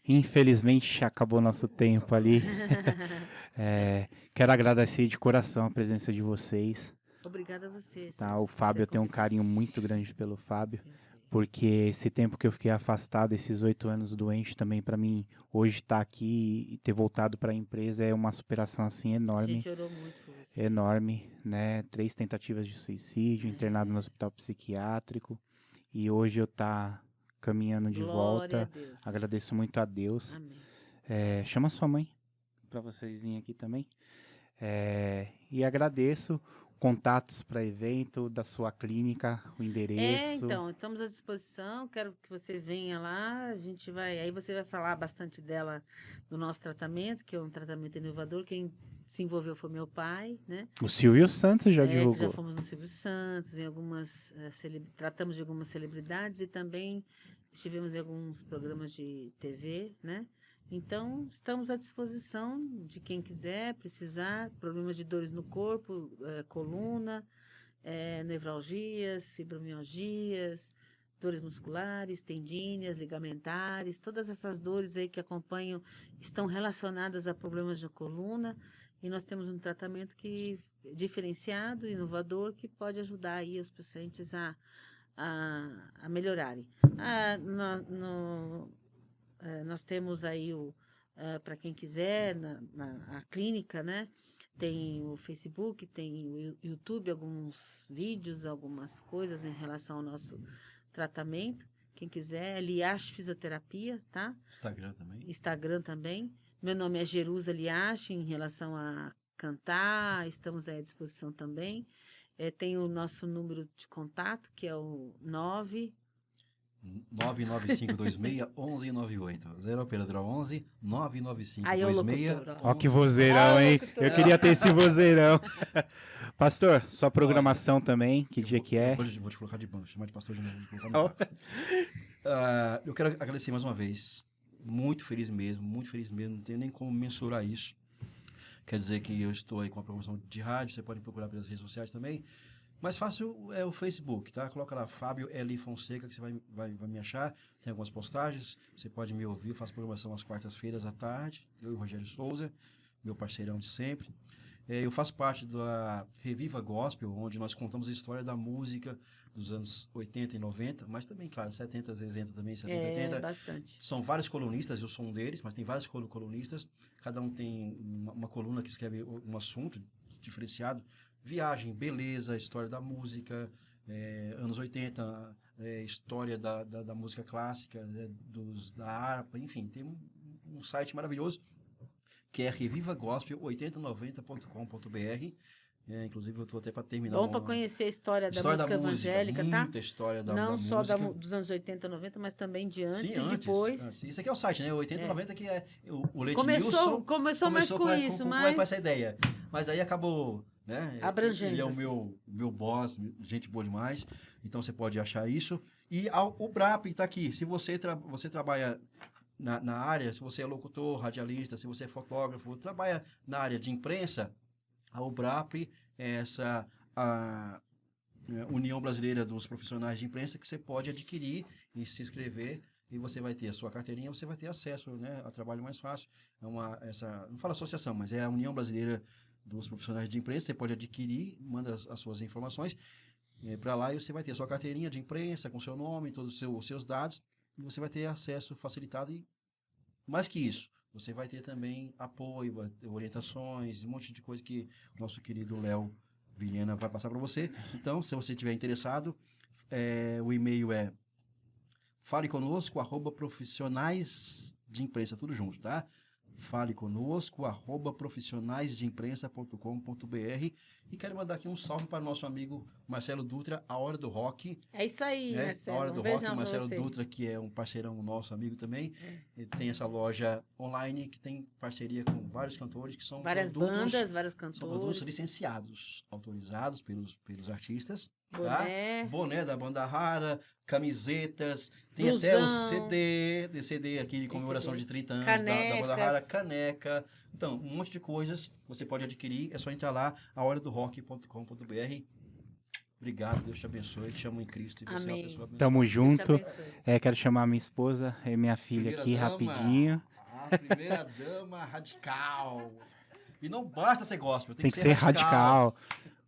Infelizmente acabou nosso tempo ali. Quero agradecer de coração a presença de vocês. Obrigada a vocês. Tá? O Fábio, eu tenho um carinho muito grande pelo Fábio, porque esse tempo que eu fiquei afastado, esses 8 anos doente, também para mim, hoje estar aqui e ter voltado para a empresa é uma superação assim enorme. A gente orou muito por você. Enorme, né? 3 tentativas de suicídio, internado no hospital psiquiátrico, e hoje eu tá caminhando de volta. Agradeço muito a Deus. Amém. Chama sua mãe para vocês virem aqui também. E agradeço contatos para evento da sua clínica, o endereço. Então, estamos à disposição. Quero que você venha lá. Aí você vai falar bastante do nosso tratamento, que é um tratamento inovador. Quem se envolveu foi meu pai, né? O Silvio Santos já divulgou. Já fomos no Silvio Santos, tratamos de algumas celebridades e também estivemos em alguns programas de TV, né? Então, estamos à disposição de quem quiser, precisar, problemas de dores no corpo, coluna, nevralgias, fibromialgias, dores musculares, tendíneas, ligamentares, todas essas dores aí que acompanham estão relacionadas a problemas de coluna, e nós temos um tratamento diferenciado, inovador, que pode ajudar aí os pacientes a melhorarem. Nós temos aí, para quem quiser, a clínica, né? Tem o Facebook, tem o YouTube, alguns vídeos, algumas coisas em relação ao nosso tratamento. Quem quiser, Liache Fisioterapia, tá? Instagram também. Meu nome é Jerusa Liache, em relação a cantar, estamos aí à disposição também. Tem o nosso número de contato, que é o 99526-1198. 0 operadora 11 99526. Ó que vozeirão, hein? Eu queria ter esse vozeirão. Pastor, sua programação também, que dia que é? Vou te colocar de banco, chamar de pastor de novo. Eu quero agradecer mais uma vez. Muito feliz mesmo, não tenho nem como mensurar isso. Quer dizer que eu estou aí com a programação de rádio, você pode procurar pelas redes sociais também. Mais fácil é o Facebook, tá? Coloca lá Fábio L. Fonseca, que você vai me achar. Tem algumas postagens, você pode me ouvir. Eu faço programação às quartas-feiras à tarde. Eu e o Rogério Souza, meu parceirão de sempre. Eu faço parte da Reviva Gospel, onde nós contamos a história da música dos anos 80 e 90, mas também, claro, 70, 60 também, 70, 80. Bastante. São vários colunistas, eu sou um deles, mas tem vários colunistas. Cada um tem uma coluna que escreve um assunto diferenciado. Viagem, beleza, história da música, anos 80, história da música clássica, da harpa, enfim, tem um site maravilhoso que é revivagospel8090.com.br. Inclusive, eu estou até para terminar. Bom para conhecer a história da música evangélica, tá? Muita história da Não música. só dos anos 80, 90, mas também de antes. Sim, e depois. Isso aqui é o site, né? 80, 90, que é o Leite Começou Nilson. mais com isso, mas... Com essa ideia. Mas aí acabou, né? Abrangente, Ele é o assim. meu boss, gente boa demais. Então você pode achar isso. E o BRAP está aqui. Se você trabalha na área, se você é locutor, radialista, se você é fotógrafo, trabalha na área de imprensa, a UBRAP é a União Brasileira dos Profissionais de Imprensa, que você pode adquirir e se inscrever, e você vai ter a sua carteirinha, você vai ter acesso, né, a trabalho mais fácil. Não fala associação, mas é a União Brasileira dos Profissionais de Imprensa, você pode adquirir, manda as suas informações para lá, e você vai ter a sua carteirinha de imprensa com seu nome, todos os seus dados, e você vai ter acesso facilitado. E mais que isso, você vai ter também apoio, orientações, um monte de coisa que o nosso querido Léo Vilhena vai passar para você. Então, se você estiver interessado, o e-mail é faleconosco@profissionais de imprensa, tudo junto, tá? faleconosco@profissionaisedeimprensa.com.br. E quero mandar aqui um salve para o nosso amigo Marcelo Dutra, A Hora do Rock. É isso aí, né? Marcelo. A Hora do Um Rock, beijão o pra Marcelo você. Dutra, que é um parceirão nosso, amigo também. Ele tem essa loja online que tem parceria com vários cantores que são Várias produtos, bandas, vários são produtos cantores. licenciados, autorizados pelos artistas. Boné. Tá? Boné da Banda Rara, camisetas, tem Blusão. até o CD aqui de comemoração CD. de 30 anos da Banda Rara, Canecas. caneca. Então, um monte de coisas você pode adquirir, é só entrar lá, ahoradorock.com.br. Obrigado, Deus te abençoe, te amo em Cristo e você é uma Amém. pessoa abençoada. Tamo Deus te junto. abençoe. Quero chamar minha esposa e minha filha Primeira aqui dama. rapidinho. A primeira dama radical. E não basta ser gospel, Tem que ser radical.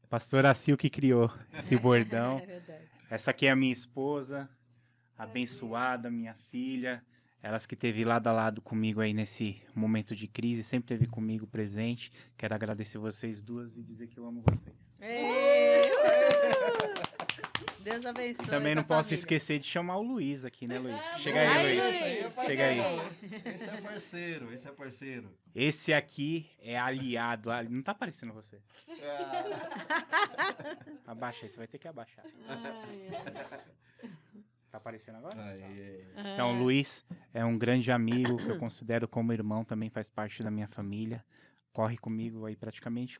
Pastor Acil que criou esse bordão. É verdade. Essa aqui é a minha esposa, abençoada, minha filha. Elas que esteve lado a lado comigo aí nesse momento de crise, sempre esteve comigo presente. Quero agradecer vocês duas e dizer que eu amo vocês. Ei, Deus abençoe. E também não essa posso família. esquecer de chamar o Luiz aqui, né, Luiz? Ah, Chega Ai, aí, Luiz. Luiz. Chega aí. Esse é parceiro, esse é parceiro. Esse aqui é aliado. Não tá aparecendo você. Abaixa aí, você vai ter que abaixar. Tá aparecendo agora? Então, o Luiz é um grande amigo que eu considero como irmão, também faz parte da minha família. Corre comigo aí praticamente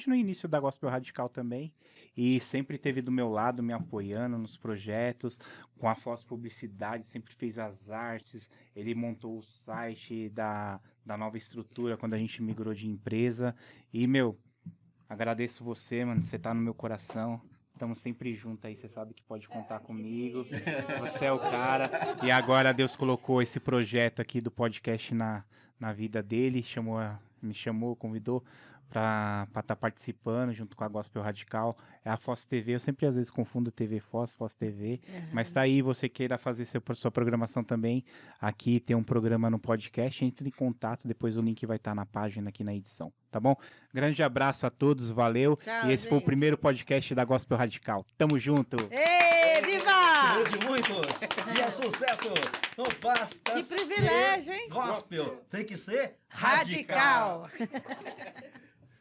no início da Gospel Radical também. E sempre esteve do meu lado, me apoiando nos projetos, com a Foz Publicidade, sempre fez as artes. Ele montou o site da nova estrutura quando a gente migrou de empresa. E, agradeço você, mano, você tá no meu coração. Estamos sempre juntos aí, você sabe que pode contar comigo. Você é o cara. E agora Deus colocou esse projeto aqui do podcast na vida dele, me chamou, convidou para estar participando junto com a Gospel Radical. É a Foz TV, eu sempre às vezes confundo TV Foz TV. Mas tá aí, você queira fazer sua programação também. Aqui tem um programa no podcast, entre em contato, depois o link vai estar na página aqui na edição, tá bom? Grande abraço a todos, valeu. Tchau, E esse foi o gente. primeiro podcast da Gospel Radical. Tamo junto! Ei, viva! Primeiro de muitos. E é sucesso. Não basta Que privilégio, ser hein? gospel. Tem que ser Radical. radical.